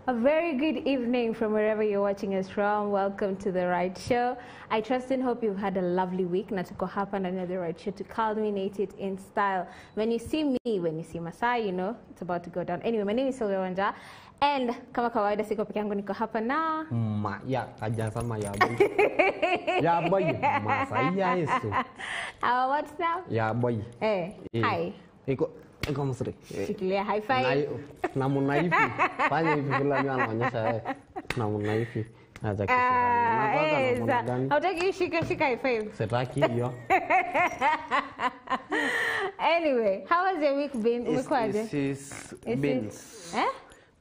A very good evening from wherever you're watching us from. Welcome to The Right Show. I trust and hope you've had a lovely week. Na tuko hapa ndani ya The Right Show to culminate it in style. When you see me, when you see Masai, you know, it's about to go down. Anyway, my name is Sylvia Wanja. And kama kawaida siko peke yangu, niko hapa na aja sama ya boy. Ya boy, Masai ya Yesu. What's now? Ya boy. Hi. Iko msuri. Shikilia high five. Namuna hivi. Fanya hivi bila mimi anaonyesha namuna hivi. Acha kisirani. Namuna gani? Hautaki shika high five. Sitaki hiyo. Anyway, how has your week been? Umekwaje? It's beans.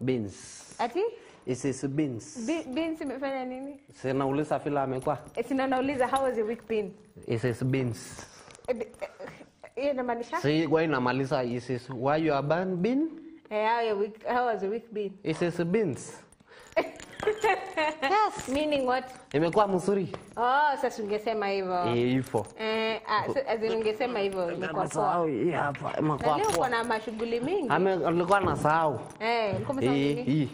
Beans. Ati? It's beans. Beans imefanya nini? Sina uliza fila amekwa. Sina nauliza how has your week been? It's beans. Hiyo inamaanisha? Si kwa inamaliza is why you are been? How has your week been? It's beans. Yes. Meaning what? Imekuwa mzuri. Oh, sasa ungesema hivyo. Hivyo. Ungesema hivyo imekuwa poa. Hapa imekuwa poa. Leo kuna mashughuli mingi. Alikuwa na sahau. Ulikuwa umesahau nini?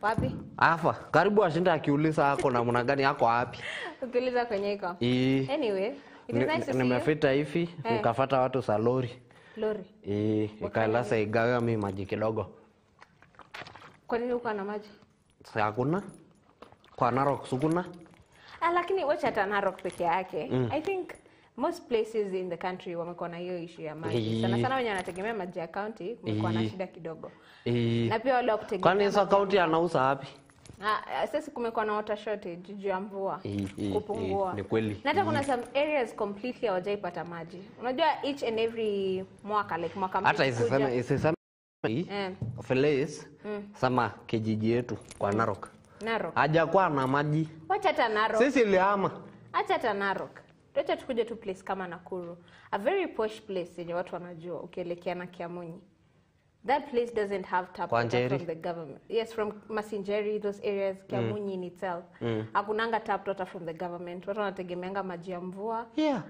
Wapi? Afa, karibu ashinda akiuliza hako namna gani yako wapi? Ukiuliza kwenye iko. Anyway, it is nice to see you. Nimefita hivi, nikafuata watu sa lori. Lori. Ikaelasa igawa mimi maji kidogo. Kwa nini uko na maji? Hakuna. Kwa Narok sukuna. Lakini wacha hata Narok peke yake. I think most places in the country wamekuwa na hiyo issue ya maji. Sana sana wenye wanategemea maji ya county kumekuwa na shida kidogo. Na pia wale wakutegemea. Kwani hizo county anauza wapi? Sasa kumekuwa na water shortage juu ya mvua kupungua. Ni kweli. Na hata kuna some areas completely hawajaipata maji. Unajua each and every mwaka like mwaka mpya. Hata isisema Felix sama kijiji yetu kwa Narok. Hajakuwa na maji. Wacha hata Narok. Sisi ilihama. Acha hata Narok. Tuacha tukuje tu place kama Nakuru. A very posh place yenye watu wanajua ukielekea na Kiamunyi. That place doesn't have tap water from the government. Yes, from Masinjeri, those areas, Kiamunyi in itself. Hakunanga tap water from the government. Watu wanategemeanga maji ya mvua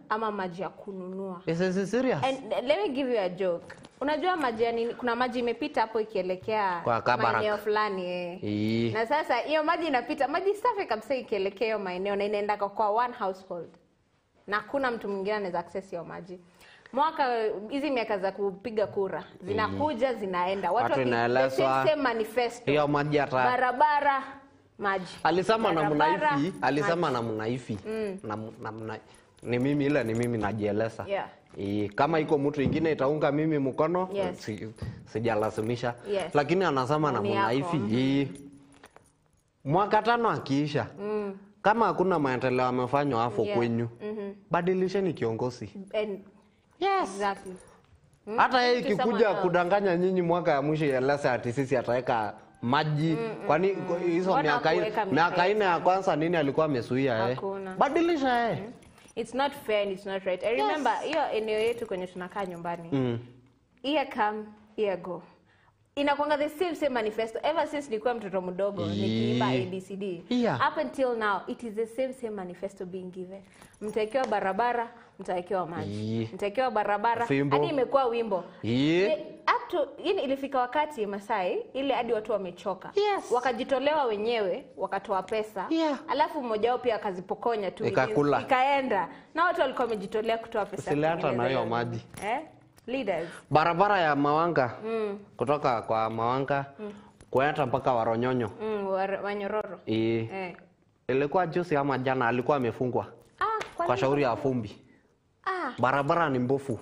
ama maji ya kununua. Is this serious? And let me give you a joke. Unajua maji ya nini? Kuna maji imepita hapo ikielekea maeneo fulani. Na sasa hiyo maji inapita, maji safi kabisa ikielekea hiyo maeneo na inaenda kwa one household. Na kuna mtu mwingine anaweza access hiyo maji. Mwaka hizi miaka za kupiga kura zinakuja zinaenda watu same manifesto hiyo maji hata barabara maji alisema namna hivi namna ni mimi najieleza kama iko mtu mwingine itaunga mimi mkono sijalazimisha lakini anasema namna hivi mwaka 5 akiisha kama hakuna maendeleo yamefanywa hapo kwenyu badilisheni kiongozi. Yes. Exactly. Hata yeye ikikuja kudanganya nyinyi mwaka ya mwisho ya lasa ati sisi ataweka maji kwani hizo miaka 4 ya kwanza nini alikuwa amesuia badilisha It's not fair and it's not right. I remember hiyo eneo yetu kwenye tunakaa nyumbani. Year come, year go. Inakuanga the same manifesto ever since nilikuwa mtoto mdogo nikiimba ABCD. Up until now it is the same manifesto being given. Mtawekewa barabara, mtawekewa maji. Mtawekewa barabara hadi imekuwa wimbo. Up to ilifika wakati Masai ile hadi watu wamechoka. Wakajitolewa wenyewe, wakatoa pesa. Alafu mmoja wao pia akazipokonya tu ikaenda. Na watu walikuwa wamejitolea kutoa pesa. Sileta na hiyo maji. Leaders. Barabara ya Mawanga kutoka kwa Mawanga kwenda mpaka Waronyonyo. Wanyororo. Ilikuwa juzi ama jana alikuwa amefungwa. Kwa shauri ya Fumbi. Barabara ni mbovu.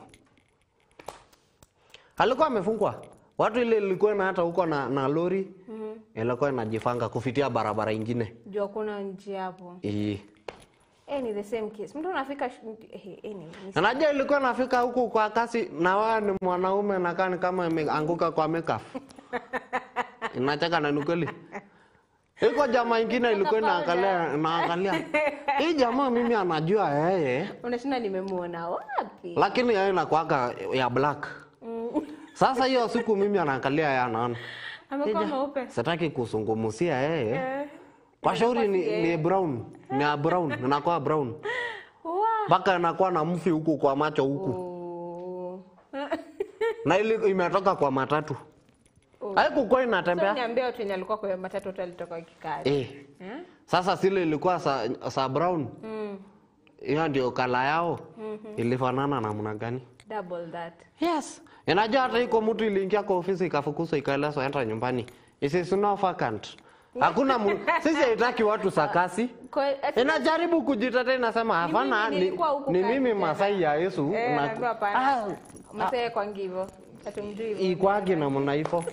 Alikuwa amefungwa. Watu ile ilikuwa na hata huko na lori ilikuwa inajifanga kufitia barabara nyingine. Ndio kuna njia hapo. Ni the same case. Mtu anafika anajua ilikuwa nafika huku kwa kasi na wao ni mwanaume na kama imeanguka kwa makeup. Inacheka na nukeli. Iko jamaa nyingine ilikuwa inaangalia. Hii jamaa mimi anajua unashinda nimemuona wapi? Lakini yeye anakuaga ya black. Sasa hiyo siku mimi anaangalia anaona. Amekuwa mweupe. Sitaki kusungumusia kwa shauri ni brown. Ni brown, inakuwa brown. Baka anakuwa na mfi huku kwa macho huku. Na ile imetoka kwa matatu. Haikukuwa inatembea. So niambia watu wenye alikuwa kwa matatu wote alitoka kikazi. Sasa sile ilikuwa sa brown. Hiyo ndio kala yao. Ilifanana namna gani? Double that. Yes. Inajua hata iko mtu iliingia kwa ofisi ikafukuzwa ikaelezwa enda nyumbani. It is not vacant. Hakuna sisi haitaki watu sakasi. Inajaribu kujitetea inasema hapana ni mimi Masai ya Yesu na Masai kwa ngivo. Hatumjui hivyo. Ikwagi na mnaifo.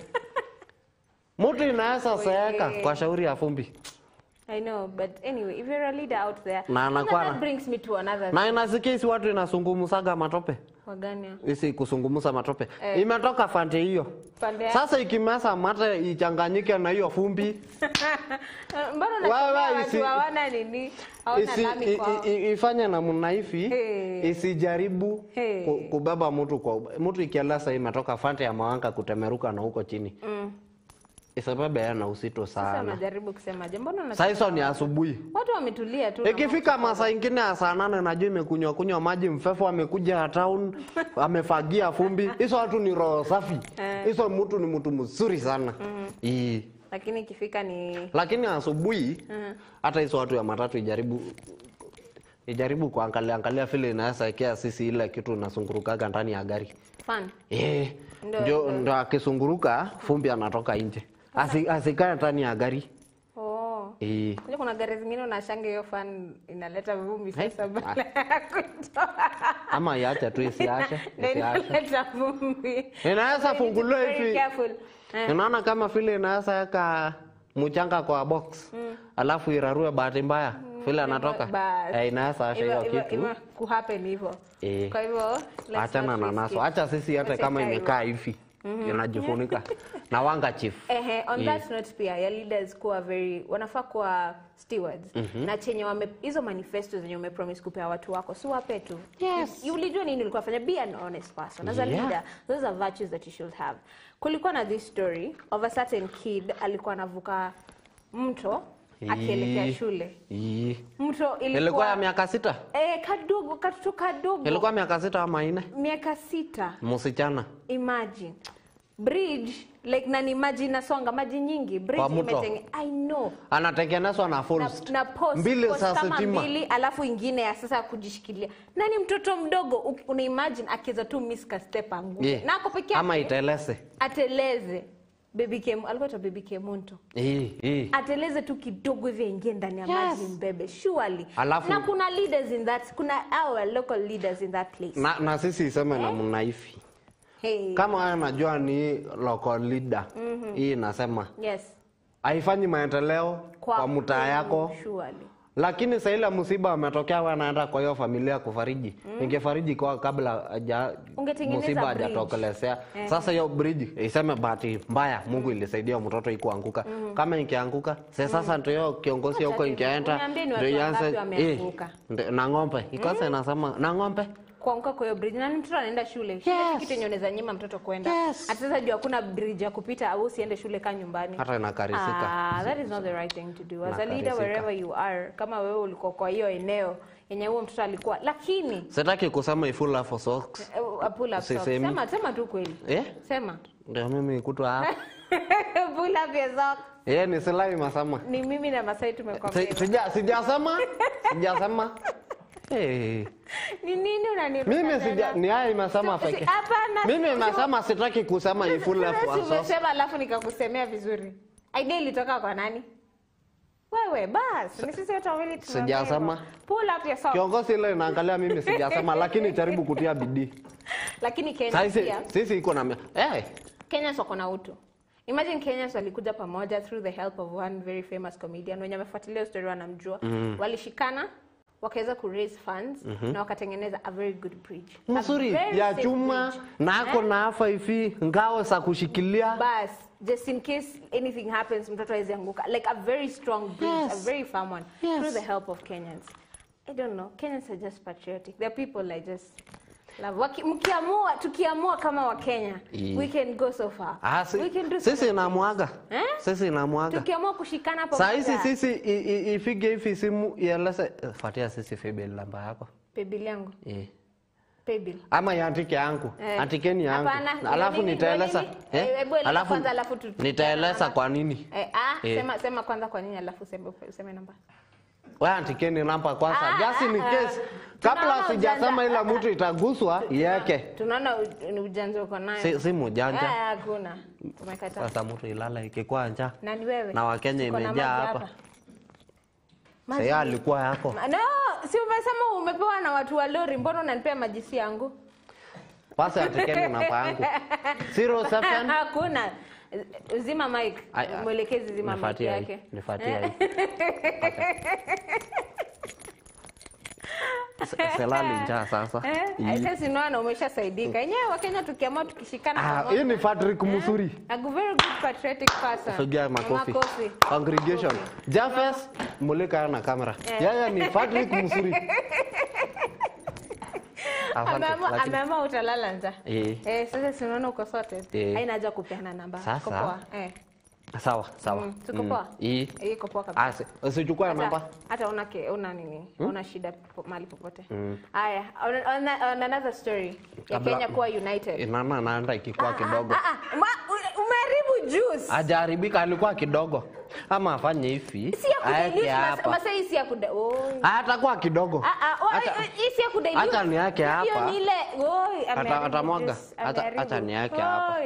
Mtu inaweza saeka kwa shauri ya fumbi. I know, but anyway, if you're a leader out there, that brings me to another. Na inasikia isi watu inasungumusaga matope. Wagania? Isi kusungumusa matope. Imetoka fante hiyo. Sasa ikimasa mata ichanganyike na hiyo fumbi. Mbona unasema watu hawana nini? Hawana lami kwao. Ifanye na mnaifi, isijaribu kubeba mtu ikialasa imetoka fante ya mawanga kutemeruka na huko chini. Sababu yana uzito sana. Sasa najaribu kusema mbona unasema? Sasa ni asubuhi. Watu wametulia tu. Ikifika masaa ingine ya saa 8 najua imekunywa maji mfefo amekuja town, amefagia fumbi. Hizo watu ni roho safi. Hizo mtu ni mtu mzuri sana. Lakini ikifika ni lakini asubuhi hata hizo watu ya matatu ijaribu kuangalia vile inaweza ekea sisi ile kitu nasungurukaga ndani ya gari. Fun. Ndio akisunguruka fumbi anatoka nje. Asikae ndani ya gari. Ndio kuna gari zingine unashanga hiyo fan inaleta vumbi sasa bala kutoa. Ama iache tu isiache. Inaleta vumbi. Inaweza funguliwa hivi. Unaona kama vile inaweza yaka mchanga kwa box. Alafu irarue bahati mbaya vile anatoka. Inaweza asha hiyo kitu. Kuhappen hivyo. Kwa hivyo achana na naso. Acha sisi hata kama imekaa hivi. Inajifunika na wanga chief. On that note pia ya leaders kuwa wanafaa kuwa stewards na chenye hizo manifestos zenye umepromise kupea watu wako si wape tu. Ulijua nini ulikuwa fanya, be an honest person as a leader. Those are virtues that you should have. Kulikuwa na this story of a certain kid alikuwa anavuka mto akielekea shule. Mto ilikuwa ya miaka 6. Katoto kadogo. Ilikuwa miaka 6 ama 4? Miaka 6. Msichana. Imagine. Bridge like nani maji nasonga maji nyingi bridge imetenge I know. Anatengenezwa na post. Na post. Mbili za stima. Alafu ingine ya sasa kujishikilia. Nani mtoto mdogo una imagine akiza tu miska step anguke. Na ako peke yake. Ama ateleze. Baby Kemu alikuwa baby Kemunto. Ateleze tu kidogo hivi ingie ndani ya maji mbebe surely. Na kuna leaders in that, kuna our local leaders in that place. Na sisi iseme na mnaifi. Kama haya najua ni local leader. Hii nasema. Haifanyi maendeleo kwa mtaa yako. Surely. Lakini sasa ile msiba umetokea wanaenda kwa hiyo familia kufariji. Ingefariji kwa kabla msiba hajatokelezea. Sasa hiyo bridge iseme bahati mbaya Mungu ilisaidia mtoto ikuanguka. Kama ingeanguka sasa ndio kiongozi huko ingeenda ndio yanze na ng'ombe. Ikosa inasema na ng'ombe kuanguka kwa hiyo bridge na mtoto anaenda shule. Kitu yenye unaweza nyima mtoto kwenda. Hata sasa jua hakuna bridge ya kupita au usiende shule ka nyumbani. Hata inakarisika. That is not the right thing to do. As a leader wherever you are, kama wewe ulikuwa kwa hiyo eneo yenye huo mtoto alikuwa, lakini sitaki kusema full of socks. Pull up socks. Sema tu kweli. Sema. Ndio mimi kutwa hapa. Pull up your socks. Ni Silai Masama. Ni mimi na Masai tumekuwa. Sijasema. Ni nini unanirudia? Mimi ni haya imesema fake. Mimi nimesema sitaki kusema full of socks. Umesema alafu nikakusemea vizuri. Idea ilitoka kwa nani? Wewe basi, ni sisi wote wawili tunaongea. Sijasema. Pull up your socks. Kiongozi ile inaangalia mimi sijasema lakini jaribu kutia bidii. Lakini Kenya pia. Sisi iko na Kenyans wako na utu. Imagine Kenyans walikuja pamoja through the help of one very famous comedian. Wenye wamefuatilia story wanamjua. Walishikana wakaweza ku raise funds na wakatengeneza a very good bridge. Mzuri ya chuma na hako na afa hivi ngao za kushikilia. Bas, just in case anything happens mtoto hawezi anguka. Like a very strong bridge, a very firm one through the help of Kenyans. I don't know, Kenyans are just patriotic. They're people I just love. Tukiamua kama wa Kenya, we can go so far. We can do sisi inamuaga. Sisi inamuaga. Tukiamua kushikana pamoja. Sisi ifige hivi simu ieleze fuatia sisi Febel namba yako. Pebili yangu. Paybill. Ama iandike yangu. Andikeni yangu. Alafu nitaeleza. Alafu nitaeleza kwa nini. Sema kwanza kwa nini alafu useme namba. Wewe andikeni namba kwanza. Just in case kabla sijasema ila mtu itaguswa yake. Tunaona ni ujanja uko nayo. Si mjanja. Hakuna. Umekataa. Sasa mtu ilala ikikuwa njaa. Na ni wewe. Na Wakenya imejaa hapa. Sasa alikuwa yako. No, si umesema umepewa na watu wa lori, mbona unanipea majisi yangu? Pasa atekeni namba yangu. 07 Hakuna. Zima mic. Mwelekezi zima mic yake. Nifuatie hii. Selali njaa sasa. Sasa unaona umeshasaidika. Yenyewe Wakenya tukiamua tukishikana pamoja. Hii ni Patrick Musuri. A very good patriotic person. Pigia makofi. Congregation. Jafes mulika na kamera. Yeye ni Patrick Musuri. Ameamua utalala njaa. Sasa si unaona uko sorted. Haina haja kupeana namba. Sasa, poa. Sawa. Tuko poa? Iko poa kabisa. Usichukue namba. Hata una nini? Una shida mahali popote. Haya, on another story. Ya Kenya kuwa united. Mama naenda ikikuwa kidogo. Umeharibu juice. Hajaribika, alikuwa kidogo. Ama afanye hivi. Masai si ya kuda. Atakuwa kidogo. Si ya kuda. Acha ni yake hapa. Hiyo ni ile. Atamwaga. Acha ni yake hapa.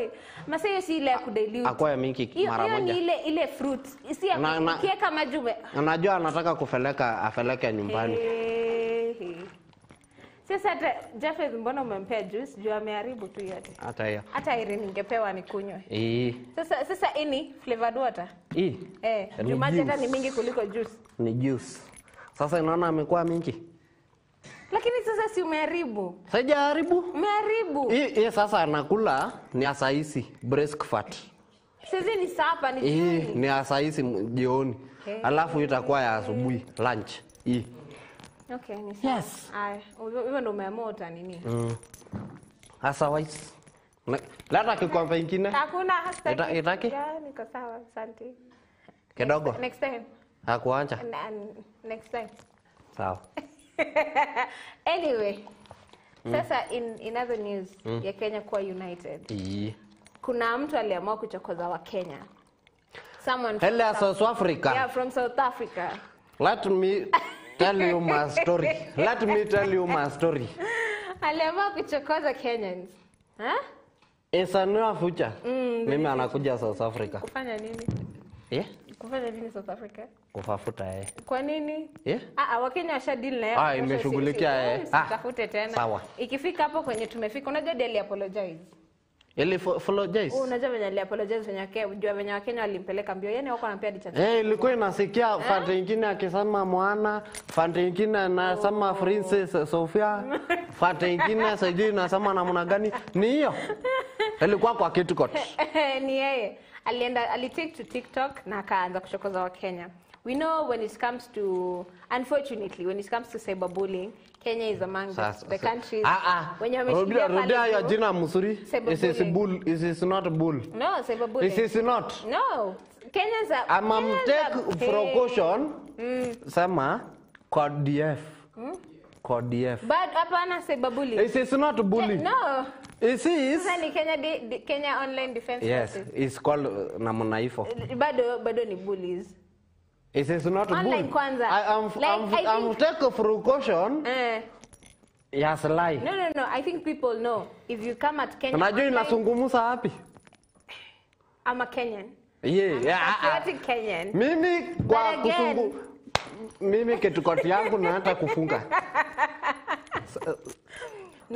Masai si ile ya kudilute. Akwa mingi mara moja. Hiyo ni ile fruit. Si ya kieka majube. Anajua anataka afeleke nyumbani. Sasa Jafes mbona umempea juice? Juu ameharibu tu yote. Hata hiyo. Hata ile ningepewa nikunywe. Sasa ini flavored water. Jumaji hata ni mingi kuliko juice. Ni juice. Sasa inaona amekuwa mingi. Lakini sasa si umeharibu. Sijaharibu. Umeharibu. Hii sasa anakula ni asaisi breast fat. Sasa ni sapa ni jioni. Ni asaisi jioni. Alafu itakuwa ya asubuhi lunch. Okay, ni sawa. Yes. Hivyo ndo umeamua utanini. Otherwise. Lata kikombe kingine. Hakuna hasta. Itaki? Niko sawa, asante. Kidogo. Next time. Hakuacha. Next time. Sawa. Anyway. Sasa in other news ya Kenya kuwa united. Kuna mtu aliamua kuchokoza wa Kenya. Someone from South Africa. Yeah, from South Africa. Let me tell you my story. Aliamua kuchokoza Kenyans. It's a new future. Mimi anakuja South Africa. Kufanya nini? Kufanya nini South Africa? Kufafuta Kwa nini? Wakenya washa deal na yeye. Imeshughulikia Tafute tena. Sawa. Ikifika hapo kwenye tumefika, unajua Deli apologize. Apologize. Unajua venye apologize venye Wakenya walimpeleka mbio. Yaani wako wanampea dicha. Ilikuwa inasikia fante nyingine akisema mwana, fante nyingine anasema Princess Sofia, fante nyingine sijui nasema namna gani. Ni hiyo. Ilikuwa kwa KitKat. Ni yeye. Alitake to TikTok na akaanza kuchokoza wa Kenya. We know when it comes to, unfortunately, when it comes to cyberbullying, Kenya is among the countries. When you Rudia ya jina mzuri. It is not bull. No, cyberbullying. It is not. No. Kenyans are... take precaution. Sama code DF. Code DF. But hapana cyberbullying. It is not bullying. No. It is. Kenya Online Defense Yes, it's called namna hivyo. Bado ni bullies. It is not online kwanza. I'm take precaution. Yes, lie. No. I think people know. If you come at Kenya. Unajua inazungumza wapi? I'm a Kenyan. Yeah. Kenyan. Mimi kwa kusungu. Mimi KitKat yangu na hata kufunga.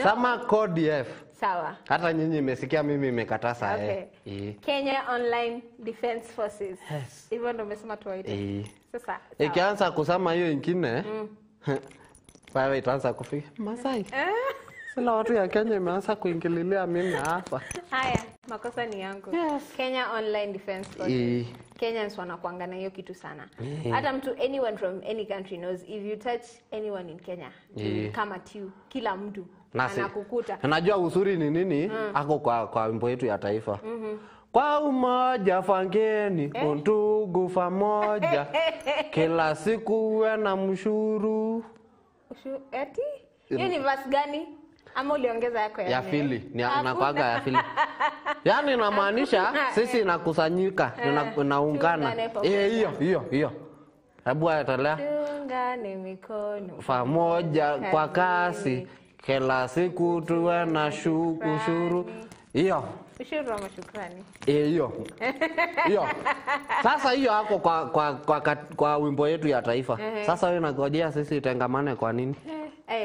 Sama code DF. Sawa. Hata nyinyi mmesikia mimi nimekataa saa. Okay. Kenya Online Defense Forces. Hivyo ndo umesema tuwaite. Sasa. Ikianza kusema hiyo nyingine. Wewe itaanza kufika. Masai. Sila watu ya Kenya imeanza kuingililia mimi hapa. Haya, makosa ni yangu. Kenya Online Defense Forces. Kenyans wanakuanga na hiyo kitu sana. Hata mtu anyone from any country knows if you touch anyone in Kenya, they come at you. Kila mtu anakukuta. Najua uzuri ni nini? Ako kwa wimbo yetu ya taifa. Kwa umoja fangeni, undugu pamoja. Kila siku uwe na mshuru. Eti? Hiyo ni verse gani? Ama uliongeza yako ya fili. Ni anakuaga ya fili. Yaani inamaanisha sisi nakusanyika, tunaungana. Hiyo. Hebu atalea. Tuungane mikono pamoja kwa kasi. Kila siku tuwe na ushuru. Hiyo. Ushuru wa shukrani. Hiyo. Sasa hiyo hako kwa wimbo yetu ya taifa. Sasa wewe unangojea sisi tengamane kwa nini?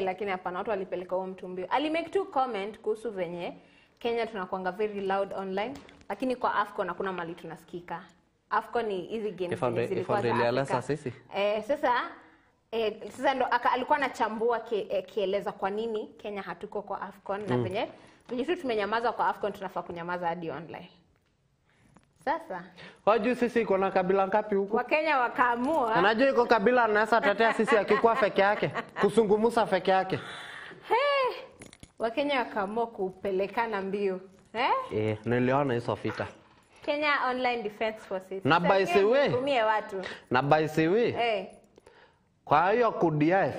Lakini hapana, watu walipeleka huo mtumbio. Alimake tu comment kuhusu venye Kenya tunakuanga very loud online, lakini kwa AFCON hakuna mali tunasikika. AFCON ni hizi games zilikuwa za sisi. Sasa ndo alikuwa anachambua kieleza kwa nini Kenya hatuko kwa AFCON na venye tu tumenyamaza kwa AFCON tunafaa kunyamaza hadi online. Sasa wajua sisi kuna kabila ngapi huko? Wakenya wakaamua. Unajua iko kabila anaweza tetea sisi akikuwa feke yake, kusungumusa feke yake. Wakenya wakaamua kupelekana mbio. Niliona hizo vita. Kenya Online Defense Forces. Na by the way, tumie watu. Na by the way. Kwa hiyo KDF.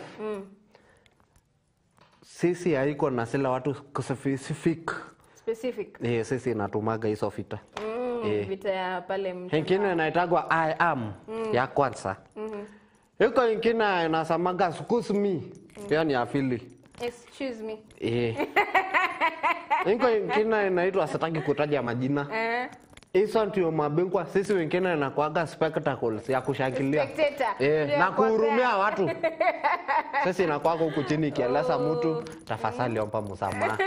Sisi haiko na sila watu specific. Sisi inatumaga hizo vita. Vita ya pale mtu. Ingine inaitagwa I am ya kwanza. Iko ingine inasemaga excuse me. Hiyo ni afili. Excuse me. Iko ingine inaitwa sitaki kutaja majina. Hizo ndio mabingwa. Sisi wengine inakuaga spectacles ya kushangilia. Na kuhurumia watu. Sisi inakuaga huku chini kieleza mtu tafadhali omba msamaha.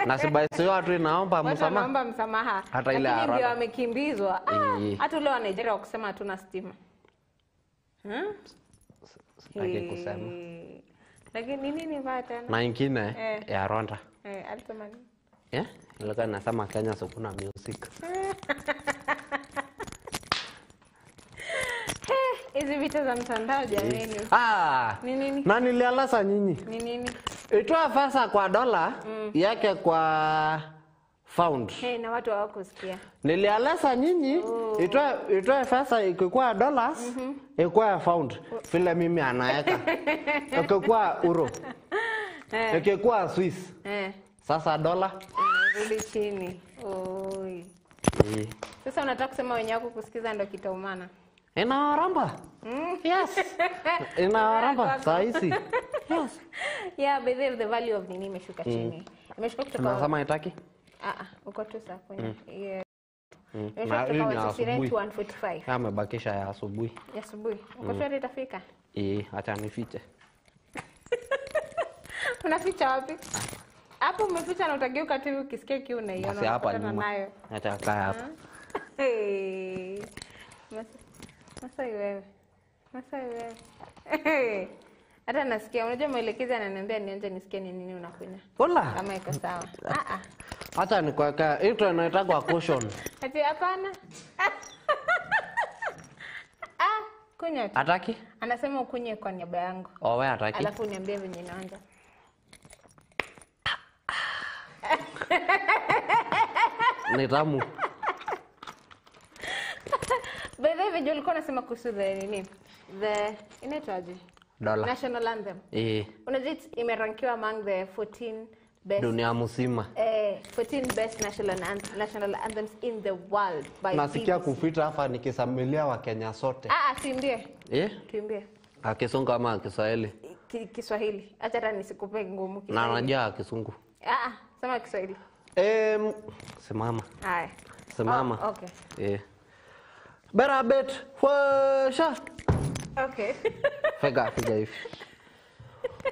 Na sibaisi watu inaomba msamaha. Wanaomba msamaha. Hata ile haraka. Ndio wamekimbizwa. Hata leo Nigeria wakusema hatuna stima. Sitaki kusema. Lakini nini mbaya tena? Na ingine ya Rwanda. Alisema nini? Ilikuwa nasema Kenya sokuna music. Hizi vita za mtandao jameni. Nini? Na nilialasa nyinyi. Nini? Itoa pesa kwa dola yake kwa pound. Na watu hawakusikia. Nilialasa nyinyi itoa pesa ikikuwa dollars ikikuwa pound. Vile mimi anaweka. Ikikuwa euro. Ikikuwa Swiss. Sasa dola rudi chini. Sasa unataka kusema wenye wako kusikiza ndo kitaumana. Inawaramba. Yes. Inawaramba saisi. Yes. But the value of nini imeshuka chini. Imeshuka kutoka. Unasema itaki? Uko tu sawa kwenye. Na hii ni asubuhi. 145. Amebakisha ya asubuhi. Ya asubuhi. Uko sure itafika? Acha nifiche. Unaficha wapi? Hapo umeficha na utageuka tu ukisikia kiu unaiona. Basi hapa nyuma. Acha kaa hapa. Masai wewe. Hata nasikia unajua mwelekezi ananiambia nianze nisikie ni nini unakunywa. Hola. Kama iko sawa. Hata nikuweka ito inaitwa caution. Ati hapana. Kunywa tu. Hataki? Anasema ukunywe kwa niaba yangu. Wewe hataki? Alafu niambie venye inaanza. Ni tamu. Bebe hivi ulikuwa unasema kuhusu the inaitwaje? Dola. National anthem. Unajua imerankiwa among the 14 best dunia mzima. 14 best national anthems in the world by nasikia kufita hapa nikisamilia wa Kenya sote. Tuimbie. Tuimbie. Kisungu ama Kiswahili? Kiswahili. Acha hata nisikupe ngumu Kiswahili. Na najua Kisungu. Sema Kiswahili. Simama. Haya. Simama. Okay. Better bet washa. Okay. Fega hivi.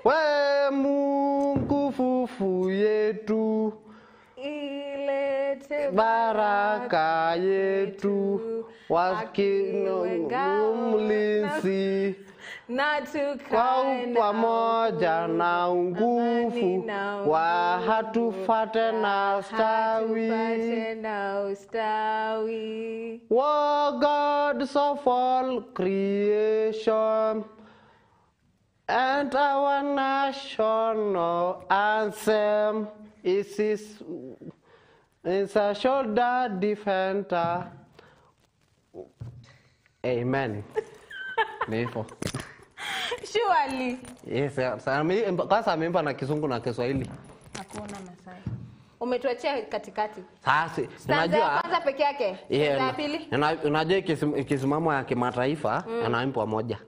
We Mungu fufu yetu, ilete baraka yetu, wakino mlinzi, na tukae pamoja na nguvu, wa hatufate na stawi. Wa gods of all creation, and our national anthem is a shoulder defender. Amen. Nifo. Surely. Yes, sasa ameimba na Kizungu na Kiswahili. Hakuna Masai. Umetuachia katikati. Sasa unajua kwanza peke yake. Ya pili. Unajua ikisimamo ya kimataifa anaimbwa moja.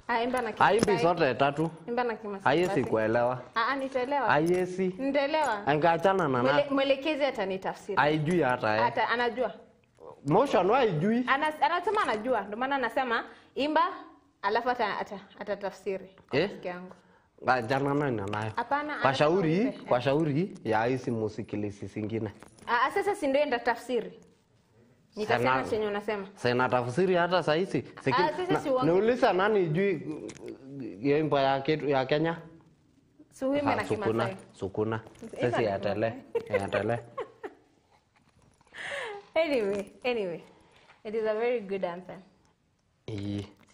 Aimba na Kimasai. Aimbi zote tatu. Imba na Kimasai. Haiwezi kuelewa. Nitaelewa. Haiwezi. Nitaelewa. Angaachana na nani? Mwelekezi atanitafsiri. Haijui hata Hata anajua. Motion haijui. Anasema anajua. Ndio maana anasema imba alafu atatafsiri. Kwa yangu. Jana nani nayo? Hapana. Kwa shauri ya hizi musikilisi zingine. Sasa si ndio ndatafsiri. Nitasema chenye unasema. Sina tafsiri hata saa hizi. Niuliza nani jui yimbo ya Kenya? Suhime na Kimasai. Sukuna. Sasa yatele. Anyway. It is a very good anthem.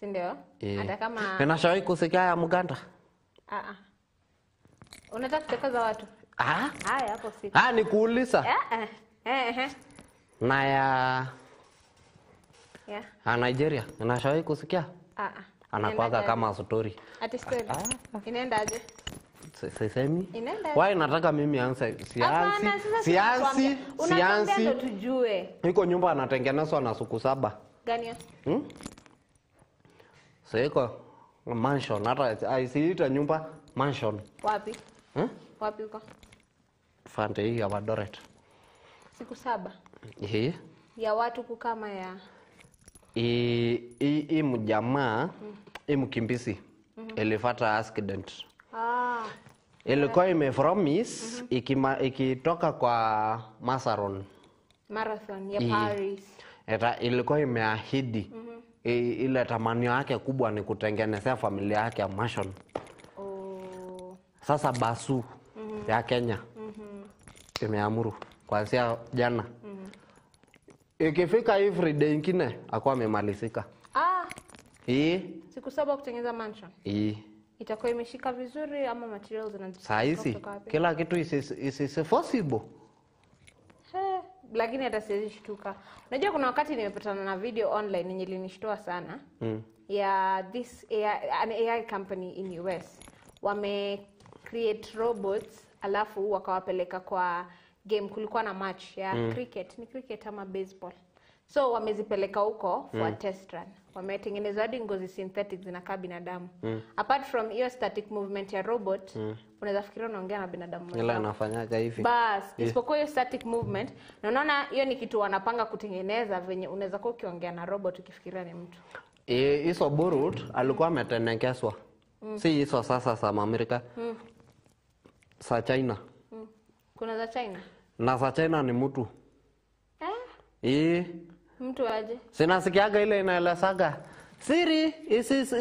Si ndio? Hata kama ninashawahi kusikia ya Muganda. Unataka kutekaza watu? Haya hapo siku. Nikuuliza. Na ya Nigeria, ninashawahi kusikia? Anakuaga kama story. Ati story. Inaendaje? Sisemi. Inaenda. Why nataka mimi anze siansi ndio tujue. Iko nyumba anatengenezwa na suku 7. Gani? Siko mansion, hata aisiita nyumba mansion. Wapi? Wapi uko? Fante hii ya Eldoret. Siku 7. Ya watu kukama ya mjamaa mkimbizi ilipata accident. Ilikuwa imepromise ikitoka kwa marathon ya Paris. Ilikuwa imeahidi ile tamanio yake kubwa ni kutengenezea familia yake mansion. Sasa basu ya Kenya imeamuru kuanzia jana. Ikifika every day ingine akawa amemalizika. Siku 7 kutengeneza mansion. Itakuwa imeshika vizuri ama materials Saisi kila kitu is possible. Lakini hata siwezi shtuka. Unajua kuna wakati nimepatana na video online yenye ilinishtua sana. Ya this an AI company in US. Wame create robots alafu wakawapeleka kwa game, kulikuwa na match ya cricket. Ni cricket ama baseball. So wamezipeleka huko for test run. Wametengeneza hadi ngozi synthetic zinakaa binadamu. Apart from hiyo static movement ya robot, unaweza fikiria unaongea na binadamu. Ila anafanyaga hivi. Bas, isipokuwa hiyo static movement, na unaona hiyo ni kitu wanapanga kutengeneza venye unaweza kuwa ukiongea na robot ukifikiria ni mtu. Hizo burut alikuwa ametengenezwa. Si hizo sasa za Amerika. Sa China. Kuna za China? Na za China ni mtu. Mtu aje? Sinasikiaga ile inaelezaga Siri is hizo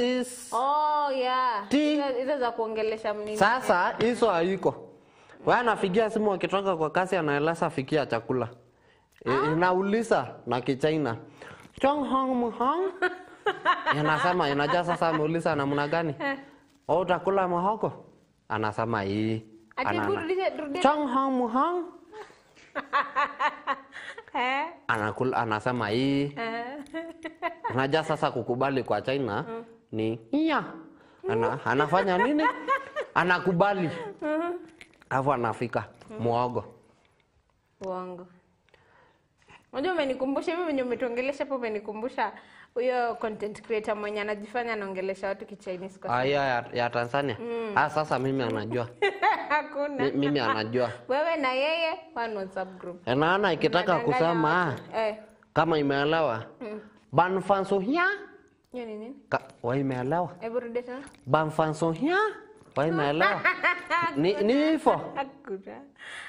za kuongelesha mnini. Sasa hizo haiko. Wewe anafikia simu akitoka kwa kasi anaeleza fikia chakula. Inauliza na Kichina. Chong hong mu hong. Yanasema inajua sasa ameuliza namna gani? Utakula mahoko? Anasema Chong hong mu hong. Anasema Unajua sasa kukubali kwa China ni anafanya nini? Anakubali. Alafu anafika muogo. Uongo. Unajua umenikumbusha mimi venye umetuongelesha hapo, umenikumbusha huyo content creator mwenye anajifanya anaongelesha watu Ki-Chinese kwa ya Tanzania. Sasa mimi anajua. Hakuna. Mimi anajua. Wewe na yeye one WhatsApp group. Naona ikitaka kusema kama imeelewa. Ban fanso hia. Hiyo ni nini? Wewe imeelewa? Hebu rudia tena. Ban fanso hia. Wewe imeelewa? Ni hivyo. Hakuna.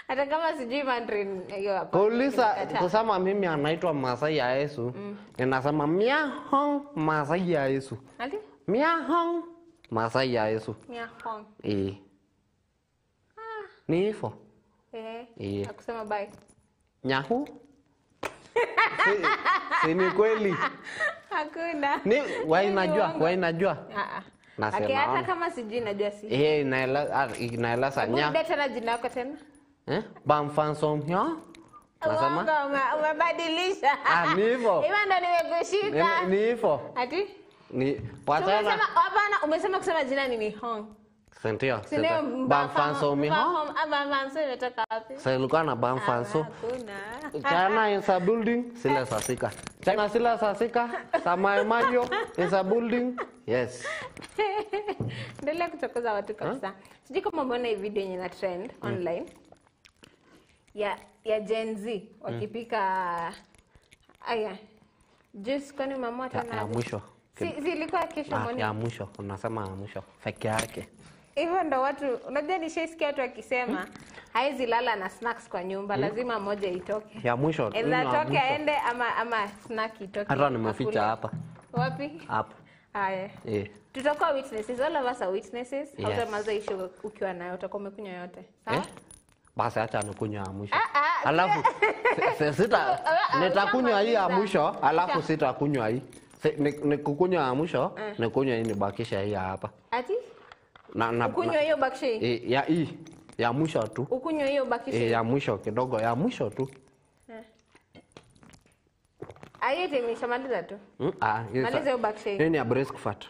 Hata kama sijui Mandarin hiyo hapa. Kuuliza kusema mimi anaitwa Masai ya Yesu. Ninasema Mia Hong Masai ya Yesu. Ati? Mia Hong Masai ya Yesu. Mia Hong. Ni hivyo. Akusema bye. Nyahu. Si ni kweli. Hakuna. Ni wewe unajua. Nasema. Hata kama sijui najua si. Inaeleza nya. Mbona tena jina lako tena? Bamfansom hio. Nasema. Umebadilisha. Ni hivyo. Hiyo ndo nimekushika. Ni hivyo. Ati? Ni wachana. Umesema hapana, umesema kusema jina ni Hong. Sentia. Sindio Bamfanso mi Hong. Bamfanso imetoka wapi? Sasa ilikuwa na Bamfanso. Hakuna. Chana is a building, sila sasika. Chana sila sasika, Samai Mario is a building. Yes. Ndelea kuchokoza watu kabisa. Sijui kama umeona hii video yenye na trend online. Ya Gen Z wakipika juice kwani mama tena. Ya mwisho. Zilikuwa kesho morning. Ya mwisho, unasema ya mwisho. Fake yake. Hivyo ndo watu, unajua nishaisikia watu wakisema haizi lala na snacks kwa nyumba, lazima moja itoke. Ya mwisho. Itoke aende ama snack itoke. Hata nimeficha hapa. Wapi? Hapa. Haya. Tutakuwa witnesses, all of us are witnesses. Yes. Hautamaza issue ukiwa nayo, utakuwa umekunywa yote. Sawa? Basi acha nikunywa ya mwisho. Alafu nitakunywa hii ya mwisho, alafu sitakunywa hii. Nikukunywa ya mwisho, nikunywa hii nibakisha hii hapa. Ati? Ukunywa hiyo bakisha hii? Ya hii. Ya mwisho tu. Ukunywa hiyo bakisha hii? Ya mwisho kidogo, ya mwisho tu. Ayete imeshamaliza tu. Maliza hiyo bakisha hii. Hii ni ya breastfat.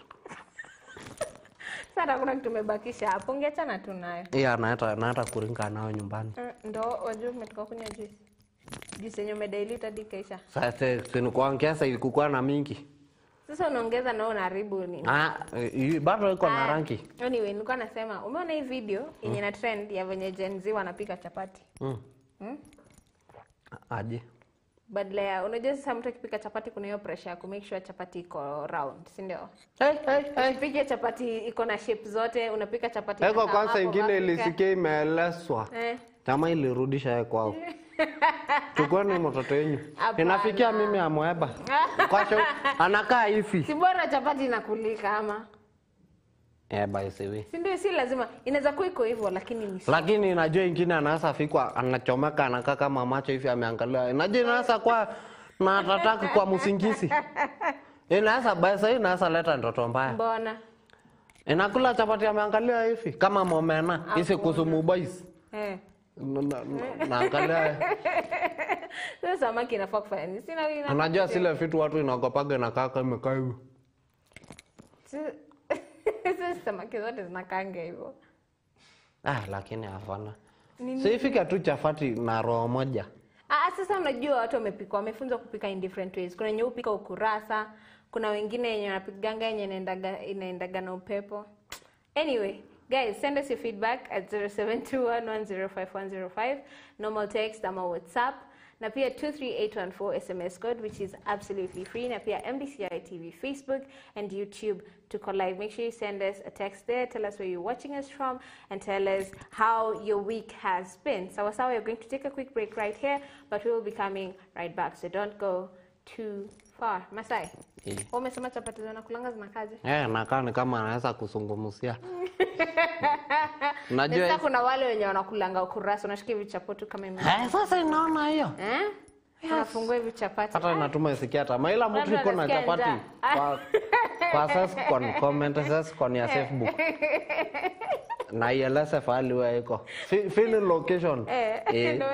Sasa kuna kitu umebakisha hapo, ungeachana tu nayo. Naata kuringa nao nyumbani. Ndo wajua umetoka kunywa juice. Juice yenye umedilute hadi kaisha. Sasa sinikuongeza ilikuwa na mingi. Sasa unaongeza na unaharibu nini? Bado iko na rangi. Anyway, nilikuwa nasema umeona hii video yenye na trend ya venye Gen Z wanapika chapati. Aje. Badala ya unajua sasa mtu akipika chapati kuna hiyo pressure ya ku make sure chapati iko round, si ndio? Pika chapati iko na shape zote, unapika chapati iko kwanza ingine ilisikia imeeleswa. Kama ilirudisha kwao. Chukweni mtoto wenu. Inafikia mimi amweba. Kwa sababu anakaa hivi. Si bora chapati inakulika ama? By the way. Si ndio, si lazima. Inaweza kuwa iko hivyo lakini ni. Lakini najua ingine anaanza fikwa anachomeka anakaa kama macho hivi ameangalia. Najua inaanza kwa na atataka kwa msingisi. Inaanza basi inaanza leta ndoto mbaya. Mbona? Inakula chapati ameangalia hivi kama momena hizi kusumu boys. Naangalia. Sasa samaki inafaa kufanya nini? Sina wewe. Unajua zile vitu watu inaogopaga na kaka imekaa hivyo. Sasa samaki zote zinakaanga hivyo. Lakini hapana. Sifika tu chapati na roho moja. Sasa unajua watu wamefunzwa kupika in different ways. Kuna wenye upika ukurasa, kuna wengine yenye wanapiganga yenye inaendaga na upepo. Anyway, guys, send us your feedback at 0721105105, normal text ama WhatsApp, na pia 23814 SMS code, which is absolutely free, na pia MBCI TV Facebook and YouTube to call live. Make sure you send us a text there, tell us where you're watching us from, and tell us how your week has been. So we're going to take a quick break right here, but we will be coming right back, so don't go too far. Masai, umesema chapati zinakulanga zinakaje? Nakaa ni kama anaweza kusungumusia. Najua sasa kuna wale wenye wanakulanga ukurasa, unashikia vichapo tu kama hivi. Sasa inaona hiyo. Unafungua hivi chapati. Hata inatuma isikia hata maila mtu iko na chapati. Kwa sasa comment sasa kwa ya Facebook. Na ieleze fali wewe iko. Feel location.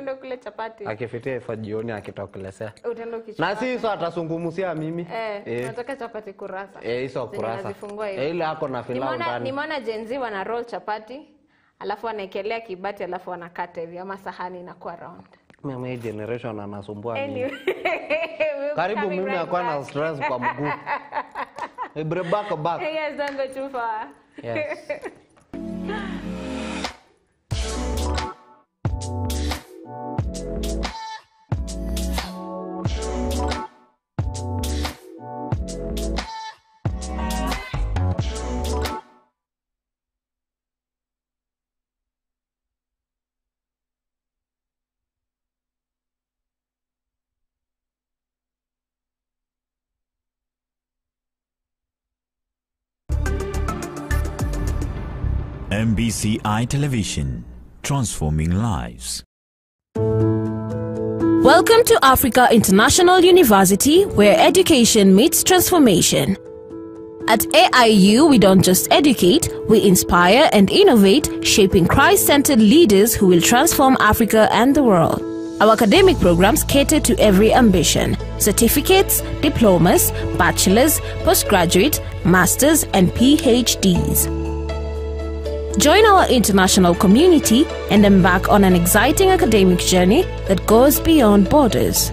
Ndio kule chapati. Akifitia ifa jioni akitokelezea. Utaenda ukichapa. Na si hizo atasungumusia mimi. Nataka chapati kurasa. Hizo kurasa. Ile hapo na filau ndani. Nimeona Gen Z wana roll chapati, alafu wanaekelea kibati, alafu wanakata hivi ama sahani inakuwa round. Mimi generation anasumbua mimi. Karibu mimi nakuwa na stress kwa mguu. Back. Yes, don't go too far. Yes. MBCI Television, transforming lives. Welcome to Africa International University, where education meets transformation. At AIU, we don't just educate, we inspire and innovate, shaping Christ-centered leaders who will transform Africa and the world. Our academic programs cater to every ambition: certificates, diplomas, bachelor's, postgraduate, master's, and PhDs. Join our international community and embark on an exciting academic journey that goes beyond borders.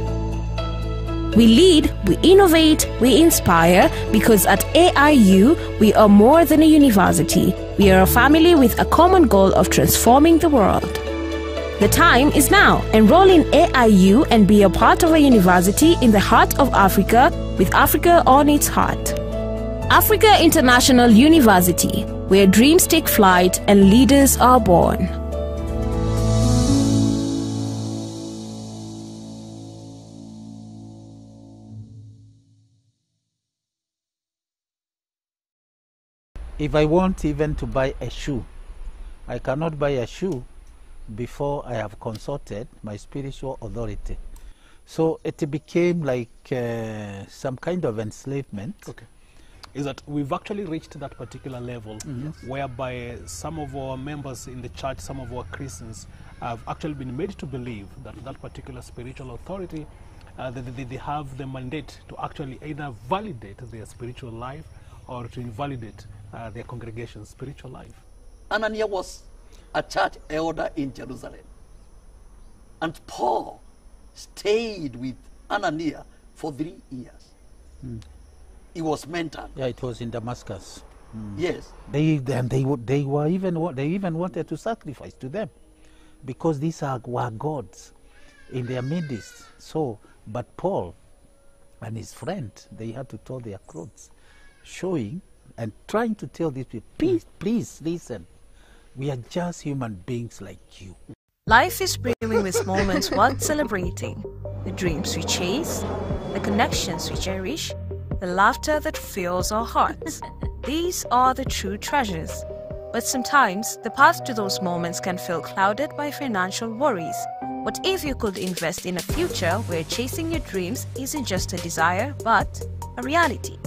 We lead, we innovate, we inspire, because at AIU, we are more than a university. We are a family with a common goal of transforming the world. The time is now. Enroll in AIU and be a part of a university in the heart of Africa, with Africa on its heart. Africa International University, where dreams take flight and leaders are born. If I want even to buy a shoe, I cannot buy a shoe before I have consulted my spiritual authority. So it became like some kind of enslavement. Okay. Is that we've actually reached that particular level whereby some of our members in the church, some of our Christians, have actually been made to believe that that particular spiritual authority, they have the mandate to actually either validate their spiritual life or to invalidate their congregation's spiritual life. Ananias was a church elder in Jerusalem. And Paul stayed with Ananias for 3 years. He was mentored. Yeah, it was in Damascus. Yes. They even wanted to sacrifice to them, because these were gods in their midst. So, but Paul and his friend, they had to tear their clothes, showing and trying to tell these people, please listen. We are just human beings like you. Life is brimming with moments worth celebrating. The dreams we chase, the connections we cherish, the laughter that fills our hearts. These are the true treasures. But sometimes, the path to those moments can feel clouded by financial worries. What if you could invest in a future where chasing your dreams isn't just a desire, but a reality?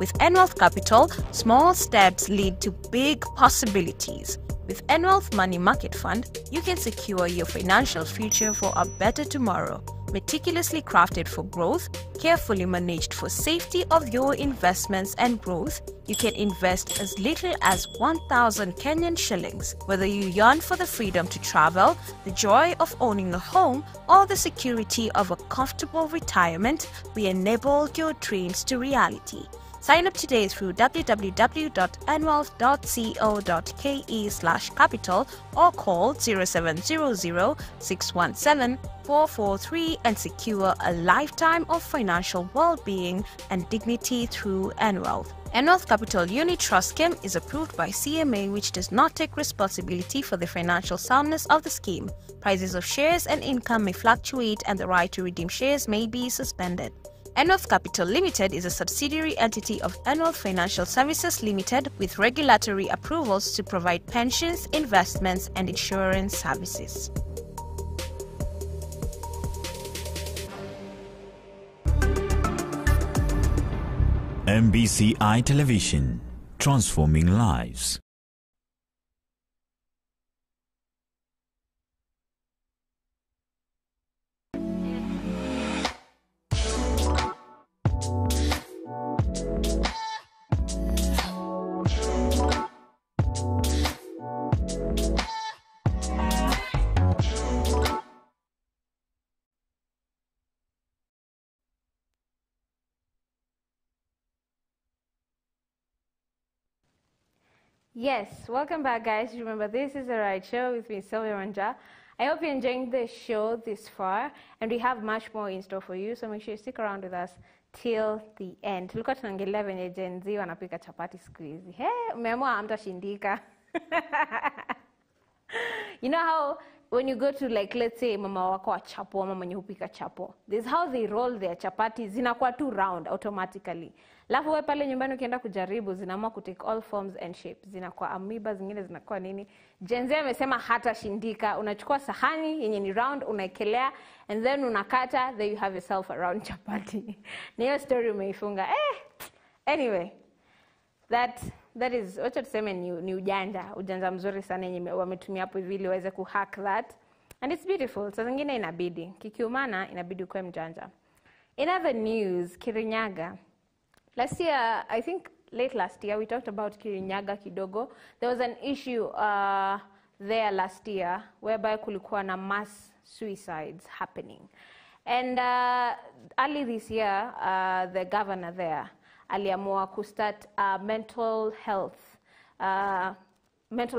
With N-Wealth Capital, small steps lead to big possibilities. With N-Wealth Money Market Fund, you can secure your financial future for a better tomorrow. Meticulously crafted for growth, carefully managed for safety of your investments and growth, you can invest as little as 1,000 Kenyan shillings. Whether you yearn for the freedom to travel, the joy of owning a home, or the security of a comfortable retirement, we enable your dreams to reality. Sign up today through www.nwealth.co.ke/capital or call 0700 617 443 and secure a lifetime of financial well-being and dignity through N-Wealth. N-Wealth Capital Unit Trust Scheme is approved by CMA, which does not take responsibility for the financial soundness of the scheme. Prices of shares and income may fluctuate, and the right to redeem shares may be suspended. N-Wealth Capital Limited is a subsidiary entity of N-Wealth Financial Services Limited with regulatory approvals to provide pensions, investments, and insurance services. MBCI Television, transforming lives. Yes, welcome back, guys. Remember, this is the right show with me, Sylvia Manja. I hope you're enjoying the show this far, and we have much more in store for you, so make sure you stick around with us till the end. Tulikuwa tunaongelea venye Gen Z wanapika chapati siku hizi. Umeamua hamtashindika. You know how when you go to, like, let's say mama wako wa chapo ama mwenye hupika chapo, this is how they roll their chapati, zinakuwa tu round automatically. Alafu wewe pale nyumbani ukienda kujaribu, zinaamua kutake all forms and shapes. Zinakuwa amoeba, zingine zinakuwa nini. Gen Z amesema hata shindika. Unachukua sahani yenye ni round, unaekelea, and then unakata, there you have yourself a round chapati. Ni hiyo story umeifunga. Anyway, that is, wacha tuseme ni ujanja mzuri sana yenye wametumia hapo hivi ili waweze kuhack that. And it's beautiful. Saa zingine inabidi. Kikiumana inabidi kuwe mjanja. In other news, Kirinyaga. Last year, I think late last year, we talked about Kirinyaga kidogo. There was an issue there last year whereby kulikuwa na mass suicides happening. And early this year, the governor there aliamua kustart a mental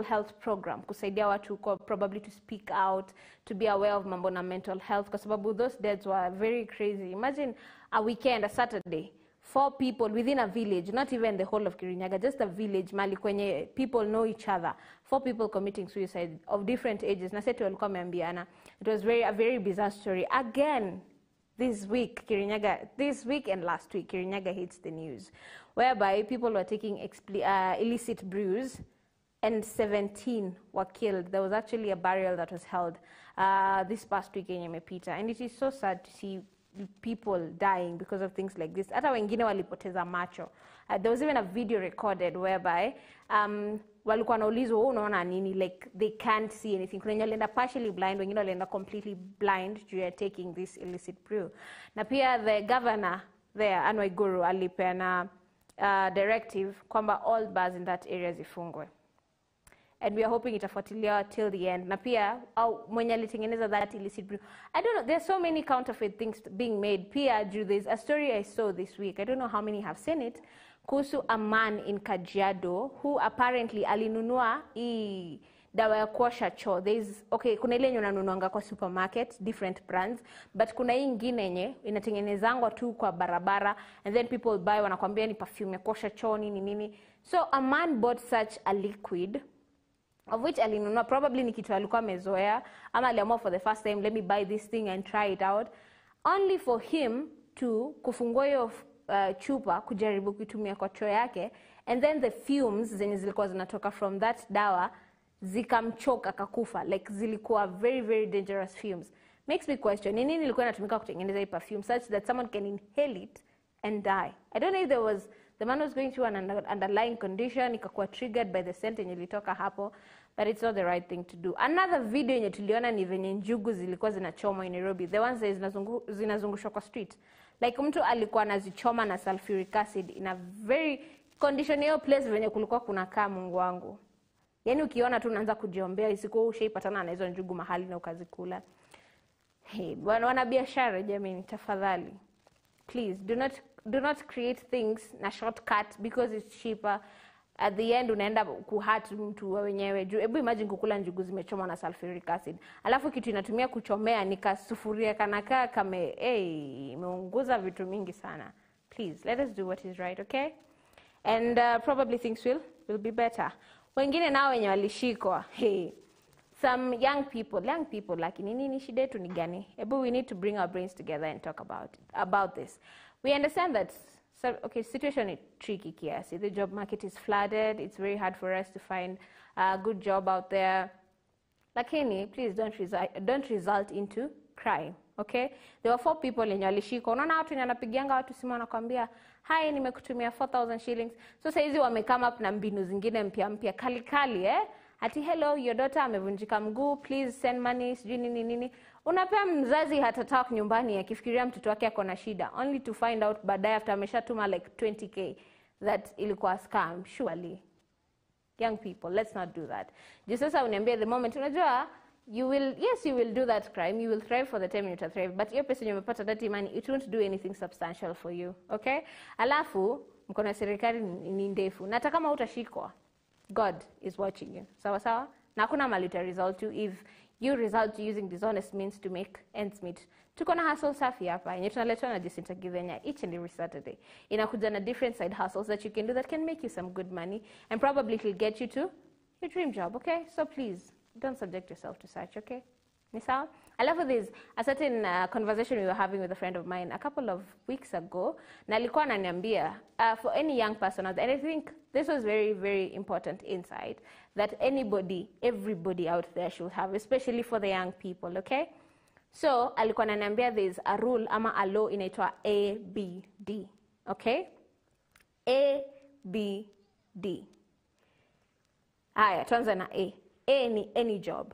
health program kusaidia watu probably to speak out, to be aware of mambo na mental health kwa sababu those deaths were very crazy. Imagine a weekend, a Saturday, 4 people within a village, not even the whole of Kirinyaga, just a village mali kwenye people know each other, 4 people committing suicide of different ages. Na setu walikuwa wameambiana. It was a very bizarre story. Again, this week and last week, Kirinyaga hits the news, whereby people were taking illicit brews and 17 were killed. There was actually a burial that was held this past week in Yemepita, and it is so sad to see people dying because of things like this. Hata wengine walipoteza macho. There was even a video recorded whereby walikuwa wanaulizwa unaona nini, like they can't see anything. Kuna wenye walienda partially blind, wengine walienda completely blind due to taking this illicit brew. Na pia the governor there, Anne Waiguru, alipeana directive kwamba all bars in that area zifungwe. And we are hoping itafuatilia till the end. Na pia mwenye alitengeneza that illicit brew. I don't know, there's so many counterfeit things being made. Pia there's a story I saw this week. I don't know how many have seen it. Kuhusu a man in Kajiado who apparently alinunua dawa ya kuosha choo. Kuna ile yenye unanunuanga kwa supermarket, different brands, but kuna hii ingine yenye inatengenezangwa tu kwa barabara and then people buy, wanakwambia ni perfume ya kuosha choo nini. So a man bought such a liquid, of which alinunua probably ni kitu alikuwa amezoea ama aliamua for the first time, let me buy this thing and try it out, only for him to kufungua hiyo chupa kujaribu kuitumia kwa choo yake, and then the fumes zenye zilikuwa zinatoka from that dawa zikamchoka akakufa. Like zilikuwa very very dangerous fumes. Makes me question nini ilikuwa inatumika kutengeneza hii perfume such that someone can inhale it and die. I don't know if the man was going through an underlying condition, ikakuwa triggered by the scent yenye ilitoka hapo, but it's not the right thing to do. Another video yenye tuliona ni venye njugu zilikuwa zinachomwa in Nairobi, the ones zinazungushwa kwa street. Like mtu alikuwa anazichoma na sulfuric acid in a very condition hiyo place venye kulikuwa kunakaa, Mungu wangu. Yaani ukiona tu unaanza kujiombea isikuwa ushaipatana na hizo njugu mahali na ukazikula. Hey, wana biashara jamani, tafadhali. Please do not create things na shortcut because it's cheaper. At the end unaenda kuhurt mtu wenyewe. Hebu imagine kukula njugu zimechomwa na sulfuric acid. Alafu kitu inatumia kuchomea ni kasufuria kanakaa kame imeunguza vitu mingi sana. Please let us do what is right, okay? And probably things will be better. Wengine nao wenye walishikwa. Hey, some young people lakini nini shida yetu ni gani? Hebu we need to bring our brains together and talk about this. We understand that situation is tricky kiasi. The job market is flooded. It's very hard for us to find a good job out there. Lakini please don't result into crime, okay? There were 4 people wenye walishikwa. Unaona watu wenye wanapigianga watu simu wanakuambia, "Hi, nimekutumia 4,000 shillings." So saizi wamecome up na mbinu zingine mpya kali ati hello, your daughter amevunjika mguu, please send money, sijui nini. Unapea mzazi heart attack nyumbani akifikiria mtoto wake ako na shida, only to find out baadaye after ameshatuma like 20k that ilikuwa scam. Surely young people, let's not do that. Just sasa uniambia the moment unajua you will do that crime, you will thrive for the time you thrive, but hiyo pesa umepata that money, it won't do anything substantial for you, okay? Alafu mko na serikali ni ndefu, na hata kama utashikwa, God is watching you. Sawa? Na kuna malita result you if you result to using dishonest means to make ends meet. Tuko na hustle safi hapa yenye tunaletwa na Jacinta Githenya each and every Saturday. Inakuja na different side hustles that you can do that can make you some good money and probably it will get you to your dream job, okay? So please don't subject yourself to such, okay? Ni sawa? I love this. A certain conversation we were having with a friend of mine a couple of weeks ago, na alikuwa ananiambia for any young person, and I think this was very, very important insight that everybody out there should have, especially for the young people, okay? So, alikuwa ananiambia there's a rule ama a law inaitwa ABD, okay? ABD. Haya, tuanze na A. A ni any job.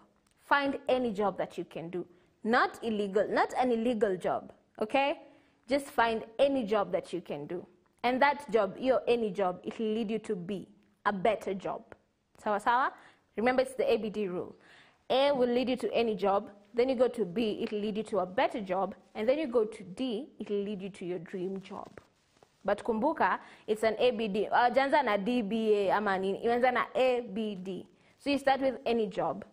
Find any job that you can do. Not illegal, not an illegal job, okay? Just find any job that you can do. And that job, any job, it will lead you to B, a better job. Sawa sawa? Remember, it's the ABD rule. A will lead you to any job, then you go to B, it will lead you to a better job, and then you go to D, it will lead you to your dream job. But kumbuka, it's an ABD. Janza na DBA ama nini, ianza na ABD. So you start with any job.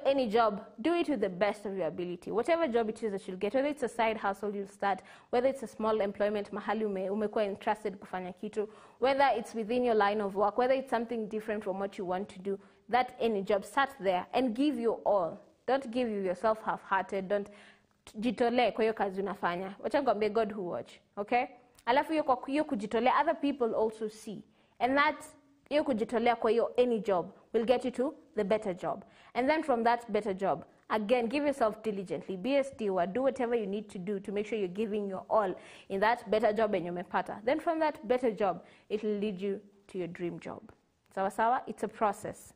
Any job, do it to the best of your ability. Whatever job it is that you'll get, whether it's a side hustle you'll start, whether it's a small employment, mahali umekuwa interested kufanya kitu, whether it's within your line of work, whether it's something different from what you want to do, that any job, start there and give you all. Don't give yourself half-hearted. Don't jitole kwa hiyo kazi unafanya. Wacha nikwambie, God who watch, okay? Alafu hiyo kujitolea, other people also see. And that hiyo kujitolea kwa hiyo any job will get you to the better job. And then from that better job, again, give yourself diligently. Be a steward. Do whatever you need to do to make sure you're giving your all in that better job and umepata. Then from that better job, it will lead you to your dream job. Sawa sawa? It's a process.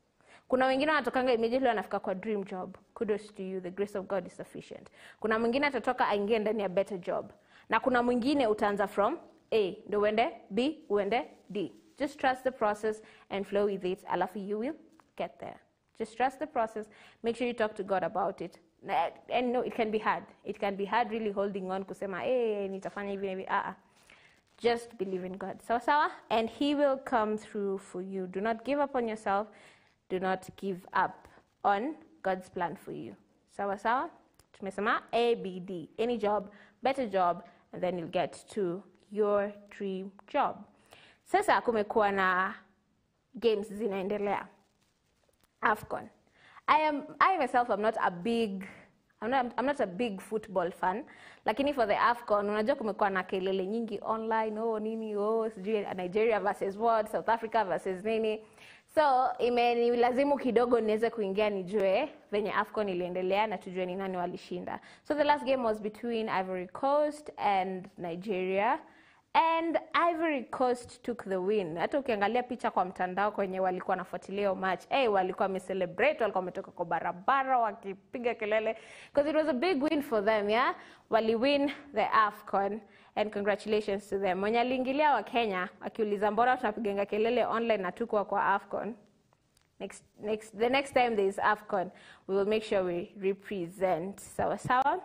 Kuna wengine wanatokanga immediately wanafika kwa dream job. Kudos to you. The grace of God is sufficient. Kuna mwingine atatoka aingie ndani ya better job. Na kuna mwingine utaanza from A, ndo uende B, uende D. Just trust the process and flow with it. Alafu you will get there. Just trust the process. Make sure you talk to God about it. And no, it can be hard. It can be hard really holding on kusema, nitafanya hivi hivi. Just believe in God. Sawa sawa? And He will come through for you. Do not give up on yourself. Do not give up on God's plan for you. Sawa sawa? Tumesema ABD. Any job, better job, and then you'll get to your dream job. Sasa kumekuwa na games zinaendelea. AFCON. I myself am not a big football fan, lakini for the AFCON unajua kumekuwa na kelele nyingi online, sijui Nigeria versus what, South Africa versus nini. So imenilazimu kidogo niweze kuingia nijue venye AFCON iliendelea na tujue ni nani walishinda. So the last game was between Ivory Coast and Nigeria. And Ivory Coast took the win. Hata ukiangalia picha kwa mtandao kwenye walikuwa nafuatilia match, walikuwa wamecelebrate, walikuwa wametoka kwa barabara wakipiga kelele because it was a big win for them, yeah? Wali win the AFCON and congratulations to them. Mwenye aliingilia wa Kenya akiuliza mbona tunapiga kelele online na tuko kwa AFCON. The next time there is AFCON, we will make sure we represent. Sawa sawa.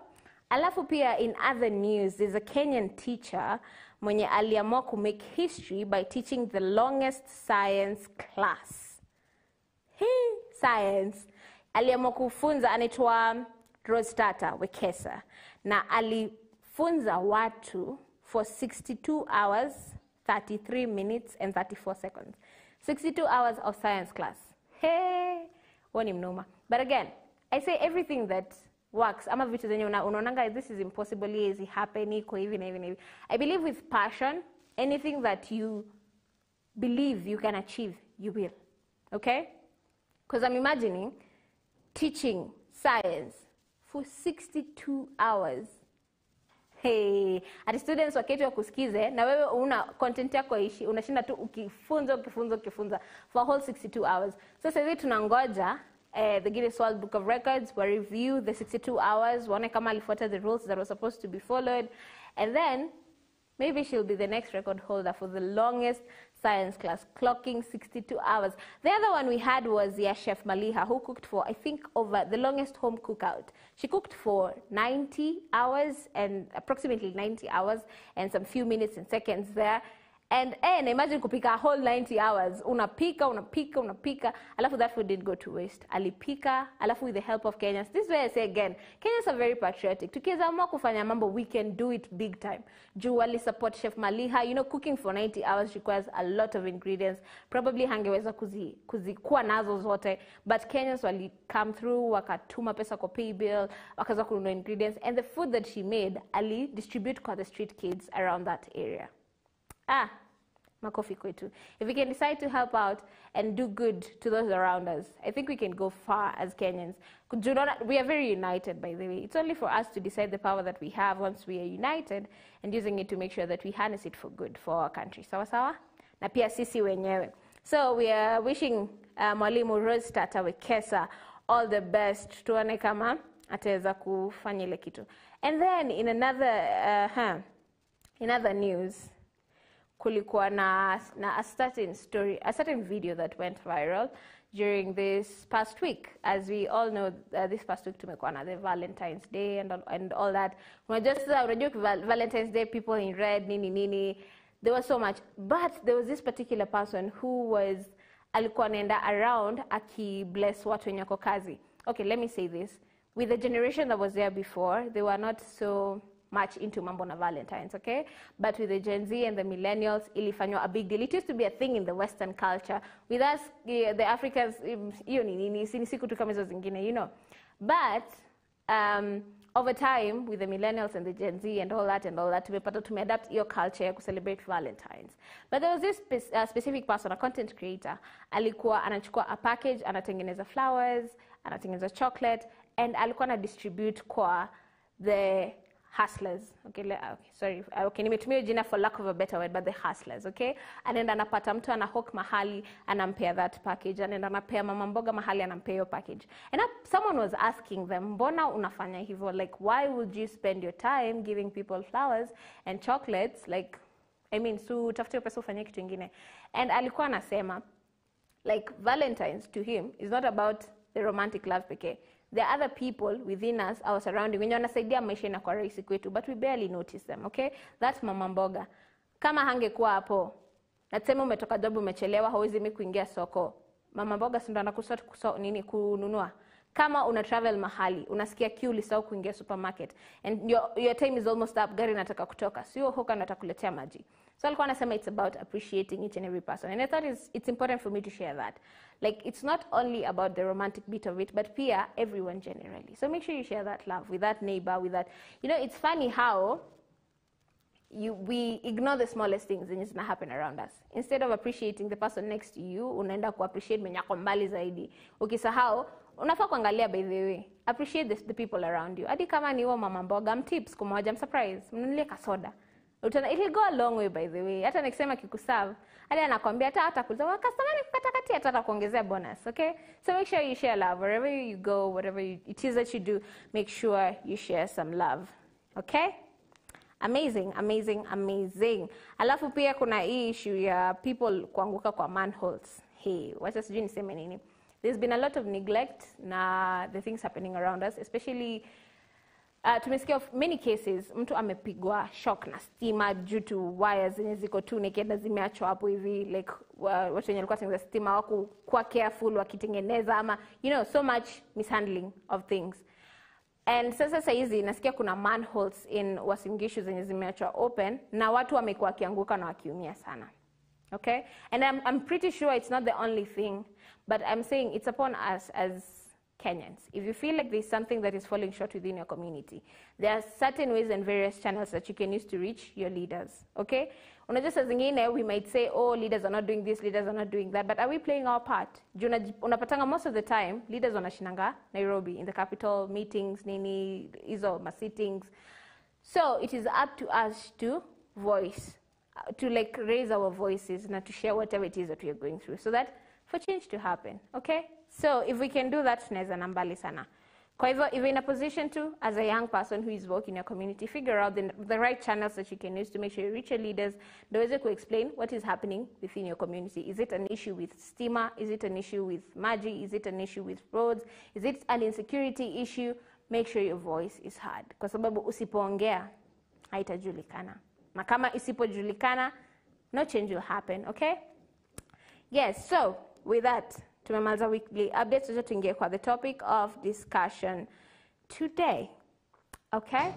Alafu pia in other news, there's a Kenyan teacher mwenye aliamua ku make history by teaching the longest science class. Science. Aliamua kufunza, anaitwa Rostata Wekesa. Na alifunza watu for 62 hours, 33 minutes and 34 seconds. 62 hours of science class. Wani mnoma. But again, I say everything that works. Ama vitu zenye unaonanga this is impossible, easy happen, kwa hivi na hivi na hivi. I believe with passion, anything that you believe you can achieve, you will. Okay? Because I'm imagining teaching science for 62 hours. Ati students wakati wakusikize na wewe una content yako ishi, unashinda tu ukifunza for a whole 62 hours. So sasa tunangoja the Guinness World Book of Records will review the 62 hours, waone kama alifuata the rules that were supposed to be followed, and then maybe she'll be the next record holder for the longest science class, clocking 62 hours. The other one we had was Chef Maliha, who cooked for, I think, over the longest home cookout. She cooked for 90 hours and approximately 90 hours and some few minutes and seconds there. And imagine kupika a whole 90 hours. Unapika, alafu that food didn't go to waste. Alipika, alafu with the help of Kenyans. This is where I say again, Kenyans are very patriotic. Tukiweza kufanya mambo, we can do it big time. Juu wali support Chef Maliha. You know, cooking for 90 hours requires a lot of ingredients. Probably hangeweza kuzikuwa nazo zote. But Kenyans wali come through, wakatuma pesa kwa pay bill, wakaza kununua ingredients. And the food that she made, ali distribute kwa the street kids around that area. Makofi kwetu. If we can decide to help out and do good to those around us, I think we can go far as Kenyans. We are very united, by the way. It's only for us to decide the power that we have once we are united and using it to make sure that we harness it for good for our country. Sawa sawa? Na pia sisi wenyewe. So we are wishing Mwalimu Rostata Wekesa all the best, tuone kama ataweza kufanya ile kitu. And then in another news, kulikuwa na a certain video that went viral during this past week. As we all know, this past week tumekuwa na the Valentine's Day and all that. Unajua Valentine's Day, people in red, nini. There was so much. But there was this particular person who alikuwa anaenda around aki-bless watu wenye wako kazi. Okay, let me say this. With the generation that was there before, they were not so much into mambo na Valentine's, okay? But with the Gen Z and the millennials, ilifanywa a big deal. It used to be a thing in the Western culture. With us, the Africans, hiyo ni siku tu kama hizo zingine, you know. But over time, with the millennials and the Gen Z and all that, tumeadapt your culture to celebrate Valentine's. But there was this specific person, a content creator, alikuwa anachukua a package, anatengeneza flowers, anatengeneza chocolate, and alikuwa na distribute kwa the hustlers. Okay, nimetumia jina for lack of a better word, but the hustlers, okay? Anaenda anapata mtu anahook mahali, anampea that package, anaenda anapea mama mboga mahali, anampea your package. And someone was asking them, mbona unafanya hivyo? Like, why would you spend your time giving people flowers and chocolates? Like, I mean, so tafute pesa ufanye kitu ingine. And alikuwa anasema, like, Valentine's to him is not about the romantic love pekee. There are other people within us, our surrounding, wenye wanasaidia maisha inakuwa rahisi kwetu, but we barely notice them, okay? That's mama mboga. Kama hangekuwa hapo, nasema umetoka job umechelewa, hauwezi kuingia soko. Mama mboga si ndo anakusort kununua. Kama una travel mahali, unasikia queue ulisahau kuingia supermarket, and your time is almost up, gari nataka kutoka, sio hoka natakuletea maji. So alikuwa anasema it's about appreciating each and every person. And I thought it's important for me to share that. Like, it's not only about the romantic bit of it, but pia everyone generally. So make sure you share that love with that neighbor, with that. You know, it's funny how we ignore the smallest things and it's not happen around us. Instead of appreciating the person next to you, unaenda ku-appreciate mwenye ako mbali zaidi. Ukisahau, unafaa kuangalia by the way. Appreciate the people around you. Hadi kama ni mama mboga, mtips kumoja, msurprise, mnunulie kasoda. It'll go a long way by the way. Hata nikisema kikuserve, hadi anakwambia hata kuuliza customer ni kukatakati hata kuongezea bonus, okay? So make sure you share love wherever you go, whatever it is that you do, make sure you share some love. Okay? Amazing. Alafu pia kuna hii issue ya people kuanguka kwa manholes. Hey, wacha sijui niseme nini. There's been a lot of neglect na the things happening around us, especially tumesikia of many cases mtu amepigwa shock na stima due to wires zenye ziko tu naked na zimeachwa hapo hivi, like watu wenye walikuwa tengeneza stima wako kwa careful wakitengeneza ama so much mishandling of things. And sasa hizi nasikia kuna manholes in Uasin Gishu zenye zimeachwa open na watu wamekuwa wakianguka na wakiumia sana. Okay? And I'm pretty sure it's not the only thing, but I'm saying it's upon us as Kenyans. If you feel like there's something that is falling short within your community, there are certain ways and various channels that you can use to reach your leaders. Okay? Unajua saa zingine, we might say, oh, leaders are not doing this, leaders are not doing that, but are we playing our part? Unapatanga most of the time, leaders wanashinanga Nairobi, in the capital, meetings, nini, hizo sittings. So it is up to us to voice, to like raise our voices, and to share whatever it is that we are going through, so that for change to happen, okay? So if we can do that, tunaweza na mbali sana. Kwa hivyo, if you're in a position to, as a young person who is working in your community, figure out the right channels that you can use to make sure you reach your leaders, ndoweze ku explain what is happening within your community. Is it an issue with stima? Is it an issue with maji? Is it an issue with roads? Is it an insecurity issue? Make sure your voice is heard. Kwa sababu usipoongea, haitajulikana. Na kama isipojulikana, no change will happen, okay? Yes, so with that, tumemaliza weekly updates. Sasa tuingie kwa the topic of discussion today. Okay?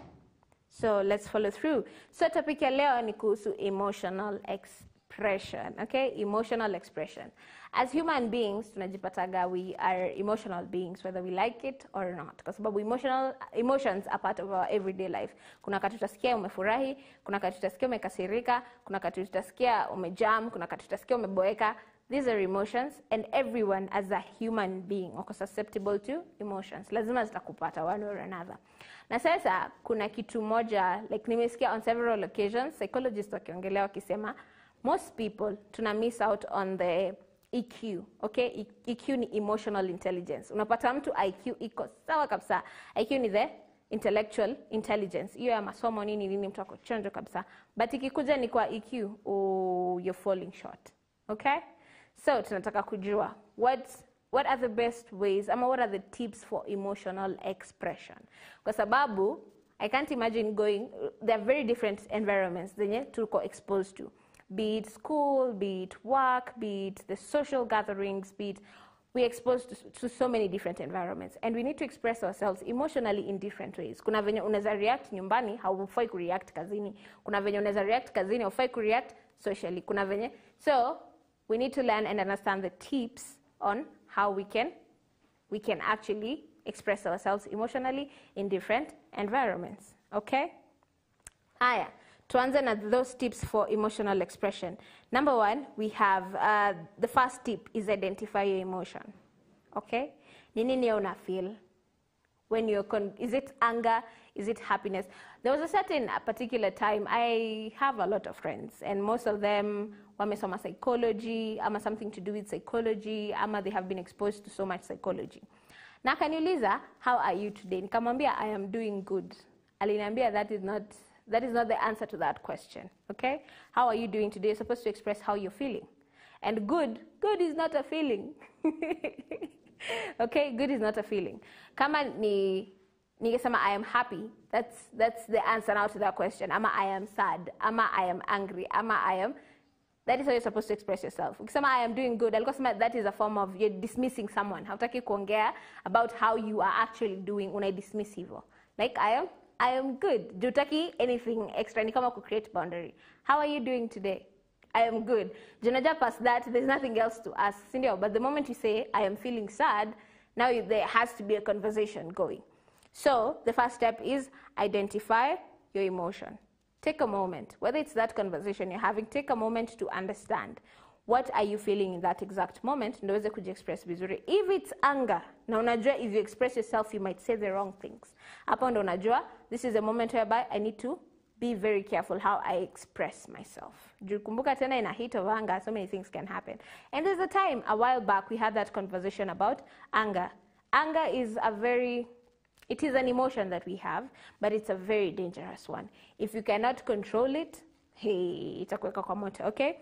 So let's follow through. So topic ya leo ni kuhusu emotional expression. Okay? Emotional expression. As human beings, tunajipataga we are emotional beings, whether we like it or not. Kwa sababu emotions are part of our everyday life. Kuna wakati utasikia umefurahi, kuna wakati utasikia umekasirika, kuna wakati utasikia umejam, kuna wakati utasikia umeboeka. These are emotions, and everyone as a human being wako susceptible to emotions. Lazima zitakupata one or another. Na sasa kuna kitu moja, like nimesikia on several occasions, psychologists wakiongelea wakisema, most people tuna miss out on the EQ, okay? EQ ni emotional intelligence. Unapata mtu IQ iko sawa kabisa. IQ ni the intellectual intelligence. Hiyo ya masomo nini mtu ako chonjo kabisa. But ikikuja ni kwa EQ, you're falling short. Okay? So tunataka kujua what are the best ways ama what are the tips for emotional expression? Kwa sababu I can't imagine there are very different environments zenye tuko exposed to. Be it school, be it work, be it the social gatherings, be it we're exposed to so many different environments, and we need to express ourselves emotionally in different ways. Kuna venye unaweza react nyumbani, haufai kureact kazini. Kuna venye unaweza react kazini, haufai kureact socially. Kuna venye. So we need to learn and understand the tips on how we can actually express ourselves emotionally in different environments. Okay? Aya. Tuanze na those tips for emotional expression. Number 1, we have the first tip is identify your emotion. Okay? Nini una feel? When is it anger? Is it happiness? There was a certain particular time, I have a lot of friends, and most of them wamesoma psychology, ama something to do with psychology, ama they have been exposed to so much psychology. Na kaniuliza, how are you today? Nikamwambia, I am doing good. Aliniambia, that is not the answer to that question, okay? How are you doing today? You're supposed to express how you're feeling. And good is not a feeling. Okay, good is not a feeling. Kama ningesema I am happy, that's the answer now to that question. Ama I am sad, ama I am angry, ama that is how you're supposed to express yourself. Ukisema I am doing good, that is a form of you're dismissing someone. Hautaki kuongea about how you are actually doing, dismiss hivyo. Like I am good. Jutaki anything extra. Ni kama create boundary. How are you doing today? I am good. Junaja past that, there's nothing else to ask. But the moment you say, I am feeling sad, now there has to be a conversation going. So the first step is identify your emotion. Take a moment. Whether it's that conversation you're having, take a moment to understand. What are you feeling in that exact moment? Ndoweze kujiexpress vizuri. If it's anger, na unajua if you express yourself, you might say the wrong things. Hapo ndo unajua, this is a moment whereby I need to be very careful how I express myself. Kumbuka tena in a heat of anger, so many things can happen. And there's a while back, we had that conversation about anger. Anger is it is an emotion that we have, but it's a very dangerous one. If you cannot control it, itakuweka kwa moto, okay?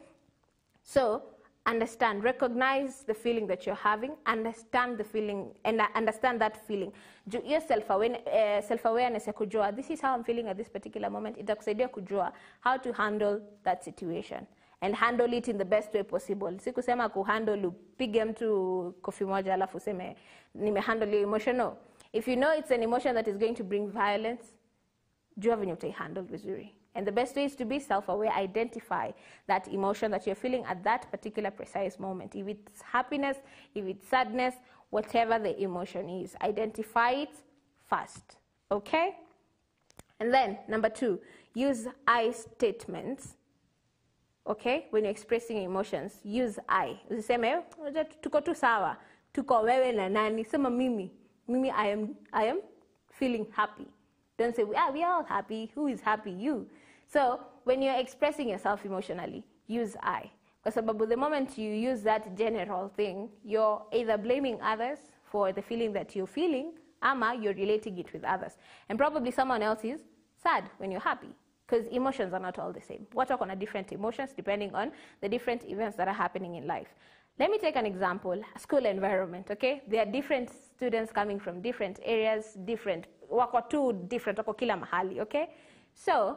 So, understand, recognize the feeling that you're having, understand the feeling, and understand that feeling. Your self-awareness ya kujua, this is how I'm feeling at this particular moment, itakusaidia kujua how to handle that situation. And handle it in the best way possible. Si kusema kuhandle, upige mtu kofi moja alafu useme, nimehandle your emotion. No. If you know it's an emotion that is going to bring violence, jua venye utaihandle vizuri. And the best way is to be self-aware, identify that emotion that you're feeling at that particular precise moment. If it's happiness, if it's sadness, whatever the emotion is, identify it first, okay? And then, number 2, use I statements, okay? When you're expressing emotions, use I. Usiseme, tuko tu sawa, tuko wewe na nani, sema mimi, I am feeling happy. Don't say, we are all happy. Who is happy? You. So when you're expressing yourself emotionally, use I. Because the moment you use that general thing, you're either blaming others for the feeling that you're feeling, ama you're relating it with others. And probably someone else is sad when you're happy. Because emotions are not all the same. What talk on different emotions depending on the different events that are happening in life. Let me take an example, a school environment, okay? There are different students coming from different areas, wako kila mahali, okay? So,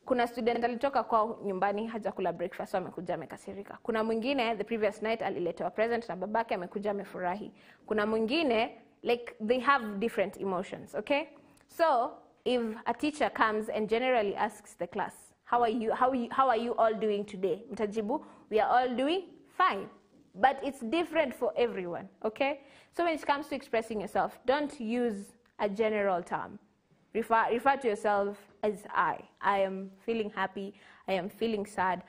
kuna student alitoka kwa nyumbani hajakula breakfast, so amekuja amekasirika. Kuna mwingine, the previous night aliletewa present na babake amekuja amefurahi. Kuna mwingine, like they have different emotions, okay? So, if a teacher comes and generally asks the class, how are you all doing today? Mtajibu, we are all doing fine. But it's different for everyone, okay? So when it comes to expressing yourself, don't use a general term. Refer to yourself as I. I am feeling happy. I am feeling sad.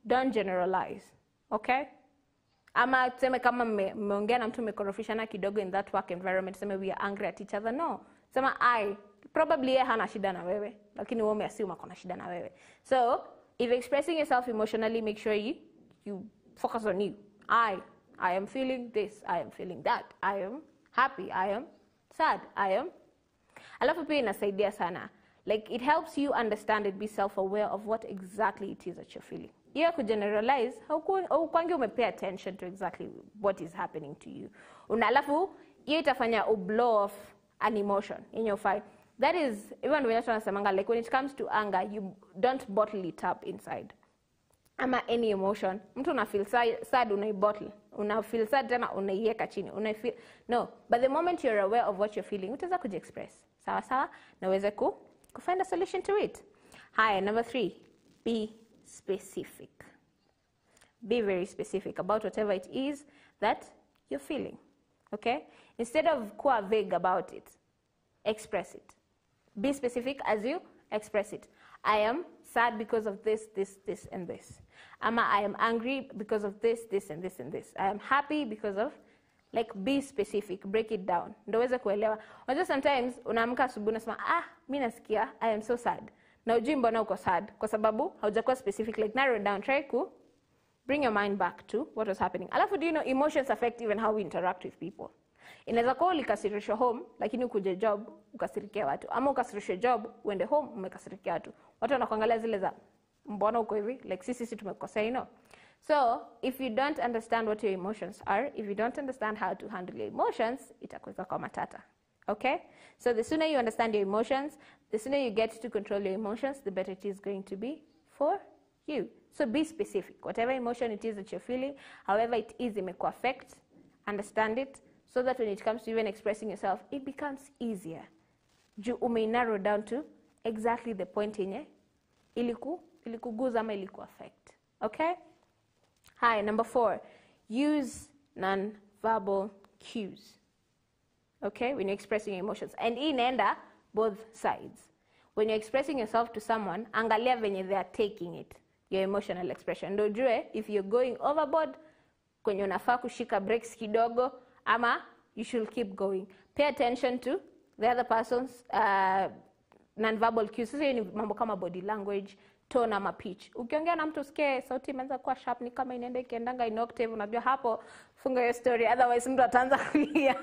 Don't generalize, okay? Ama tuseme kama mmeongea na mtu mmekorofishana kidogo in that work environment, tuseme we are angry at each other. No. Sema I. Probably yeye hana shida na wewe, lakini wewe umeassume uko na shida na wewe. So, if expressing yourself emotionally, make sure you focus on you. I am feeling this, I am feeling that, I am happy, I am sad, I am. Alafu pia inasaidia sana. Like, it helps you understand and be self-aware of what exactly it is that you're feeling. You have to generalize, haukwangi umepay attention to exactly what is happening to you. Alafu, hiyo itafanya blow off an emotion in your fight. That is, even when like when it comes to anger, you don't bottle it up inside. Ama any emotion. Mtu una feel sad, unaibottle. Una feel sad, tena unaiweka chini. No, but the moment you're aware of what you're feeling, utaweza kujiexpress. Sawa sawa, na uweze find a solution to it. Hi, number 3, be specific. Be very specific about whatever it is that you're feeling. Okay? Instead of kuwa vague about it, express it. Be specific as you express it. I am sad because of this, this, this, and this. Ama I am angry because of this, this, and this, and this. I am happy because of, like, be specific, break it down. Ndio uweze kuelewa. Unajua sometimes unaamka asubuhi unasema, mimi nasikia I am so sad. Na ujui mbona uko sad kwa sababu haujakuwa specific, like narrow down, try to bring your mind back to what was happening. Alafu, do you know emotions affect even how we interact with people? Inaweza kuwa ulikasirishwa home lakini ukuje job ukasirikia watu, ama ukasirishwe job uende home umekasirikia watu. Watu wanakuangalia zile za mbona uko hivi, like sisi tumekosea, you know. So if you don't understand what your emotions are, if you don't understand how to handle your emotions, itakuweza kwa matata. Okay? So the sooner you understand your emotions, the sooner you get to control your emotions, the better it is going to be for you. So be specific. Whatever emotion it is that you're feeling, however it is, it may affect, understand it, so that when it comes to even expressing yourself, it becomes easier. You may narrow down to exactly the point in ilikuguza ama iliku affect. Okay? Hi, number 4. Use non-verbal cues. Okay? When you're expressing your emotions. And inaenda both sides. When you're expressing yourself to someone, angalia venye they are taking it. Your emotional expression. Ndio ujue, if you're going overboard, kwenye unafaa kushika breaks kidogo, ama you should keep going. Pay attention to the other person's non-verbal cues. Sasa ni mambo kama body language, tone ama pitch. Ukiongea na mtu usikie sauti imeanza kuwa sharp, ni kama inaenda ikiendanga in octave, unajua hapo funga hiyo story, otherwise mtu ataanza kulia.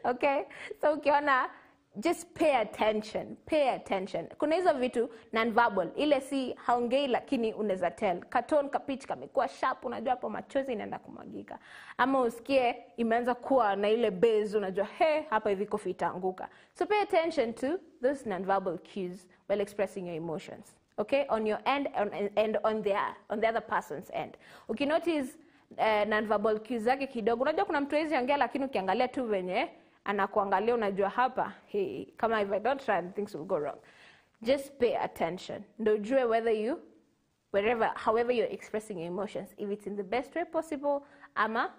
Okay? So ukiona, just pay attention. Pay attention. Kuna hizo vitu non-verbal. Ile si haongei lakini unaweza tell. Katone ka pitch kamekuwa sharp, unajua hapo machozi inaenda kumwagika. Ama usikie imeanza kuwa na ile bass, unajua hapa hivi kofi itaanguka. So pay attention to those non-verbal cues while expressing your emotions. Okay? On your end and on the other person's end. Ukinotice non-verbal cues zake kidogo, unajua kuna mtu hawezi ongea lakini ukiangalia tu venye anakuangalia unajua hapa, kama if I don't try, things will go wrong. Just pay attention. Ndio ujue however you're expressing your emotions, if it's in the best way possible, ama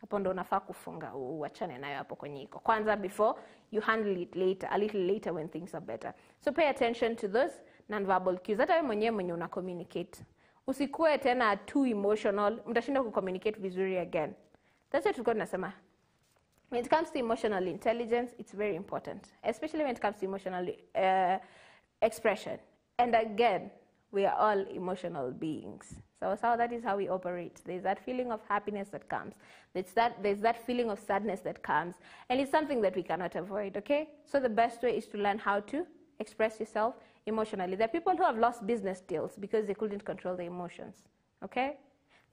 hapo ndo unafaa kufunga, uachane nayo hapo kwenye iko kwanza, before you handle it later, a little later when things are better. So pay attention to those non-verbal cues. Hata wewe mwenyewe una communicate. Usikue tena too emotional, mtashinda kucommunicate vizuri again. That's what tulikuwa tunasema. When it comes to emotional intelligence, it's very important, especially when it comes to emotional expression. And again, we are all emotional beings. So that is how we operate. There's that feeling of happiness that comes. There's that feeling of sadness that comes. And it's something that we cannot avoid, okay? So the best way is to learn how to express yourself emotionally. There are people who have lost business deals because they couldn't control their emotions, okay?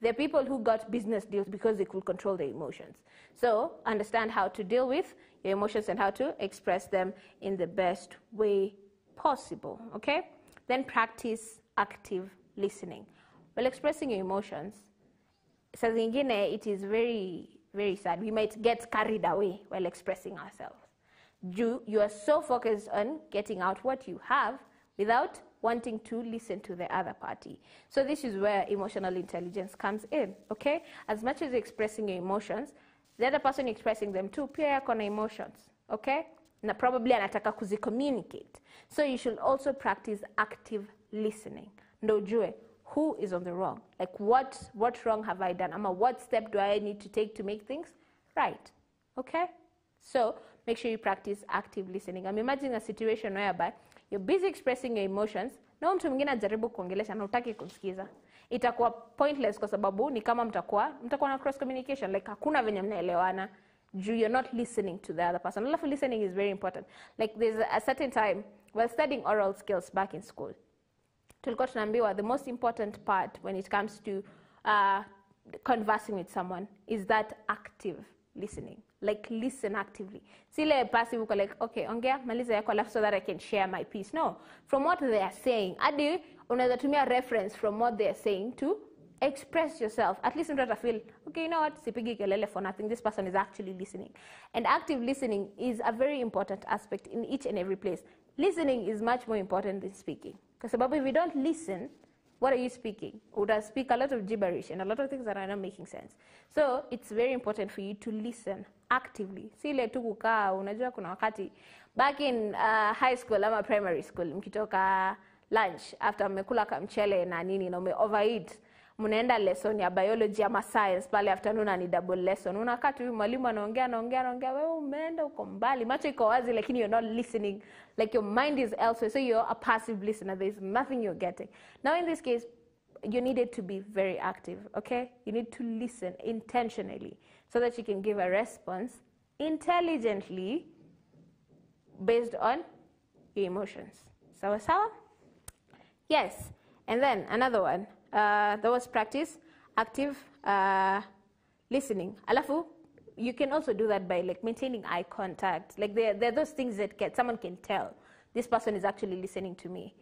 There are people who got business deals because they could control their emotions. So understand how to deal with your emotions and how to express them in the best way possible, okay? Then practice active listening. While expressing your emotions, saa zingine it is very, very sad. We might get carried away while expressing ourselves. You are so focused on getting out what you have without wanting to listen to the other party. So this is where emotional intelligence comes in, okay? As much as you're expressing your emotions, the other person expressing them too, pia yako na emotions, okay? Na probably anataka kuzi-communicate. So you should also practice active listening. Ndo ujue, who is on the wrong? Like what wrong have I done? Ama what step do I need to take to make things right? Okay? So make sure you practice active listening. I'm imagining a situation whereby you're busy expressing your emotions, na mtu mwingine ajaribu kuongelesha na hutaki kumsikiza. itakuwa pointless kwa sababu ni kama mtakuwa na cross communication, like hakuna venye mnaelewana. You're not listening to the other person. Alafu listening is very important. Like there's a certain time while studying oral skills back in school, tulikuwa tunaambiwa the most important part when it comes to conversing with someone is that active listening. Like listen actively. Sile passive uko like, okay, ongea, maliza yako alafu so that I can share my piece. No, from what they are saying. Adi, unaweza tumia reference from what they are saying to express yourself. At least mtu feel, okay, you know what, sipigi kelele for nothing. This person is actually listening. And active listening is a very important aspect in each and every place. Listening is much more important than speaking. Because if you don't listen, what are you speaking? Would I speak a lot of gibberish and a lot of things that are not making sense? So it's very important for you to listen actively. Si ile tu kukaa, unajua kuna wakati back in high school ama primary school, mkitoka lunch after mmekula kamchele na nini na overeat, mnaenda lesson ya biology ama science pale afternoon ni double lesson. Unakaa tu mwalimu anaongea, wewe umeenda uko mbali, macho iko wazi lakini you're not listening, like your mind is elsewhere, so you're a passive listener. There's nothing you're getting. Now in this case, you needed to be very active, okay? You need to listen intentionally so that you can give a response intelligently based on your emotions. Sawa sawa? Yes. And then another one. There was practice active listening. Alafu, you can also do that by like maintaining eye contact. Like there are those things that someone can tell this person is actually listening to me.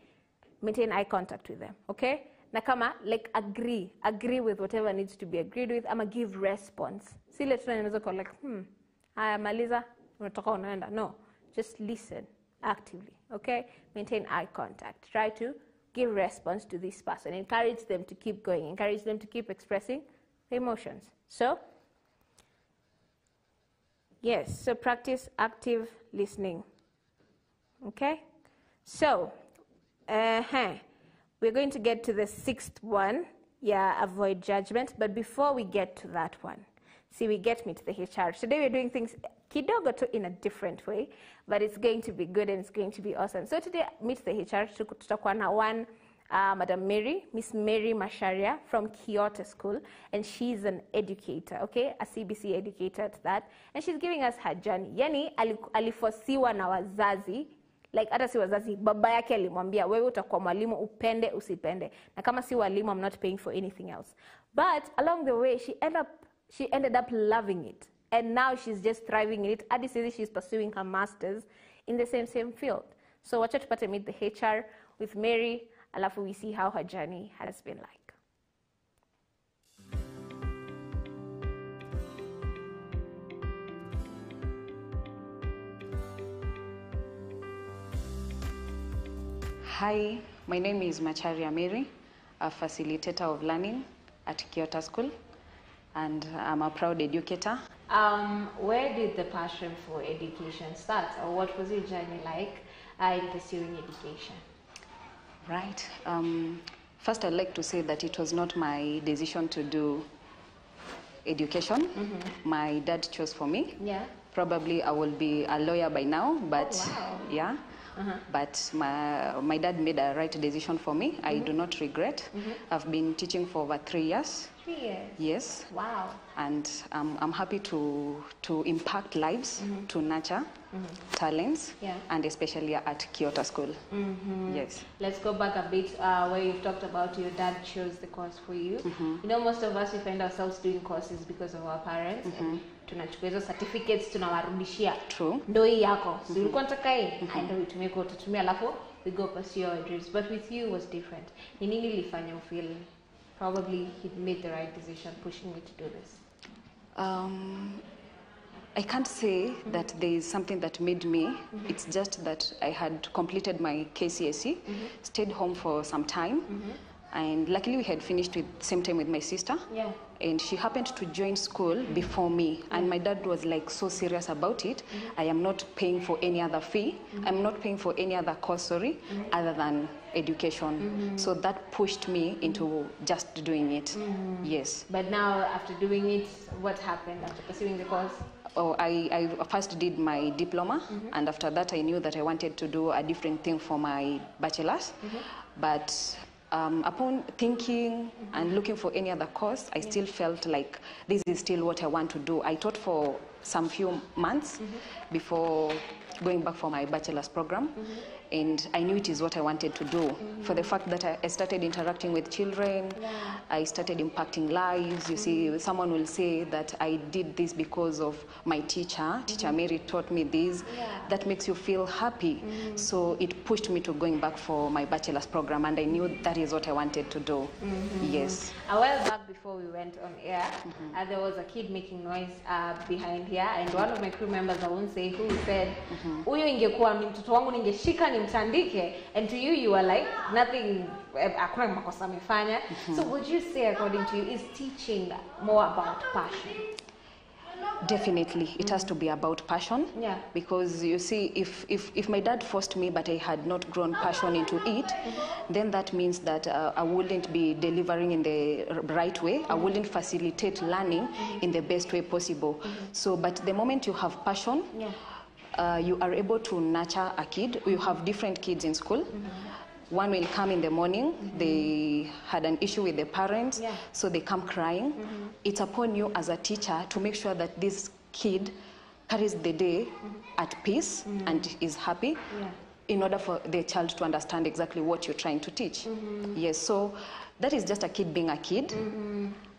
Maintain eye contact with them, okay? Nakama, like agree with whatever needs to be agreed with. Ama give response. See, let's like, maliza, unatoka unaenda. No, just listen actively, okay? Maintain eye contact. Try to give response to this person. Encourage them to keep going. Encourage them to keep expressing their emotions. So, yes, so practice active listening. Okay? So, we're going to get to the 6th one. Yeah, avoid judgment. But before we get to that one, see, we get me to the HR. Today we're doing things kidogo in a different way, but it's going to be good and it's going to be awesome. So today, meet the HR. Tutakuwa na one, Madam Mary, Miss Mary Masharia from Kyoto School, and she's an educator, okay, a CBC educator at that, and she's giving us her journey. Yani alifosiwa na wazazi, like hata si wazazi, baba yake alimwambia wewe utakuwa mwalimu upende usipende, na kama si walimu I'm not paying for anything else. But along the way she ended up loving it. And now she's just thriving in it. Adi says she's pursuing her master's in the same field. So watch out to meet the HR with Mary. Alafu we see how her journey has been like. Hi, my name is Macharia Mary, a facilitator of learning at Kyoto School, and I'm a proud educator. Where did the passion for education start, or what was your journey like in pursuing education? Right. First, I'd like to say that it was not my decision to do education. My dad chose for me. Yeah. Probably I will be a lawyer by now, but yeah. But my dad made a right decision for me. I do not regret. I've been teaching for over 3 years. 3 years? Yes. Wow. And I'm happy to impact lives, to nurture talents, and especially at Kyoto School. Yes. Let's go back a bit where you talked about your dad chose the course for you. You know, most of us, we find ourselves doing courses because of our parents. Tunachukua hizo certificates tunawarudishia. True. Ndo hii yako. So ulikuwa unataka hii, ndio utumie kwa utatumia alafu we go pursue our dreams. But with you it was different. Ni nini ilifanya ufeel probably he made the right decision pushing me to do this? I can't say that there is something that made me. It's just that I had completed my KCSE, stayed home for some time, and luckily we had finished with same time with my sister. Yeah. And she happened to join school before me, and my dad was like so serious about it. I am not paying for any other fee. I'm not paying for any other course, other than education. So that pushed me into just doing it. Yes. But now after doing it, what happened after pursuing the course? Oh, I first did my diploma, and after that I knew that I wanted to do a different thing for my bachelor's. But upon thinking and looking for any other course, I still felt like this is still what I want to do. I taught for some few months before going back for my bachelor's program, and I knew it is what I wanted to do. For the fact that I started interacting with children, I started impacting lives. You see, someone will say that I did this because of my teacher. Teacher Mary taught me this. That makes you feel happy. So it pushed me to going back for my bachelor's program, and I knew that is what I wanted to do. Yes. A while back before we went on air, there was a kid making noise behind here, and one of my crew members, I won't say who, said, "Huyu ingekuwa mtoto wangu ningeshika nimtandike," and to you, you are like, nothing, hakuna makosa amefanya. So would you say, according to you, is teaching more about passion? Definitely, it has to be about passion. Yeah. Because you see, if my dad forced me, but I had not grown passion into it, then that means that I wouldn't be delivering in the right way. I wouldn't facilitate learning in the best way possible. So, but the moment you have passion, you are able to nurture a kid. You have different kids in school. One will come in the morning, they had an issue with the parents, so they come crying. It's upon you as a teacher to make sure that this kid carries the day at peace and is happy, in order for the child to understand exactly what you're trying to teach. Yes, so that is just a kid being a kid.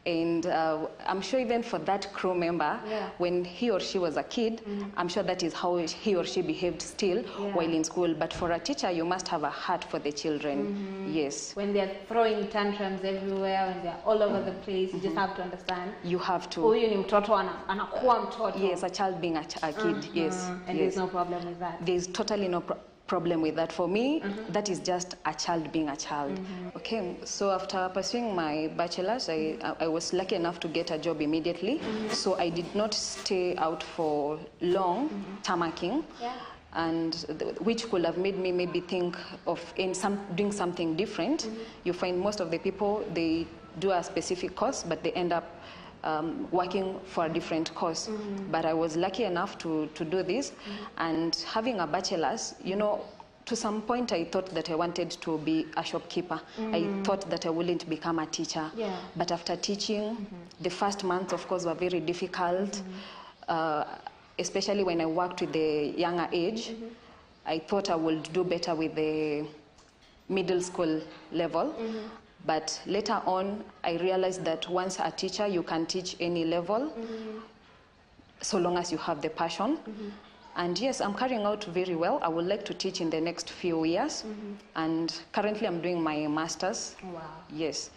And I'm sure even for that crew member, when he or she was a kid, I'm sure that is how he or she behaved still while in school. But for a teacher, you must have a heart for the children. Yes. When they're throwing tantrums everywhere, when they're all over the place, you just have to understand. You have to. Huyu ni mtoto anakuwa mtoto. Yes, a child being a kid. Yes. And there's no problem with that. There's totally no problem with that. For me, that is just a child being a child. Okay, so after pursuing my bachelor's, I was lucky enough to get a job immediately. So I did not stay out for long, tamarking, and which could have made me maybe think of doing something different. You find most of the people, they do a specific course, but they end up working for a different course. But I was lucky enough to do this, and having a bachelor's, you know, to some point I thought that I wanted to be a shopkeeper. I thought that I wouldn't become a teacher. But after teaching, the first months, of course, were very difficult, especially when I worked with the younger age. I thought I would do better with the middle school level. But later on, I realized that once a teacher, you can teach any level, so long as you have the passion. And yes, I'm carrying out very well. I would like to teach in the next few years. And currently I'm doing my master's. Wow. Yes,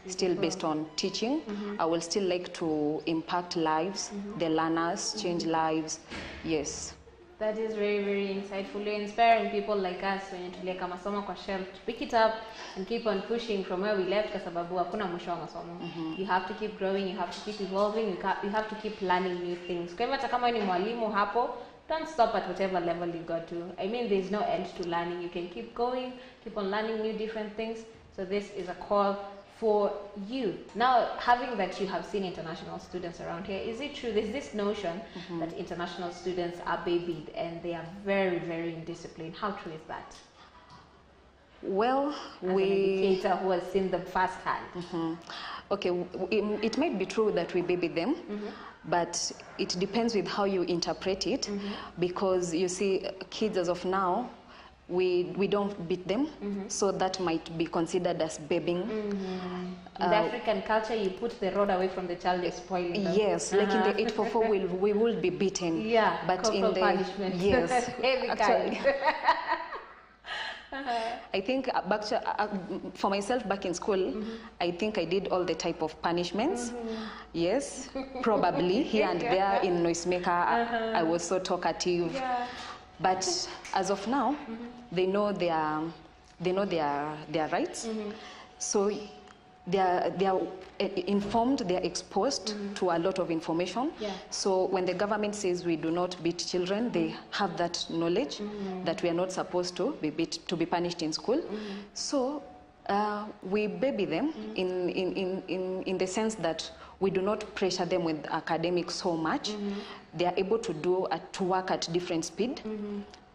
still based on teaching. I will still like to impact lives, the learners, change lives. Yes. That is very, very insightful. You're inspiring people like us when you kama masomo kwa shelf to pick it up and keep on pushing from where we left, kwa sababu hakuna mwisho wa masomo. You have to keep growing, you have to keep evolving, you have to keep learning new things. Kwa hivyo hata kama ni mwalimu hapo, don't stop at whatever level you got to. I mean, there's no end to learning. You can keep going, keep on learning new different things. So this is a call for you. Now, having that you have seen international students around here, is it true, there's this notion that international students are babied and they are very, very indisciplined? How true is that? Well, as an educator who has seen them firsthand. Okay, it might be true that we baby them, but it depends with how you interpret it, because you see, kids as of now, we don't beat them, so that might be considered as babying. In the African culture, you put the rod away from the child, you're spoiling them. Yes, like in the 844, we will be beaten. Yeah, but in the punishment. Yes, Heavy kind. I think for myself back in school, I think I did all the type of punishments. Yes, probably here and there in noisemaker, I was so talkative. But as of now, they know their rights. So they are informed, they are exposed to a lot of information. So when the government says we do not beat children, they have that knowledge that we are not supposed to be punished in school. So we baby them in the sense that we do not pressure them with academics so much. They are able to work at different speed.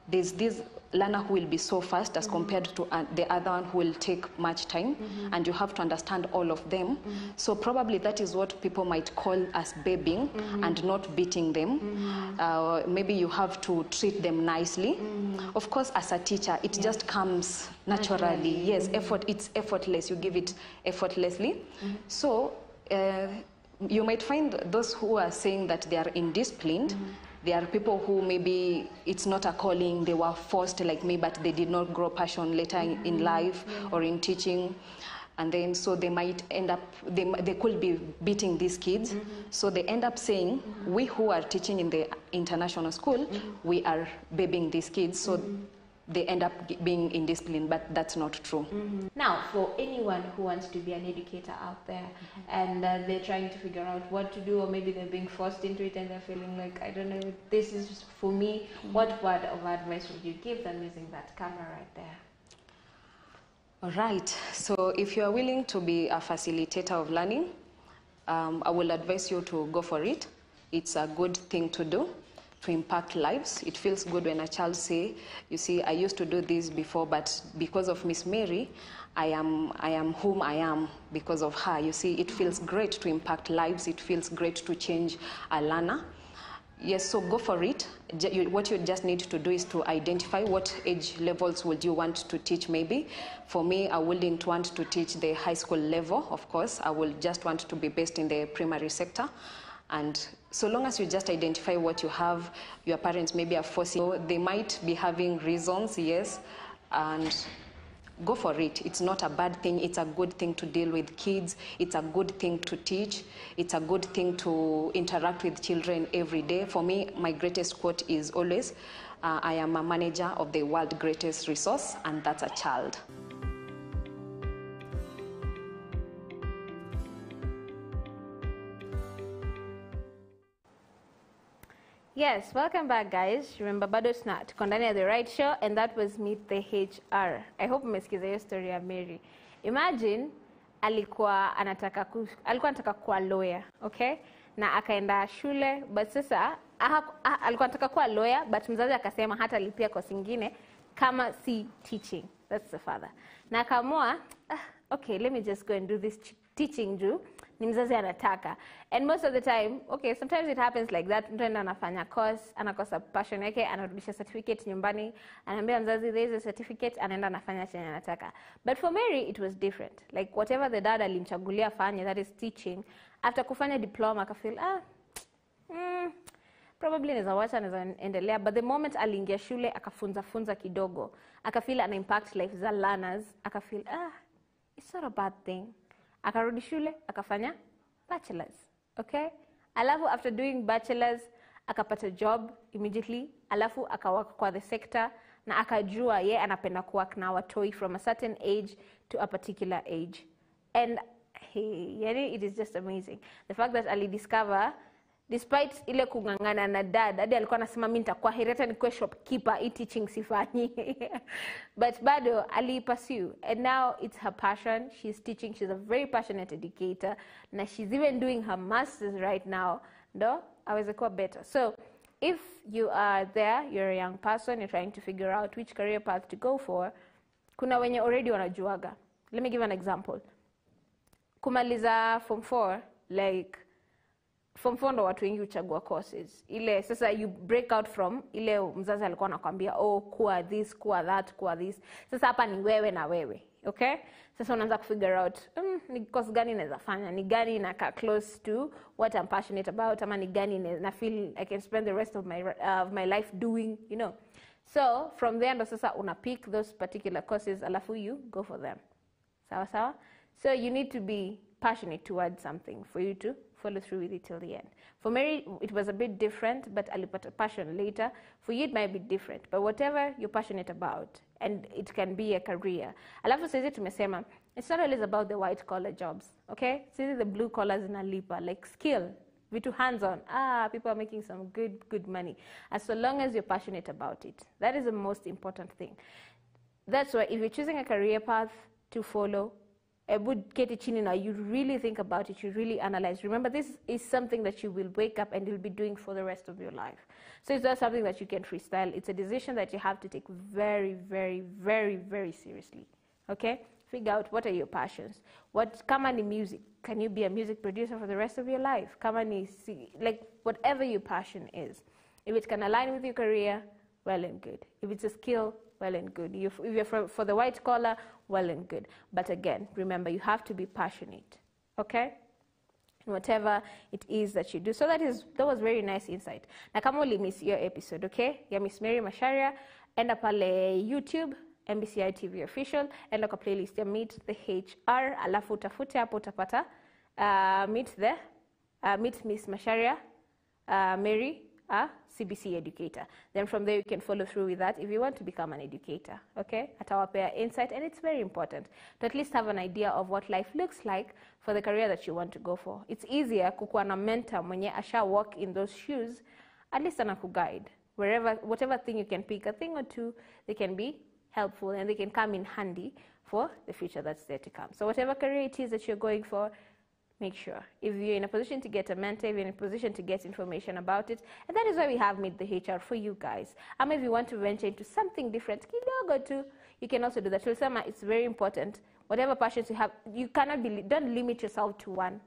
There's this learner who will be so fast as compared to the other one who will take much time, and you have to understand all of them. So probably that is what people might call as babying and not beating them. Maybe you have to treat them nicely. Of course, as a teacher, it just comes naturally. Yes, it's effortless. You give it effortlessly. So you might find those who are saying that they are indisciplined. There are people who maybe it's not a calling, they were forced like me, but they did not grow passion later in life or in teaching. And then so they might end up, they could be beating these kids. So they end up saying, we who are teaching in the international school, we are babying these kids. So they end up being indisciplined, but that's not true. Now, for anyone who wants to be an educator out there and they're trying to figure out what to do, or maybe they're being forced into it and they're feeling like, I don't know, this is for me, what word of advice would you give them using that camera right there? All right, so if you are willing to be a facilitator of learning, I will advise you to go for it. It's a good thing to do, to impact lives. It feels good when a child say, you see, I used to do this before, but because of Miss Mary, I am whom I am because of her. You see, it feels great to impact lives. It feels great to change a learner. Yes, so go for it. What you just need to do is to identify what age levels would you want to teach maybe. For me, I wouldn't want to teach the high school level, of course. I will just want to be based in the primary sector. And so long as you just identify what you have, your parents maybe are forcing you, they might be having reasons, yes, and go for it. It's not a bad thing. It's a good thing to deal with kids. It's a good thing to teach. It's a good thing to interact with children every day. For me, my greatest quote is always, I am a manager of the world's greatest resource, and that's a child. Yes, welcome back, guys. Remember, bado tuko ndani ya The Right Show, and that was Meet the HR. I hope mmesikiza hiyo story ya Mary. Imagine alikuwa anataka kuwa lawyer, okay? Na akaenda shule, but sasa alikuwa anataka kuwa lawyer, but mzazi akasema hata lipia course nyingine kama si teaching. That's the father. Na akaamua, okay, let me just go and do this teaching juu ni mzazi anataka. And most of the time, okay, sometimes it happens like that. Mtu anaenda anafanya course, anakosa passion yake, anarudisha certificate nyumbani, anaambia mzazi there is a certificate, anaenda anafanya chenye anataka. But for Mary, it was different. Like whatever the dad alimchagulia afanye, that is teaching, after kufanya diploma, akafeel, probably naweza wacha, naweza endelea. But the moment aliingia shule, akafunza kidogo, akafeel an impact life za learners, akafeel, it's not a bad thing. Akarudi shule, akafanya bachelor's, okay? Alafu after doing bachelor's, akapata job immediately, alafu akawaka kwa the sector, na akajua ye anapenda kuwork na watoi from a certain age to a particular age. And yani, it is just amazing. The fact that ali discover, despite ile kungangana na dad, hadi alikuwa anasema mimi nitakuwa hata nikuwe shopkeeper, i teaching sifanyi. But bado ali pursue, and now it's her passion. She's teaching. She's a very passionate educator. Na she's even doing her masters right now. No, aweze kuwa better. So if you are there, you're a young person, you're trying to figure out which career path to go for, kuna wenye already wanajuaga. Let me give an example. Kumaliza form 4, like form 4 ndo watu wengi uchagua courses. Ile sasa you break out from ile mzazi alikuwa anakuambia kuwa this, kuwa that, kuwa this. Sasa hapa ni wewe na wewe, okay? Sasa unaanza kufigure out ni course gani naweza fanya, ni gani inaka close to what I'm passionate about, ama ni gani na feel I can spend the rest of my life doing, you know. So from there ndo sasa una pick those particular courses, alafu you go for them. Sawa sawa? So you need to be passionate towards something for you to follow through with it till the end. For Mary, it was a bit different, but alipata passion later. For you, it might be different, but whatever you're passionate about, and it can be a career. Alafu sisi tumesema, it's not always about the white collar jobs, okay? Sisi the blue collars inalipa, like skill, vitu hands-on. People are making some good money. As so long as you're passionate about it. That is the most important thing. That's why if you're choosing a career path to follow, keti chini na you really think about it, you really analyze. Remember, this is something that you will wake up and you'll be doing for the rest of your life. So it's not something that you can freestyle. It's a decision that you have to take very, very, very, very seriously. Okay? Figure out what are your passions. Kama ni music, can you be a music producer for the rest of your life? Kama ni, like, whatever your passion is. If it can align with your career, well and good. If it's a skill, well and good. If you're for the white collar, well and good. But again, remember, you have to be passionate, okay? Whatever it is that you do. So that was very nice insight. Na kama miss your episode, okay? Ya Miss Mary Macharia, enda pale YouTube, MBCI TV official, enda kwa playlist ya Meet the HR, alafu utafute hapo utapata Meet Miss Macharia, Mary, a CBC educator. Then from there you can follow through with that if you want to become an educator, okay? Atawapea insight, and it's very important to at least have an idea of what life looks like for the career that you want to go for. It's easier kukuwa na mentor mwenye asha walk in those shoes, at least anakuguide. Whatever thing you can pick, a thing or two, they can be helpful and they can come in handy for the future that's there to come. So whatever career it is that you're going for, make sure. If you're in a position to get a mentor, if you're in a position to get information about it, and that is why we have Meet the HR for you guys. If you want to venture into something different, kidogo too, you can also do that. It's very important. Whatever passions you have, you cannot don't limit yourself to one.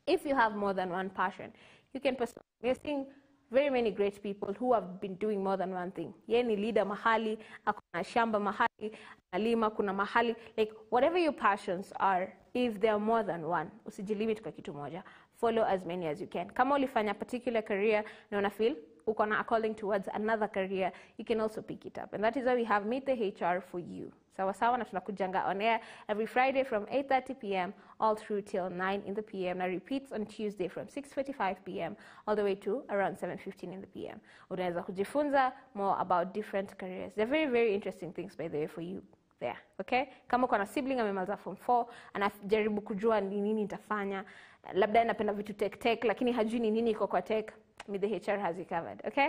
If you have more than one passion, you can pursue. We're seeing very many great people who have been doing more than one thing. Yeye ni leader mahali, akuna shamba mahali, alima kuna mahali. Like, whatever your passions are, if there are more than one, usijilimit kwa kitu moja. Follow as many as you can. Kama ulifanya particular career na una feel uko na calling towards another career, you can also pick it up. And that is why we have Meet the HR for you. Sawa sawa, na tunakujanga on air every Friday from 8:30 p.m. all through till 9 in the p.m. Now repeats on Tuesday from 6:45 p.m. all the way to around 7:15 in the p.m. Unaweza kujifunza more about different careers. They're very, very interesting things, by the way, for you there, okay? Kama uko na sibling amemaliza form 4, anajaribu kujua ni nini nitafanya, labda anapenda vitu tech, lakini hajui ni nini iko kwa tech, Meet the HR has you covered, okay?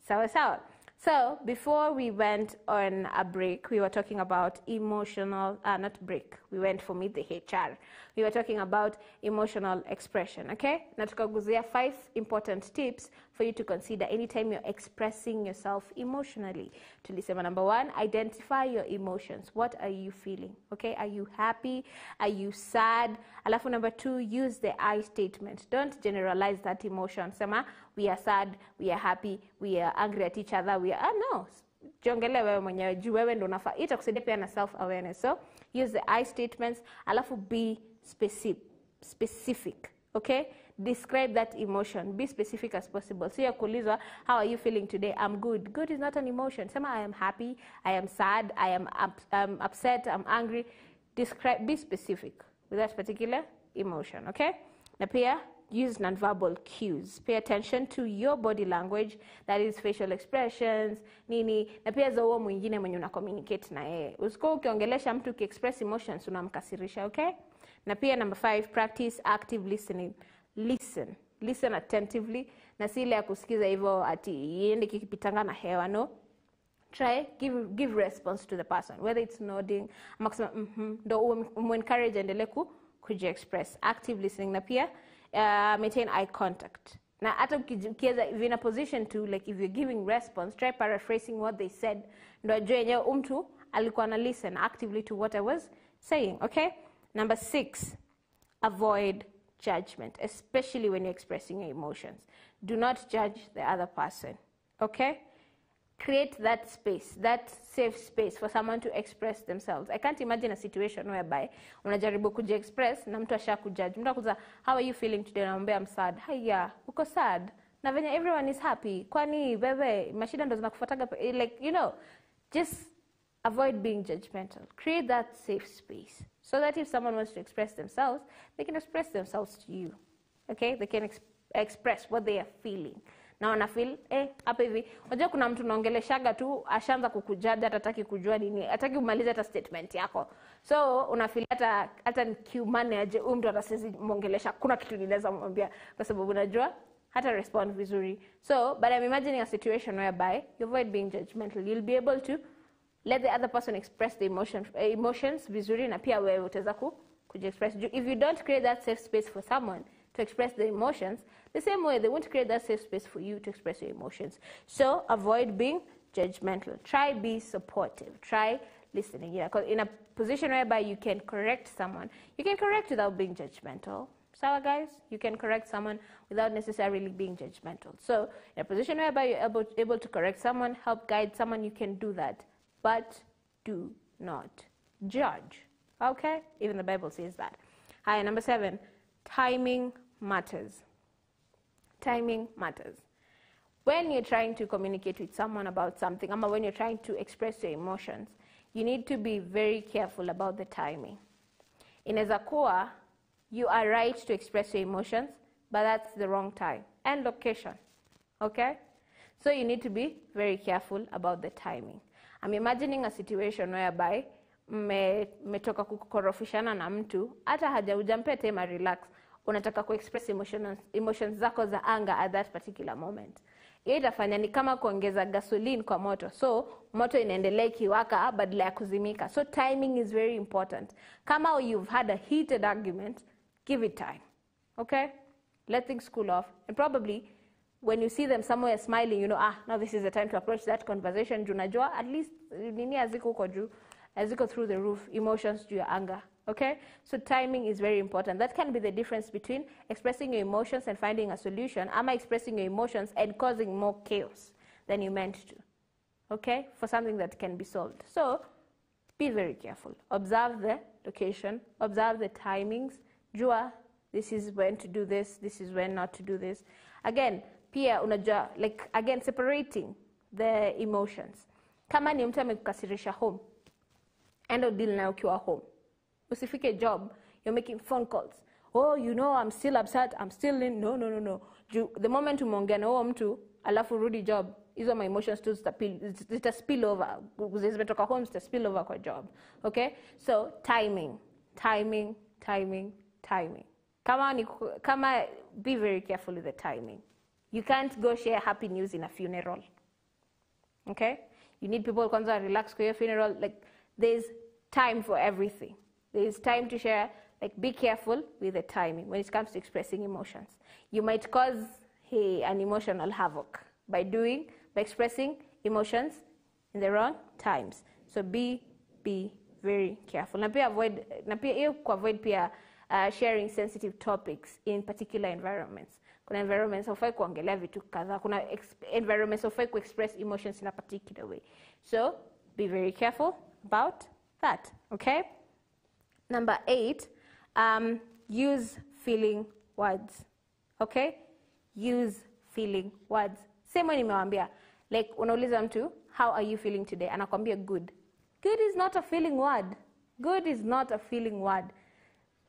Sawa sawa. So, before we went on a break, we were talking about not break, we went for Meet the HR. We were talking about emotional expression, okay? Na tukaguzia 5 important tips for you to consider anytime you're expressing yourself emotionally. Tulisema number 1, identify your emotions. What are you feeling, okay? Are you happy? Are you sad? Alafu number 2, use the I statement. Don't generalize that emotion. Sema, we are sad, we are happy, we are angry at each other, no. Jiongele wewe mwenyewe, juu wewe ndo unafaa. Itakusaidia pia na self-awareness. So, use the I statements, alafu be specific, okay? Describe that emotion. Be specific as possible. So, yakulizwa, how are you feeling today? I'm good. Good is not an emotion. Sema, I am happy, I am sad, I am upset, I'm angry. Describe, be specific with that particular emotion, okay? Na pia, use nonverbal cues. Pay attention to your body language, that is facial expressions, nini, na pia za uo mwingine mwenye una communicate na yeye. Usiko ukiongelesha mtu express emotions unamkasirisha, okay? Na pia number 5, practice active listening. Listen attentively, na si ile ya kusikiza hivyo ati iende kikipitanga na hewa, no? Try, give response to the person, whether it's nodding, ama kusema ndo encourage endele kuji-express. Active listening, na pia maintain eye contact. Na hata ukiweza, if in a position to, like, if you're giving response, try paraphrasing what they said. Ndo ajue yenyewe mtu alikuwa na listen actively to what I was saying, okay? Number 6, avoid judgment, especially when you're expressing your emotions. Do not judge the other person, okay? Create that space, that safe space for someone to express themselves. I can't imagine a situation whereby unajaribu kuji-express na mtu asha kujudge. Mtu akuza, how are you feeling today? Na mwambia, I'm sad. Haya, uko sad. Na venye everyone is happy. Kwani wewe mashida ndo zinakufuataga, like, you know, just avoid being judgmental. Create that safe space so that if someone wants to express themselves, they can express themselves to you. Okay? They can express what they are feeling. Na wana feel, hapa hivi, unajua kuna mtu naongeleshaga tu, ashaanza kukujaja, hataki kujua nini, hataki umalize hata statement yako. So, unafeel hata kiumane aje, mtu atasezi mwongelesha, kuna kitu ninaweza mwambia, kwa sababu unajua, hata respond vizuri. So, but I'm imagining a situation whereby you avoid being judgmental. You'll be able to let the other person express the emotions vizuri, na pia wewe utaweza kujiexpress. If you don't create that safe space for someone to express the emotions, the same way they won't create that safe space for you to express your emotions. So avoid being judgmental. Try be supportive. Try listening. Because in a position whereby you can correct someone, you can correct without being judgmental. So guys, you can correct someone without necessarily being judgmental. So in a position whereby you're able to correct someone, help guide someone, you can do that. But do not judge. Okay? Even the Bible says that. Hi, number 7, timing matters. Timing matters. When you're trying to communicate with someone about something, or when you're trying to express your emotions, you need to be very careful about the timing. Inaweza kuwa, you are right to express your emotions, but that's the wrong time and location. Okay? So you need to be very careful about the timing. I'm imagining a situation whereby mmetoka kukorofishana na mtu, hata hujampea time relax, unataka kuexpress emotions zako za anger at that particular moment. Hiyo itafanya ni kama kuongeza gasoline kwa moto. So moto inaendelea ikiwaka badala ya kuzimika. So timing is very important. Kama you've had a heated argument, give it time. Okay? Let things cool off. And probably when you see them somewhere smiling, you know, now this is the time to approach that conversation. Junajua, at least nini aziko uko juu, aziko through the roof, emotions due your anger. Okay? So timing is very important. That can be the difference between expressing your emotions and finding a solution, ama expressing your emotions and causing more chaos than you meant to. Okay? For something that can be solved. So, be very careful. Observe the location, observe the timings. Jua, this is when to do this is when not to do this. Again, pia unajua, like, again, separating the emotions. Kama ni mtu amekukasirisha home, endo deal na ukiwa home. Usifike job, you're making phone calls. Oh, you know, I'm still upset, I'm still in, no. The moment umeongea na huo mtu, alafu rudi job, hizo my emotions tu zita spill over. Zimetoka home, zita spill over kwa job. Okay? So, timing. Kama be very careful with the timing. You can't go share happy news in a funeral. Okay? You need people kwanza relax kwa your funeral. Like, there's time for everything. There's time to share. Like, be careful with the timing when it comes to expressing emotions. You might cause an emotional havoc by expressing emotions in the wrong times. So be very careful. Na pia avoid sharing sensitive topics in particular environments. Kuna environments hufai kuongelea vitu kadhaa. Kuna environments hufai express emotions in a particular way. So be very careful about that. Okay? Number 8, use feeling words. Okay? Use feeling words. Same way nimewambia. Like, unauliza mtu, how are you feeling today? Anakwambia good. Good is not a feeling word. Good is not a feeling word.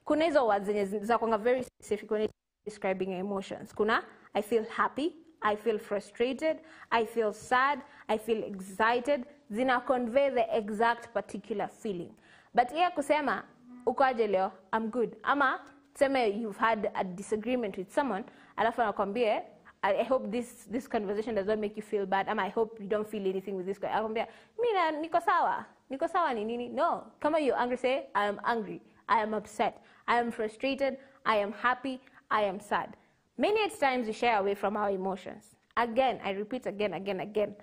Kuna hizo words zenye za kwanga very specific when describing your emotions. Kuna, I feel happy, I feel frustrated, I feel sad, I feel excited. Zina convey the exact particular feeling. But iya kusema, uko aje leo, I'm good. Ama, tuseme you've had a disagreement with someone, alafu anakwambia, I hope this conversation does not make you feel bad. I hope you don't feel anything with this guy. Akwambia, mina niko sawa. Niko sawa ni nini? No. Kama you're angry, say, I am angry. I am upset. I am frustrated. I am happy. I am sad. Many times we shy away from our emotions. Again, I repeat again.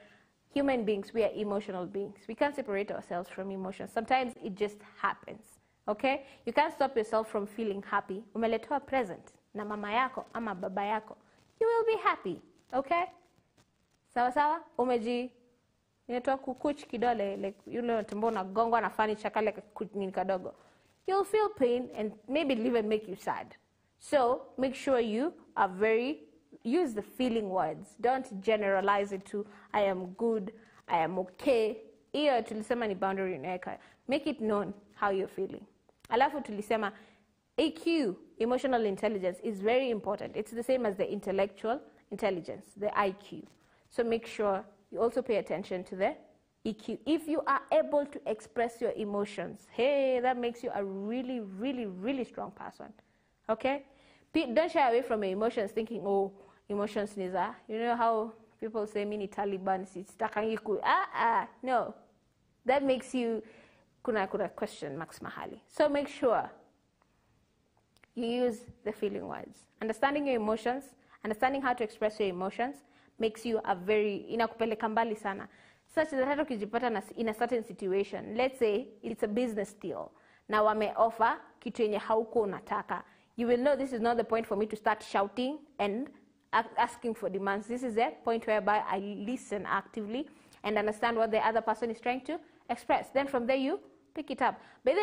Human beings, we are emotional beings. We can't separate ourselves from emotions. Sometimes it just happens. Okay? You can't stop yourself from feeling happy. Umeletewa present na mama yako ama baba yako. You will be happy. Okay? Sawa? Inatoa kukuch kidole, like yule tumbo na gongo na fani chakale nini kadogo. You'll feel pain and maybe it'll even make you sad. So, make sure you are use the feeling words. Don't generalize it to, I am good, I am okay. Iyo tulisema ni boundary unaweka. Make it known how you're feeling. Alafu tulisema, EQ, emotional intelligence, is very important. It's the same as the intellectual intelligence, the IQ. So make sure you also pay attention to the EQ. If you are able to express your emotions, hey, that makes you a really, really, really strong person. Okay? Don't shy away from your emotions thinking, oh, emotions you know how people say, mini Taliban, no. that makes you kuna question marks mahali. So make sure you use the feeling words. Understanding your emotions, understanding how to express your emotions makes you inakupeleka mbali sana. Such that hata ukijipata in a certain situation, let's say it's a business deal, na wame offer kitu yenye hauko unataka, you will know this is not the point for me to start shouting and asking for demands. This is the point whereby I listen actively and understand what the other person is trying to express. Then from there you pick it up. But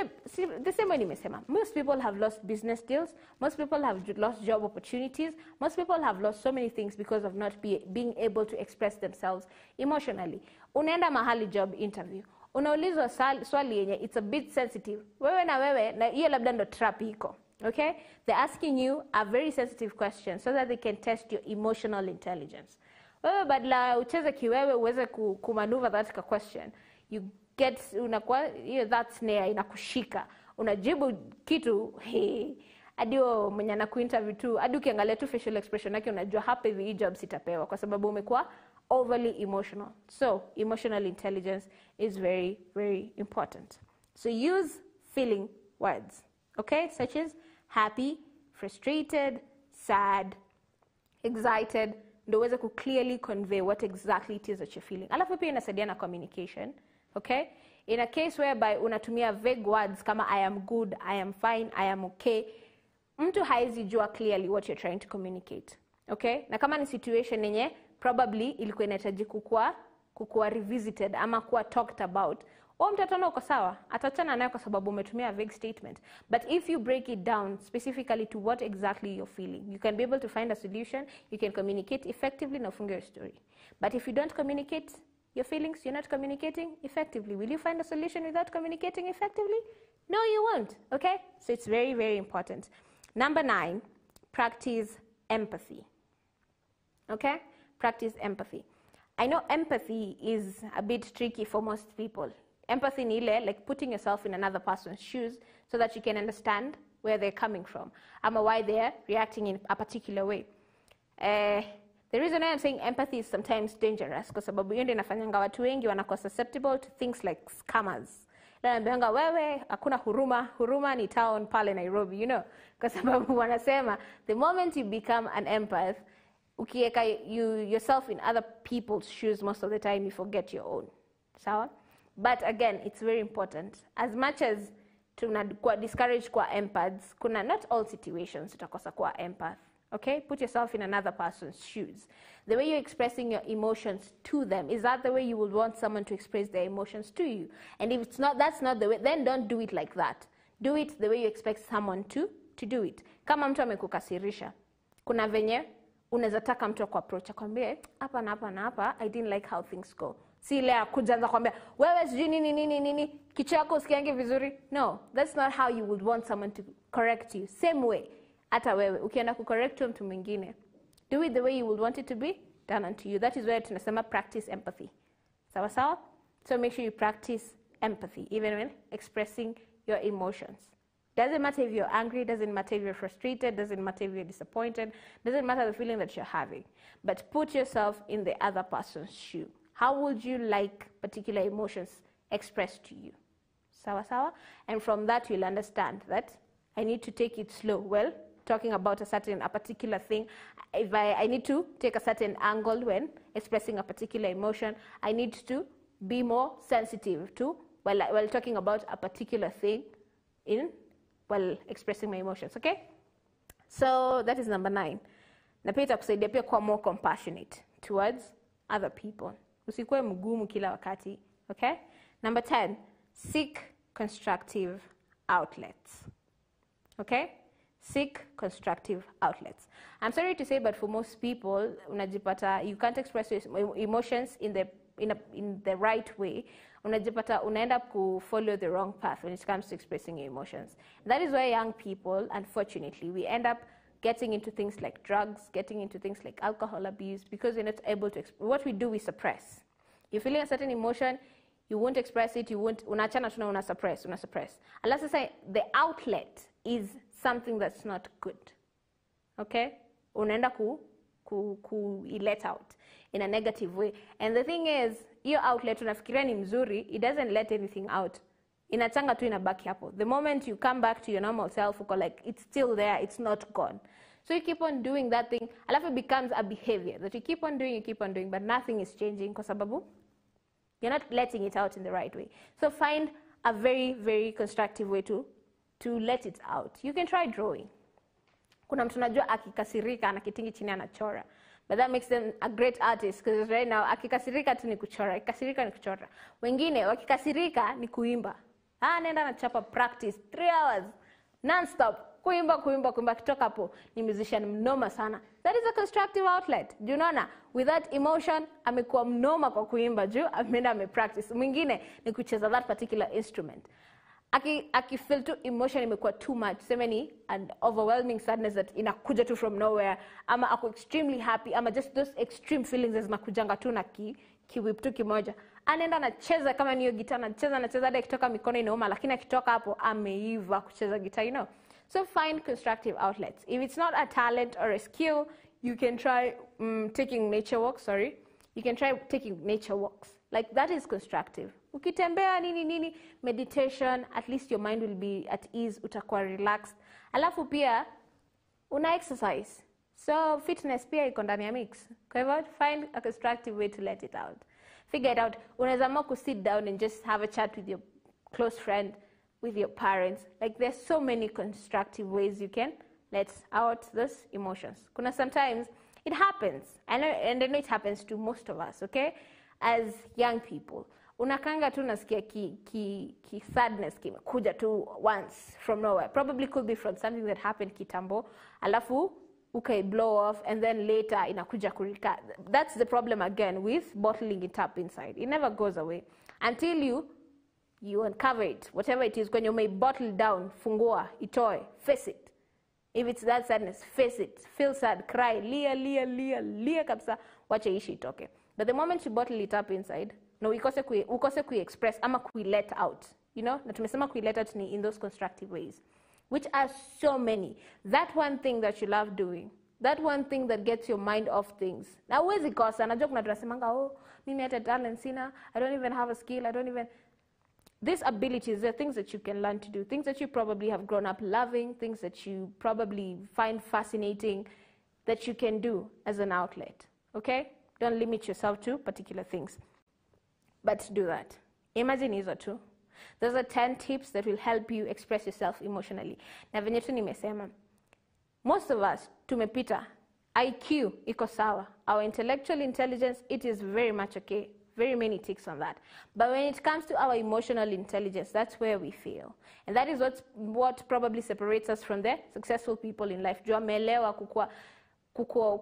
the same way nimesema, most people have lost business deals, most people have lost job opportunities, most people have lost so many things because of not being able to express themselves emotionally. Unaenda mahali job interview, unaulizwa swali yenye it's a bit sensitive. Wewe na hiyo labda ndo trap iko. Okay? They're asking you a very sensitive question so that they can test your emotional intelligence. Wewe badala ucheze kiwewe uweze kumaneuver that question, you get unakuwa that snare inakushika, unajibu kitu adio mwenye anakuinterview tu, hadi ukiangalia tu facial expression yake unajua hapa hivi hii job sitapewa kwa sababu umekuwa overly emotional. So emotional intelligence is very, very important. So use feeling words, okay, such as happy, frustrated, sad, excited, ndio uweze ku clearly convey what exactly it is that you're feeling. Alafu pia inasaidia na communication. Okay? In a case whereby unatumia vague words kama I am good, I am fine, I am okay, mtu haezi jua clearly what you're trying to communicate. Okay? Na kama ni situation yenye probably ilikuwa inahitaji kukua revisited ama kuwa talked about, mtu ataona uko sawa, atachana nayo kwa sababu umetumia a vague statement. But if you break it down specifically to what exactly you're feeling, you can be able to find a solution, you can communicate effectively na ufunge your story. But if you don't communicate your feelings, you're not communicating effectively. Will you find a solution without communicating effectively? No, you won't. Okay? So it's very, very important. Number 9, practice empathy. Okay? Practice empathy. I know empathy is a bit tricky for most people. Empathy ni ile, like putting yourself in another person's shoes so that you can understand where they're coming from, ama why they're reacting in a particular way. The reason I'm saying empathy is sometimes dangerous kwa sababu hiyo ndio inafanyanga watu wengi wanakuwa susceptible to things like scammers. Naambianga wewe hakuna huruma ni town pale Nairobi, you know, kwa sababu wanasema the moment you become an empath, ukiweka yourself in other people's shoes, most of the time you forget your own. Sawa? But again, it's very important. As much as tunakuwa discouraged kwa empaths, kuna not all situations utakosa kuwa empath. Okay? Put yourself in another person's shoes. The way you're expressing your emotions to them, is that the way you would want someone to express their emotions to you? And if it's not, that's not the way, then don't do it like that. Do it the way you expect someone to do it. Kama mtu amekukasirisha, kuna venye unaweza taka mtu akuapproach akwambie hapa na hapa na hapa, I didn't like how things go. Si ile kujanza kwambia wewe sijui nini kichwa yako usikiange vizuri. No, that's not how you would want someone to correct you. Same way, hata wewe ukienda kucorrect mtu mwingine, do it the way you would want it to be done unto you. That is where tunasema practice empathy. Sawa sawa? So make sure you practice empathy even when expressing your emotions. Doesn't matter if you're angry, doesn't matter if you're frustrated, doesn't matter if you're disappointed, doesn't matter the feeling that you're having. But put yourself in the other person's shoe. How would you like particular emotions expressed to you? Sawa sawa? And from that you'll understand that I need to take it slow. Well, talking about a particular thing, if I need to take a certain angle when expressing a particular emotion, I need to be more sensitive to while talking about a particular thing while expressing my emotions, okay? So that is number 9. Na pia itakusaidia pia kuwa more compassionate towards other people. Usikuwe mgumu kila wakati, okay? Number 10, seek constructive outlets. Okay? Seek constructive outlets. I'm sorry to say, but for most people, unajipata you can't express your emotions in the right way. Unajipata unaenda ku follow the wrong path when it comes to expressing your emotions. That is why young people, unfortunately, we end up getting into things like drugs, getting into things like alcohol abuse, because we're not able to what we do, we suppress. You're feeling a certain emotion, you won't express it, unachana tuna una suppress. Unless I say the outlet is something that's not good. Okay? Unaenda ku let out. in a negative way. And the thing is, your outlet unafikiria ni mzuri, it doesn't let anything out. Inachanga tu inabaki hapo. The moment you come back to your normal self, uko like, it's still there, it's not gone. So you keep on doing that thing, alafu it becomes a behavior that you keep on doing, but nothing is changing kwa sababu you're not letting it out in the right way. So find a very, very constructive way to let it out. You can try drawing. Kuna mtu najua akikasirika anakitingi chini anachora. But that makes them a great artist because right now akikasirika tu ni kuchora, akikasirika ni kuchora. Wengine wakikasirika ni kuimba. Nenda nachapa practice 3 hours non-stop. Kuimba kitoka hapo ni musician mnoma sana. That is a constructive outlet. Do you know na? With that emotion amekuwa mnoma kwa kuimba juu ameenda amepractice. Mwingine ni kucheza that particular instrument. Aki feel tu emotion imekuwa too much. Sema ni an overwhelming sadness that inakuja tu from nowhere, ama ako extremely happy, ama just those extreme feelings zinakujanga tu na kiwip tu kimoja. Anaenda anacheza kama niyo gitaa, anacheza hadi akitoka mikono inauma, lakini akitoka hapo ameiva kucheza gitaa, you know. So find constructive outlets. If it's not a talent or a skill, you can try taking nature walks, You can try taking nature walks. Like that is constructive. Ukitembea nini, meditation, at least your mind will be at ease, utakuwa relaxed. Alafu pia, una exercise. So fitness pia iko ndani ya mix. Kwa hivyo, find a constructive way to let it out. Figure it out. Unaweza amua sit down and just have a chat with your close friend, with your parents. Like there's so many constructive ways you can let out those emotions. Kuna sometimes it happens, and I know it happens to most of us, okay? As young people, unakanga tu nasikia ki sadness kimekuja tu once from nowhere. Probably could be from something that happened kitambo, alafu blow off, and then later inakuja kurika. That's the problem again with bottling it up inside. It never goes away until you uncover it, whatever it is. When you may bottle down, fungua, itoe, face it. If it's that sadness, face it. Feel sad, cry, lia kabisa, wacha ishi itoke. But the moment you bottle it up inside, no, ukose kui-express, ama kui-let out. You know, na tumesema kui-let out ni in those constructive ways, which are so many. That one thing that you love doing, that one thing that gets your mind off things. Na uwezi kosa, najua kuna tunasemanga, mimi hata talent sina, I don't even have a skill, These abilities are things that you can learn to do, things that you probably have grown up loving, things that you probably find fascinating, that you can do as an outlet, okay? Don't limit yourself to particular things, but do that. Imagine hizo tu. Those are 10 tips that will help you express yourself emotionally. Na venye tu nimesema, most of us tumepita, IQ iko sawa, our intellectual intelligence, it is very much okay. Very many ticks on that. But when it comes to our emotional intelligence, that's where we fail. And that is what probably separates us from the successful people in life. Juu amelewa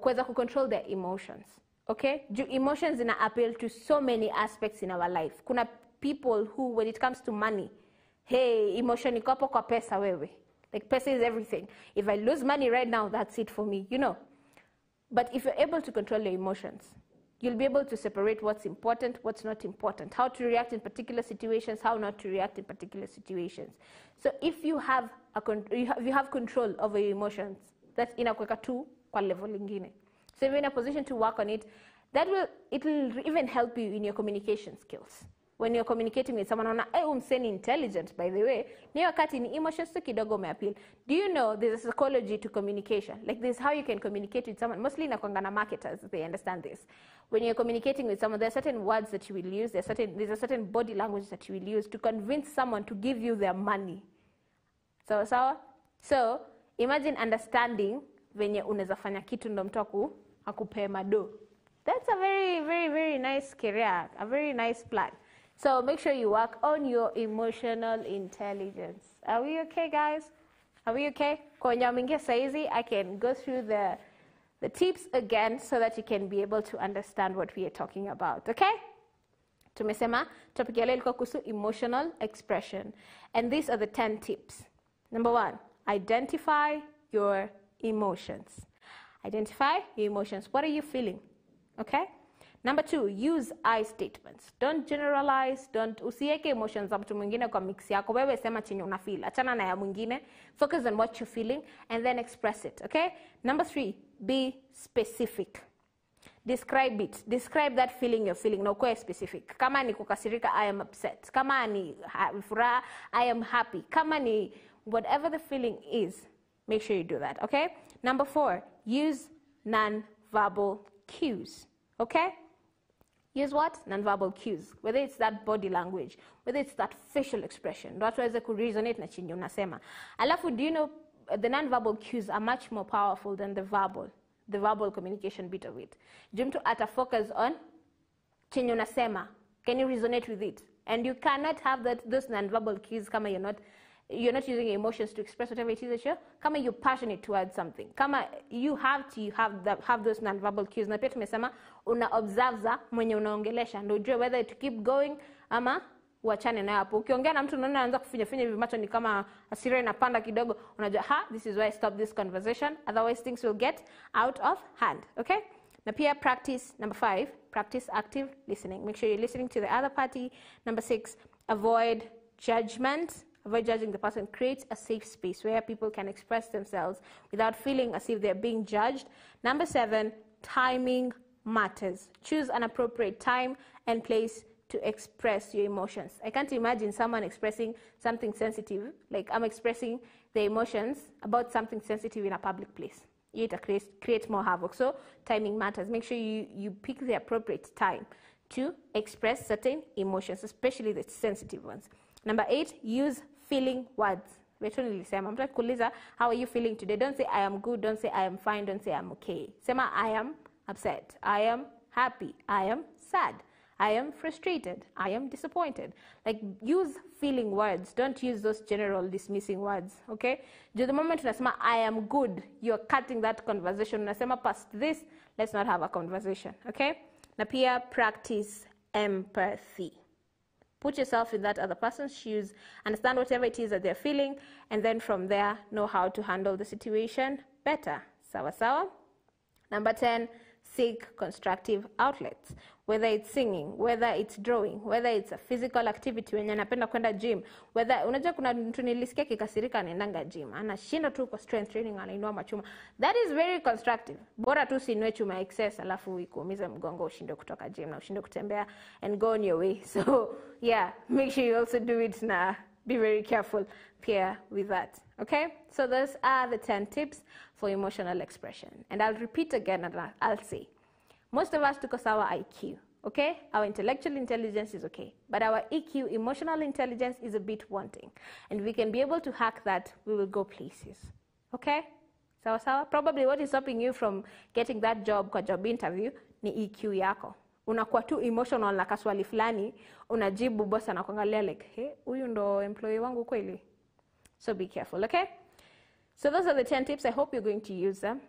kuweza kucontrol their emotions. Okay? Juu emotions ina appeal to so many aspects in our life. Kuna people who, when it comes to money, hey, emotion iko hapo kwa pesa wewe. Like pesa is everything. If I lose money right now, that's it for me, you know. But if you're able to control your emotions, you'll be able to separate what's important, what's not important, how to react in particular situations, how not to react in particular situations. So if you have control over your emotions, that's inakuweka tu kwa level ingine. So if you're in a position to work on it, it will even help you in your communication skills. When you're communicating with someone, umseni intelligent, by the way, ni wakati ni emotions tu kidogo umeappeal. Do you know there's a psychology to communication? Like this is how you can communicate with someone. Mostly inakuanga na marketers, they understand this. When you're communicating with someone, there are certain words that you will use, there's a certain body language that you will use to convince someone to give you their money. So imagine understanding venye unaweza fanya kitu ndo mtu akupee mado. That's a very, very, very nice career, a very nice plan. So make sure you work on your emotional intelligence. Are we okay, guys? Are we okay? Kwa nyamingine saizi, I can go through the tips again so that you can be able to understand what we are talking about, okay? Tumesema, topic ya leo ilikuwa kuhusu emotional expression. And these are the 10 tips. Number 1, identify your emotions. Identify your emotions. What are you feeling? Okay? Number 2, use I statements. Don't generalize, usiweke emotions za mtu mwingine kwa mix yako. Wewe sema chenye una feel. Achana na ya mwingine. Focus on what you're feeling and then express it, okay? Number 3, be specific. Describe it. Describe that feeling you're feeling. Na ukuwe specific. Kama ni kukasirika, I am upset. Kama ni furaha, I am happy. Kama ni whatever the feeling is, make sure you do that, okay? Number 4, use non-verbal cues, okay? Use what? Non-verbal cues. Whether it's that body language, whether it's that facial expression. Watu waweze kuresonate na chenye unasema. Alafu, do you know, the non-verbal cues are much more powerful than the verbal communication bit of it. Juu mtu ata focus on chenye unasema. Can you resonate with it? And you cannot have those non-verbal cues kama you're not using your emotions to express whatever it is that kama you're passionate towards something. Kama you have those non-verbal cues. Na pia tumesema una observe za mwenye unaongelesha. Ndio ujue whether to keep going ama uachane na hapo. Ukiongea na mtu unaona anaanza kufinya hivi macho ni kama hasira inapanda kidogo, unajua this is why I stop this conversation, otherwise things will get out of hand, okay? Na pia practice, number 5, practice active listening. Make sure you're listening to the other party. Number 6, avoid judgment. Avoid judging the person. Create a safe space where people can express themselves without feeling as if they're being judged. Number 7, timing matters. Choose an appropriate time and place to express your emotions. I can't imagine someone expressing something sensitive, like I'm expressing the emotions about something sensitive in a public place. It creates more havoc. So timing matters. Make sure you pick the appropriate time to express certain emotions, especially the sensitive ones. Number 8, use feeling words. How are you feeling today? Don't say I am good, don't say I am fine, don't say I'm okay. Sema I am upset, I am happy, I am sad, I am frustrated, I am disappointed. Like, use feeling words. Don't use those general dismissing words, okay? The moment unasema I am good, you're cutting that conversation. Unasema past this, let's not have a conversation, okay? Na pia practice empathy. Put yourself in that other person's shoes, understand whatever it is that they're feeling, and then from there, know how to handle the situation better. Sawa sawa? Number 10, seek constructive outlets. Whether it's singing, whether it's drawing, whether it's a physical activity, wenye anapenda kwenda gym, whether, unajua kuna mtu nilisikia kikasirika anaendanga gym, anashinda tu kwa strength training, anainua machuma. That is very constructive. Bora tu usiinue chuma excess, alafu ikuumize mgongo, ushinde kutoka gym na ushinde kutembea and go on your way. So, yeah, make sure you also do it na be very careful here with that. Okay? So those are the 10 tips for emotional expression. And I'll repeat again and I'll say, most of us took us our IQ, okay? Our intellectual intelligence is okay. But our EQ, emotional intelligence, is a bit wanting. And we can be able to hack that, we will go places. Okay? Sawa sawa? Probably what is stopping you from getting that job kwa job interview ni EQ yako. Unakuwa tu emotional na kaswali fulani, unajibu boss anakuangalia like, hey, huyu ndo employee wangu kweli? So be careful, okay? So those are the 10 tips. I hope you're going to use them,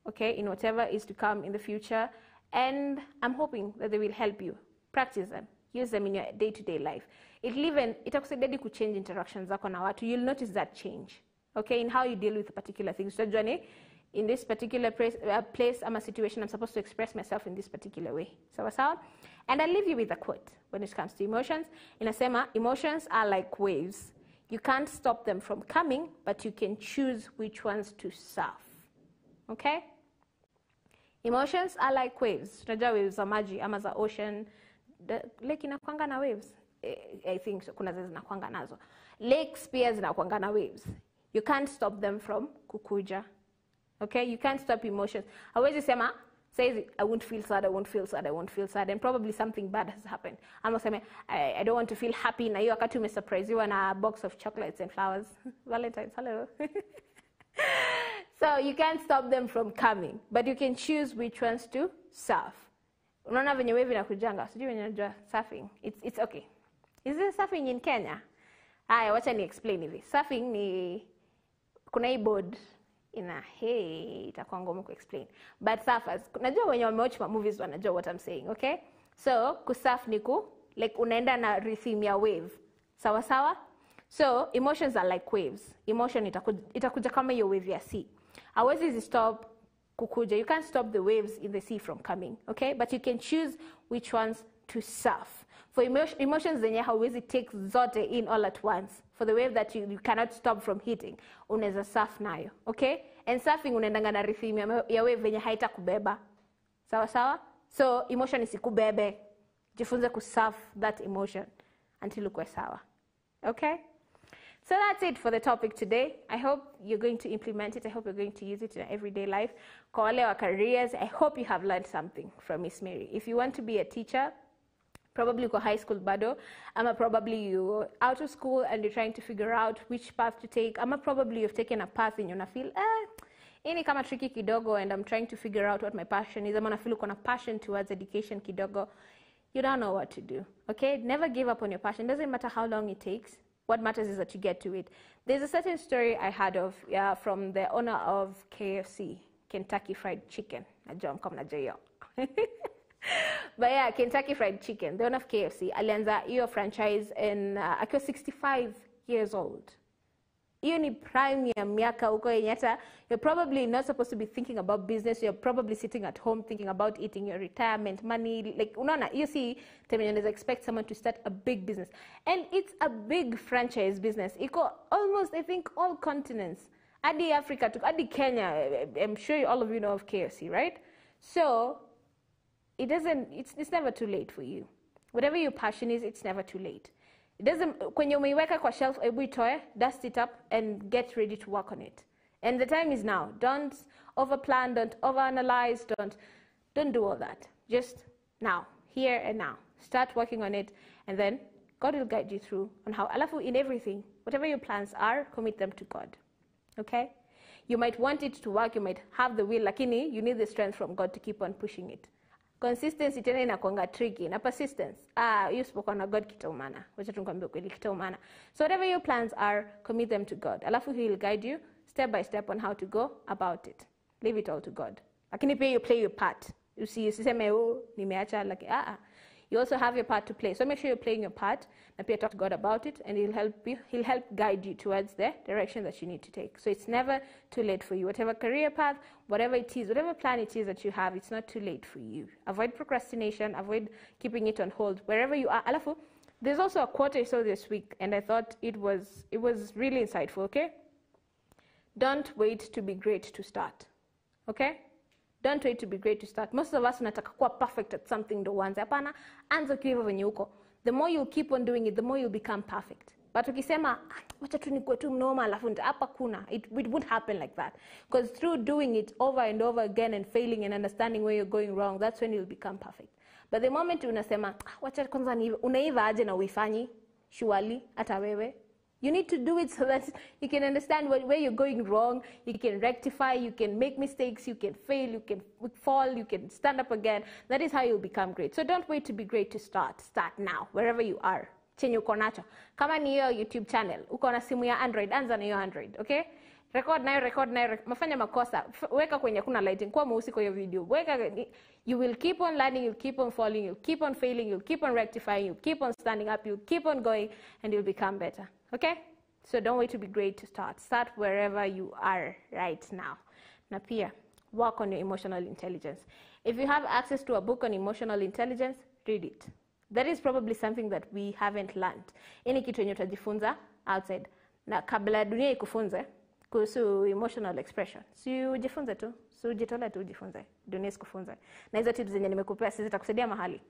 okay, in whatever is to come in the future. And I'm hoping that they will help you. Practice them. Use them in your day-to-day life. Itakusaidia kuchange interactions zako na watu. You'll notice that change, okay, in how you deal with particular things. So, Johnny, in this particular place, I'm a situation, I'm supposed to express myself in this particular way. Sawa sawa? And I'll leave you with a quote when it comes to emotions. Inasema, emotions are like waves. You can't stop them from coming, but you can choose which ones to surf. Okay? Emotions are like waves. Tunajua waves za maji ama za ocean. Lake inakuanga na waves. I think so. Kuna zile zinakuanga nazo. Lakes pia zinakuanga na waves. You can't stop them from kukuja. Okay? You can't stop emotions. Hawezi sema, says, I won't feel sad, I won't feel sad, I won't feel sad, and probably something bad has happened. Ama sema, I don't want to feel happy, na hiyo wakati umesurprise na a box of chocolates and flowers. Valentine's, hello. So you can't stop them from coming, but you can choose which ones to surf. Unaona venye wave inakujanga, sijui venye unajua surfing. It's okay. Is there surfing in Kenya? Haya, wacha ni explain hivi. Surfing ni kuna hii board itakuwa ngumu ku-explain. But surfers, najua wenye wamewatch movies wanajua what I'm saying, okay? So, kusurf ni like unaenda na rhythm ya wave. Sawa sawa? So, emotions are like waves. Emotion itakuja kama hiyo wave ya sea. Hawezi stop kukuja. You can't stop the waves in the sea from coming, okay? But you can choose which ones to surf. For emotions zenye hauwezi take zote in all at once. For the wave that you cannot stop from hitting, unaweza surf nayo, okay? And surfing unaendanga na rhythm ya wave venye haita kubeba. Sawa sawa? So emotion isikubebe. Jifunze kusurf that emotion until ukwe sawa. Okay? So that's it for the topic today. I hope you're going to implement it. I hope you're going to use it in your everyday life. Kwa wale wa careers, I hope you have learned something from Miss Mary. If you want to be a teacher, probably go high school bado, ama probably you're out of school and you're trying to figure out which path to take, ama probably you've taken a path and you feel, ini kama tricky kidogo and I'm trying to figure out what my passion is. I'm feel uko na passion towards education kidogo. You don't know what to do, okay? Never give up on your passion. Doesn't matter how long it takes. What matters is that you get to it. There's a certain story I heard of from the owner of KFC, Kentucky Fried Chicken. But yeah, Kentucky Fried Chicken, the owner of KFC, alianza hiyo franchise in akiwa 65 years old. Hiyo ni prime ya miaka huko yenye hata you're probably not supposed to be thinking about business. You're probably sitting at home thinking about eating your retirement money. Like, unaona, you see, Temenyanez expect someone to start a big business. And it's a big franchise business. Iko almost, I think, all continents. Adi Africa, adi Kenya, I'm sure all of you know of KFC, right? So, it's never too late for you. Whatever your passion is, it's never too late. It doesn't, kwenye umeiweka kwa shelf, ebu itoe, dust it up, and get ready to work on it. And the time is now. Don't overplan, don't overanalyze, don't do all that. Just now, here and now. Start working on it, and then God will guide you through on how, alafu in everything, whatever your plans are, commit them to God. Okay? You might want it to work, you might have the will, lakini you need the strength from God to keep on pushing it. Consistency tena inakuanga tricky na persistence. You spoke on a God kitaumana. Wacha tukwambie kweli kitaumana. So whatever your plans are, commit them to God. Alafu he will guide you step by step on how to go about it. Leave it all to God. Lakini pia you play your part. Usiseme nimeacha like You also have your part to play. So make sure you're playing your part and pia talk to God about it, and he'll help you. He'll help guide you towards the direction that you need to take. So it's never too late for you. Whatever career path, whatever it is, whatever plan it is that you have, it's not too late for you. Avoid procrastination. Avoid keeping it on hold. Wherever you are. Alafu, there's also a quote I saw this week, and I thought it was really insightful, okay? Don't wait to be great to start. Okay? Don't wait to be great to start. Most of us unataka kuwa perfect at something ndo uanze. Hapana, anza ukiwa hivyo venye uko. The more you keep on doing it, the more you'll become perfect. But ukisema, wacha tu nikuwe tu mnoma alafu hapa kuna, it won't happen like that. Because through doing it over and over again and failing and understanding where you're going wrong, that's when you'll become perfect. But the moment unasema, wacha kwanza niive, unaiva aje na uifanyi, surely, hata wewe. You need to do it so that you can understand where you're going wrong, you can rectify, you can make mistakes, you can fail, you can fall, you can stand up again. That is how you'll become great. So don't wait to be great to start. Start now, wherever you are. Chenye uko nacho. Kama ni hiyo YouTube channel, uko na simu ya Android, anza na hiyo Android, okay? Record nayo, mafanya makosa, weka kwenye kuna lighting, kwa mweusi kwa hiyo video. You will keep on learning, you'll keep on falling, you'll keep on failing, you'll keep on rectifying, you'll keep on standing up, you'll keep on going, and you'll become better. Okay? So don't wait to be great to start. Start wherever you are right now. Na pia, work on your emotional intelligence. If you have access to a book on emotional intelligence, read it. That is probably something that we haven't learned. Ini kitu yenye utajifunza outside. Na kabla dunia ikufunze kuhusu emotional expression. Si ujifunze tu. Si ujitole tu ujifunze. Dunia isikufunze. Na hizo tips zenye nimekupea zitakusaidia mahali.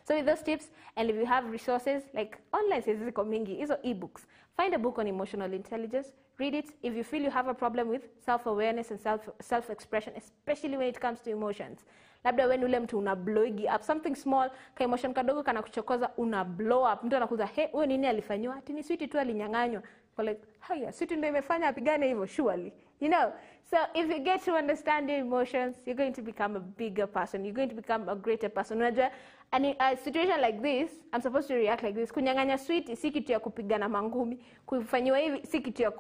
So with those tips, and if you have resources like online ziko mingi, hizo ebooks, find a book on emotional intelligence, read it. If you feel you have a problem with self-awareness and self-expression, especially when it comes to emotions, labda when ule mtu una blowigi up something small, ka emotion kadogo kana kuchokoza, una blow up, mtu anakuza huyo nini alifanywa, ati ni sweet tu alinyang'anywa. Like, haya, sweet ndio imefanya apigane hivyo, surely. You know, so if you get to understand your emotions, you're going to become a bigger person. You're going to become a greater person. Unajua, and in a situation like this, I'm supposed to react like this. Kunyang'anya sweet si kitu ya kupigana mangumi. Kufanywa hivi si kitu ya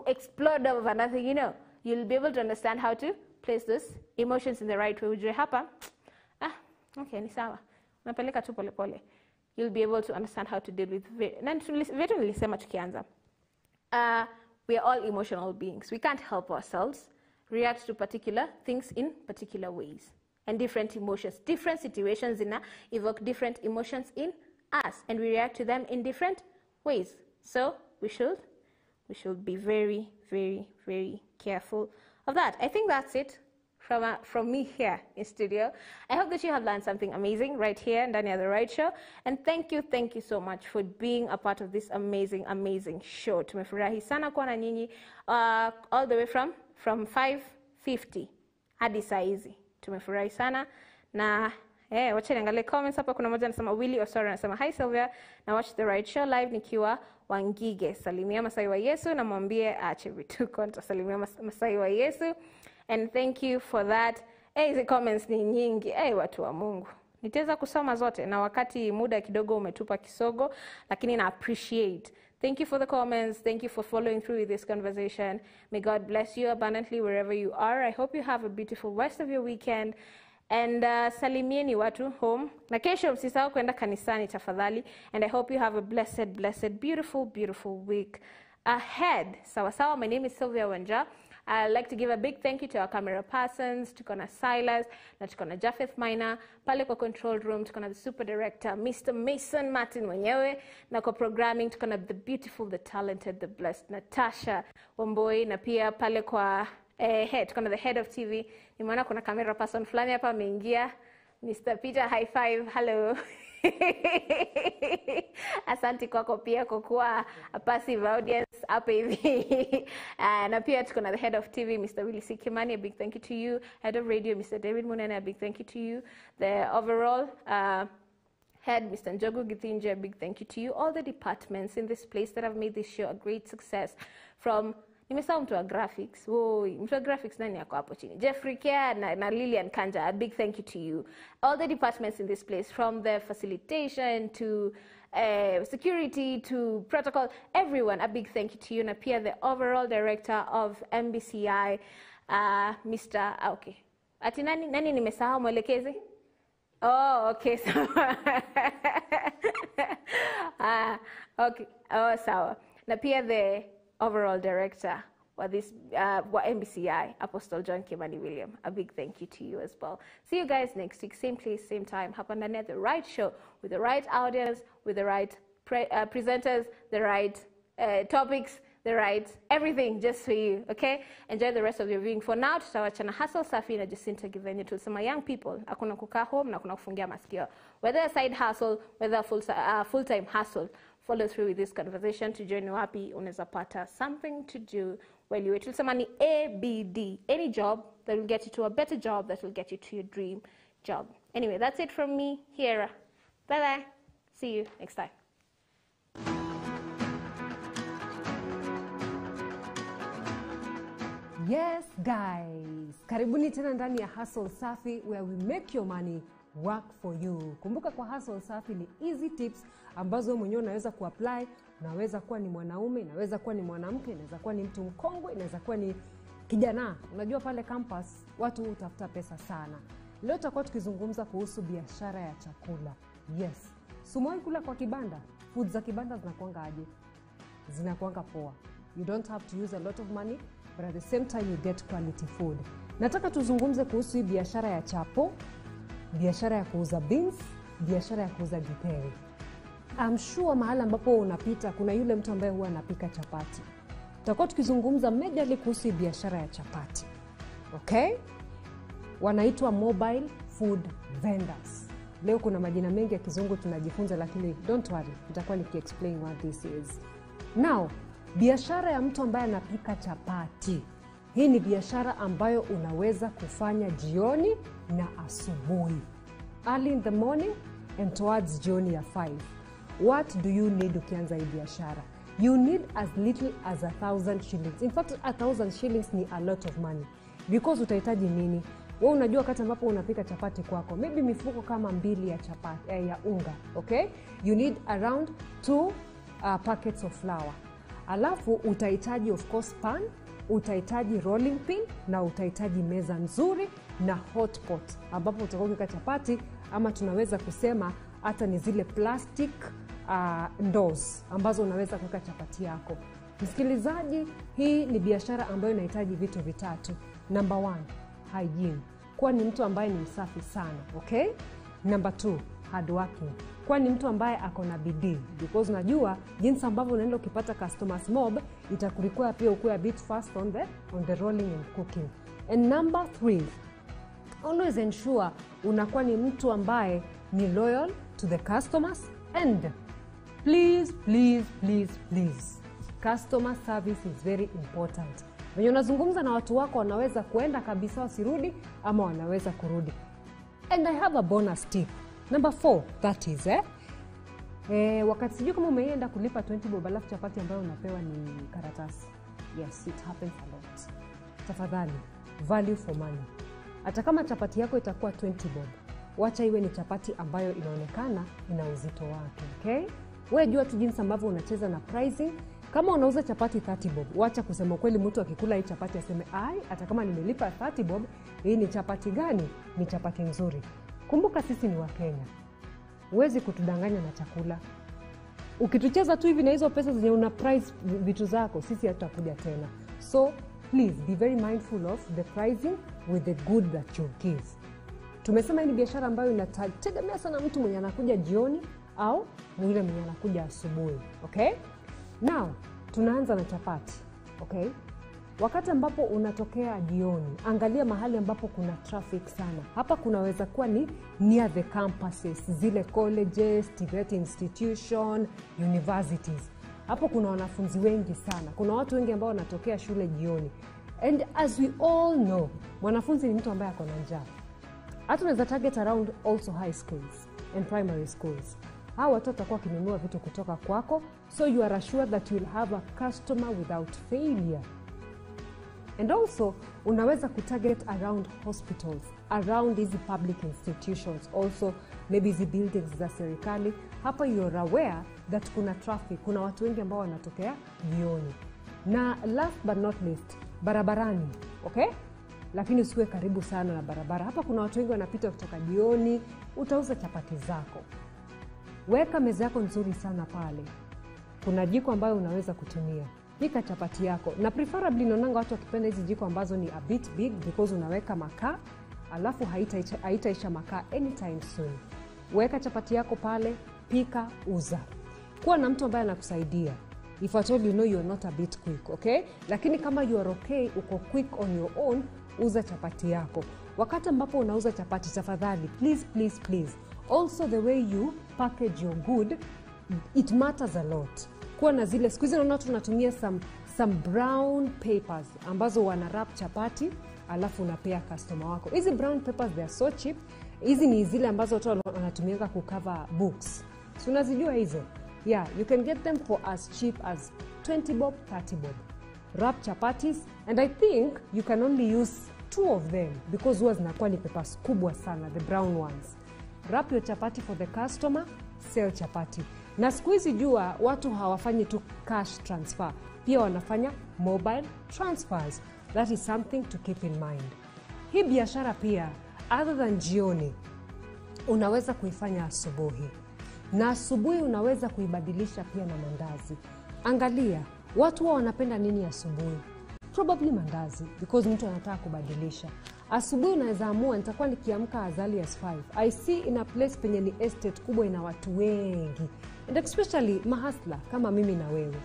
explode over nothing, you know. You'll be able to understand how to place those emotions in the right way. Ujue hapa, okay, ni sawa. Unapeleka tu pole pole. You'll be able to understand how to deal with vitu nilisema tukianza. We are all emotional beings. We can't help ourselves react to particular things in particular ways. And different emotions, different situations evoke different emotions in us. And we react to them in different ways. So we should be very, very, very careful of that. I think that's it from me here in studio. I hope that you have learned something amazing right here ndani ya The Right Show. And thank you so much for being a part of this amazing show. Tumefurahi sana kuwa na nyinyi all the way from 5:50 hadi saa hizi. Tumefurahi sana na wacha niangalie comments hapa. Kuna mmoja anasema Willy Osoro anasema hi Sylvia, na watch The Right Show live nikiwa Wangige. Salimia Masai wa Yesu na mwambie aache vituko. Nitasalimia Masai wa Yesu. And thank you for that. Hizi comments ni nyingi. Watu wa Mungu. Nitaweza kusoma zote na wakati muda kidogo umetupa kisogo, lakini na appreciate. Thank you for the comments. Thank you for following through with this conversation. May God bless you abundantly wherever you are. I hope you have a beautiful rest of your weekend. And salimieni watu home. Na kesho msisahau kwenda kanisani tafadhali. And I hope you have a blessed, beautiful week ahead. Sawa. My name is Sylvia Wanja. I'd like to give a big thank you to our camera persons. Tuko na Silas, na tuko na Japheth Minor. Pale kwa control room, tuko na the super director, Mr. Mason Martin mwenyewe. Na kwa programming, tuko na the beautiful, the talented, the blessed Natasha Wamboi. Na pia pale kwa tuko na the head of TV. Nimeona kuna camera person fulani hapa ameingia. Mr. Peter, high five, hello. Asante kwako pia kwa kuwa a passive audience hapa hivi. Na pia tuko na the head of TV, Mr. Willy C. Kimani, a big thank you to you. Head of radio, Mr. David Munene, a big thank you to you. The overall head, Mr. Njogu Githinje, a big thank you to you. All the departments in this place that have made this show a great success. From nimesahau mtu wa graphics. Mtu wa graphics nani yako hapo chini? Jeffrey Care na Lillian Kanja, a big thank you to you. All the departments in this place, from the facilitation to security to protocol, everyone, a big thank you to you. Na pia the overall director of MBCI, Mr. Okay. Ati nani nimesahau mwelekezi? Oh, okay, sawa. Okay. Oh, sawa. Na pia the overall director wa this MBCI, Apostle John Kimani William, a big thank you to you as well. See you guys next week, same place, same time. Hapa ndani The Right Show, with the right audience, with the right presenters, the right topics, the right everything just for you. Okay, enjoy the rest of your viewing. For now, tutawachana Hustle Safi na Jacinta Givenye. Tulisema young people, hakuna kukaa home na kuna kufungia masikio. Whether a side hustle, whether a full-time hustle, follow through with this conversation to join wapi unaweza pata something to do while you wait. Tulisema ni ABD, any job that will get you to a better job, that will get you to your dream job. Anyway, that's it from me here. Bye-bye. See you next time. Yes guys, karibuni tena ndani ya Hustle Safi, where we make your money work for you. Kumbuka kwa Hustle Safi ni easy tips ambazo mwenyewe unaweza kuapply. Unaweza kuwa ni mwanaume, inaweza kuwa ni mwanamke, inaweza kuwa ni mtu mkongwe, inaweza kuwa ni kijana. Unajua pale campus watu hutafuta pesa sana. Leo tutakuwa tukizungumza kuhusu biashara ya chakula. Yes. Sumewahi kula kwa kibanda? Food za kibanda zinakuanga aje? Zinakuanga poa. You don't have to use a lot of money, but at the same time you get quality food. Nataka tuzungumze kuhusu hii biashara ya chapo, biashara ya kuuza beans, biashara ya kuuza githeri. I'm sure mahali ambapo unapita kuna yule mtu ambaye huwa anapika chapati. Tutakuwa tukizungumza majorly kuhusu biashara ya chapati. Okay? Wanaitwa mobile food vendors. Leo kuna majina mengi ya kizungu tunajifunza, lakini don't worry, nitakuwa nikiexplain what this is. Now, biashara ya mtu ambaye anapika chapati. Hii ni biashara ambayo unaweza kufanya jioni na asubuhi. Early in the morning and towards jioni ya 5. What do you need ukianza hii biashara? You need as little as 1,000 shillings. In fact, 1,000 shillings ni a lot of money. Because utahitaji nini? Wewe unajua wakati ambapo unapika chapati kwako, maybe mifuko kama 2 ya chapati ya unga, okay? You need around 2 packets of flour. Alafu utahitaji of course pan, utahitaji rolling pin na utahitaji meza nzuri na hot pot ambapo utakuweka chapati, ama tunaweza kusema hata ni zile plastic ndooz ambazo unaweza kuweka chapati yako. Msikilizaji, hii ni biashara ambayo inahitaji vitu vitatu. Number 1, hygiene. Kuwa ni mtu ambaye ni msafi sana, okay? Number 2, hard working. Kuwa ni mtu ambaye ako na bidii, because unajua jinsi ambavyo unaenda ukipata customers mob, itakurequire pia ukue a bit fast on the rolling and cooking. And number 3, always ensure unakuwa ni mtu ambaye ni loyal to the customers, and please, please, please, please, customer service is very important. When unazungumza na watu wako, wanaweza kuenda kabisa wasirudi ama wanaweza kurudi. And I have a bonus tip. Number 4, that is wakati sijui kama umeenda kulipa 20 bob alafu chapati ambayo unapewa ni karatasi. Yes, it happens a lot. Tafadhali, value for money. Hata kama chapati yako itakuwa 20 bob, wacha iwe ni chapati ambayo inaonekana ina uzito wake, okay? Wewe jua tu jinsi ambavyo unacheza na pricing. Kama unauza chapati 30 bob, wacha kusema kweli mtu akikula hii chapati aseme, "Ai, hata kama nimelipa 30 bob, hii ni chapati gani? Ni chapati nzuri." Kumbuka sisi ni Wakenya. Huwezi kutudanganya na chakula. Ukitucheza tu hivi na hizo pesa zenye una price vitu zako, sisi hatutakuja tena. So, please be very mindful of the pricing with the good that you give. Tumesema hii ni biashara ambayo inategemea sana mtu mwenye anakuja jioni au yule mwenye anakuja asubuhi, okay? Now, tunaanza na chapati, okay? Wakati ambapo unatokea jioni, angalia mahali ambapo kuna traffic sana. Hapa kunaweza kuwa ni near the campuses, zile colleges, TVET institution, universities. Hapo kuna wanafunzi wengi sana. Kuna watu wengi ambao wanatokea shule jioni. And as we all know, mwanafunzi ni mtu ambaye ako na njaa. Hata unaweza target around also high schools and primary schools. Hao watoto watakuwa kinunua vitu kutoka kwako, so you are assured that you will have a customer without failure. And also, unaweza kutarget around hospitals, around these public institutions, also maybe the buildings za serikali. Hapa you are aware that kuna traffic, kuna watu wengi ambao wanatokea jioni. Na last but not least, barabarani, okay? Lakini usiwe karibu sana na barabara. Hapa kuna watu wengi wanapita kutoka jioni, utauza chapati zako. Weka meza yako nzuri sana pale. Kuna jiko ambayo unaweza kutumia. Pika chapati yako. Na preferably naonanga watu wakipenda hizi jiko ambazo ni a bit big because unaweka makaa, alafu haitaisha makaa anytime soon. Weka chapati yako pale, pika, uza. Kuwa na mtu ambaye anakusaidia. If at all you know you are not a bit quick, okay? Lakini kama you are okay, uko quick on your own, uza chapati yako. Wakati ambapo unauza chapati, tafadhali, please, please, please. Also the way you package your good, it matters a lot. Kuwa na zile, siku hizi naona tunatumia some brown papers ambazo wana wrap chapati, alafu unapea customer wako. Hizi brown papers, they are so cheap. Hizi ni zile ambazo watu wanatumia kucover books. So unazijua hizo? Yeah, you can get them for as cheap as 20 bob, 30 bob. Wrap chapatis, and I think you can only use 2 of them because huwa zinakuwa ni papers kubwa sana, the brown ones. Wrap your chapati for the customer, sell chapati. Na siku hizi jua watu hawafanyi tu cash transfer, pia wanafanya mobile transfers. That is something to keep in mind. Hii biashara pia, other than jioni, unaweza kuifanya asubuhi. Na asubuhi unaweza kuibadilisha pia na mandazi. Angalia, watu wao wanapenda nini asubuhi? Probably mandazi, because mtu anataka kubadilisha. Asubuhi unaweza amua, nitakuwa nikiamka as early as 5. I see in a place penye ni estate kubwa ina watu wengi. And especially mahasla kama mimi na wewe.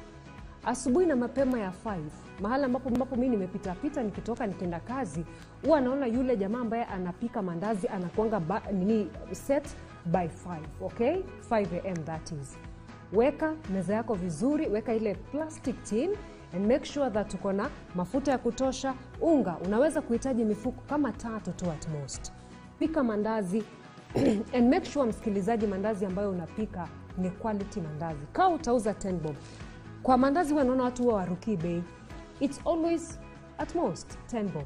Asubuhi na mapema ya 5, mahala ambapo mimi nimepita nikitoka nikienda kazi, huwa naona yule jamaa ambaye anapika mandazi anakuanga set by 5, okay? 5 AM that is. Weka meza yako vizuri, weka ile plastic tin and make sure that uko na mafuta ya kutosha. Unga, unaweza kuhitaji mifuko kama 3 tu at most. Pika mandazi and make sure msikilizaji, mandazi ambayo unapika ni quality mandazi. Kaa utauza 10 bob. Kwa mandazi wanaona watu wa waruki bei. It's always at most 10 bob.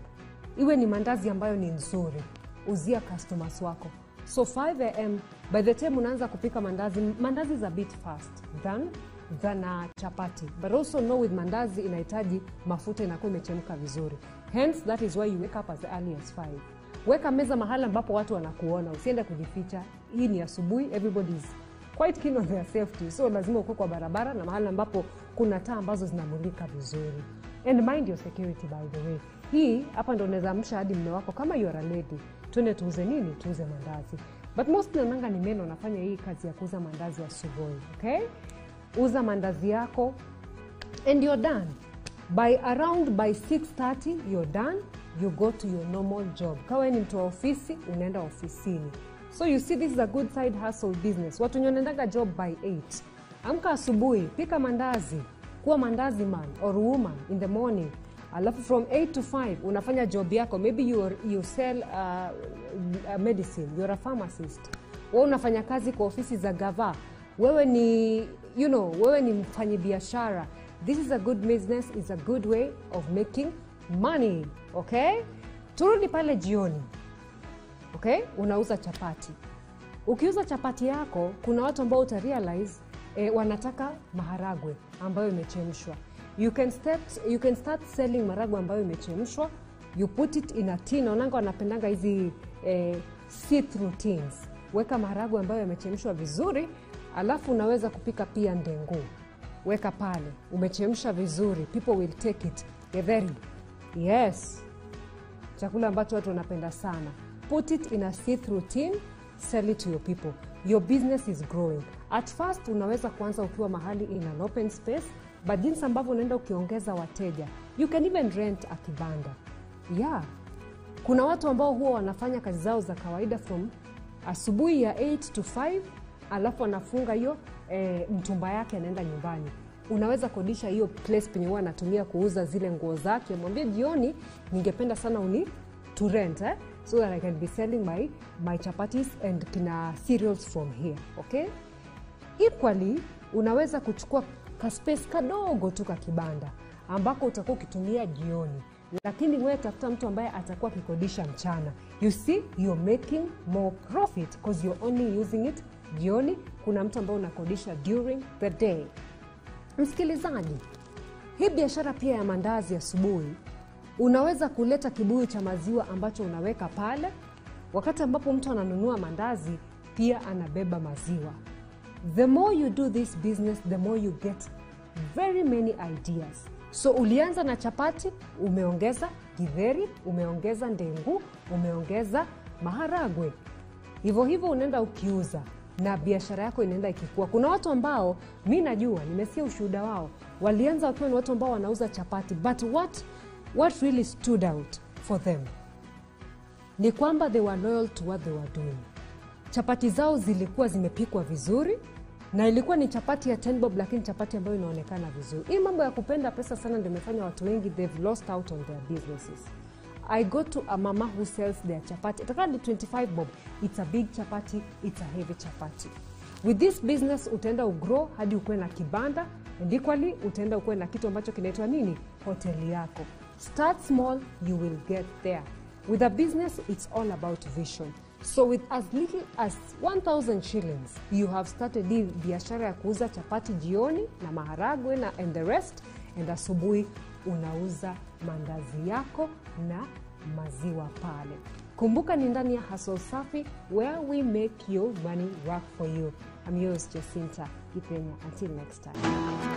Iwe ni mandazi ambayo ni nzuri. Uzia customers wako. So 5 AM, by the time unaanza kupika mandazi is a bit fast than chapati. But also know with mandazi inahitaji mafuta inakuwa imechemka vizuri. Hence, that is why you wake up as early as 5. Weka meza mahala ambapo watu wanakuona. Usiende kujificha. Hii ni asubuhi, everybody is quite keen on their safety. So lazima uko kwa barabara na mahala ambapo kuna taa ambazo zinamulika vizuri. And mind your security, by the way. Hii hapa ndo unaweza amsha hadi mume wako kama you are a lady. Twende tuuze nini? Tuuze mandazi. But mostly nanga ni men wanafanya hii kazi ya kuuza mandazi asubuhi, okay? Uza mandazi yako and you're done. By 6:30 you're done. you go to your normal job. Kama ni mtu wa ofisi, unaenda ofisini. So you see, this is a good side hustle business. Watu wanaendaga job by 8. Amka asubuhi, pika mandazi, kuwa mandazi man or woman in the morning. Alafu from 8 to 5 unafanya job yako. Maybe you sell medicine, you're a pharmacist. Wewe unafanya kazi kwa ofisi za gava. Wewe ni wewe ni mfanyabiashara. This is a good business, is a good way of making money, okay? Turudi pale jioni. Okay? Unauza chapati. Ukiuza chapati yako, kuna watu ambao utarealize wanataka maharagwe ambayo imechemshwa. You can start selling maharagwe ambayo imechemshwa. You put it in a tin. Onanga wanapendanga hizi see-through tins. Weka maharagwe ambayo yamechemshwa vizuri, alafu unaweza kupika pia ndengu. Weka pale, umechemsha vizuri. People will take it. Githeri. Yes. Chakula ambacho watu wanapenda sana. Put it in a see-through tin, sell it to your people. Your business is growing. At first unaweza kuanza ukiwa mahali in an open space, but jinsi ambavyo unaenda ukiongeza wateja, you can even rent a kibanda. Yeah. Kuna watu ambao huwa wanafanya kazi zao za kawaida from asubuhi ya 8 to 5, alafu anafunga hiyo mtumba yake anaenda nyumbani. Unaweza kodisha hiyo place penye huwa anatumia kuuza zile nguo zake. Mwambie jioni ningependa sana to rent so that I can be selling my chapatis and kina cereals from here, okay? Equally, unaweza kuchukua ka space kadogo tu ka kibanda ambako utakuwa ukitumia jioni. Lakini wewe tafuta mtu ambaye atakuwa akikodisha mchana. You see, you're making more profit because you're only using it jioni. Kuna mtu ambaye unakodisha during the day. Msikilizaji, hii biashara pia ya mandazi asubuhi, unaweza kuleta kibuyu cha maziwa ambacho unaweka pale. Wakati ambapo mtu ananunua mandazi, pia anabeba maziwa. The more you do this business, the more you get very many ideas. So ulianza na chapati, umeongeza githeri, umeongeza ndengu, umeongeza maharagwe. Hivyo unaenda ukiuza na biashara yako inaenda ikikua. Kuna watu ambao mimi najua, nimesikia ushuhuda wao, walianza wakiwa ni watu ambao wanauza chapati, but what really stood out for them ni kwamba they were loyal to what they were doing. Chapati zao zilikuwa zimepikwa vizuri na ilikuwa ni chapati ya 10 bob, lakini chapati ambayo inaonekana vizuri. Hii mambo ya kupenda pesa sana ndio imefanya watu wengi they've lost out on their businesses. I go to a mama who sells their chapati. Itakadi 25 bob. It's a big chapati, it's a heavy chapati. With this business utaenda ugrow hadi ukue na kibanda, and equally utaenda ukue na kitu ambacho kinaitwa nini? Hoteli yako. Start small, you will get there. With a business, it's all about vision. So with as little as 1,000 shillings, you have started the biashara ya kuuza chapati jioni na maharagwe and the rest, and asubuhi unauza mandazi yako na maziwa pale. Kumbuka ni ndani ya Hustle Safi, where we make your money work for you. I'm yours, Jacinta Ipenya. Until next time.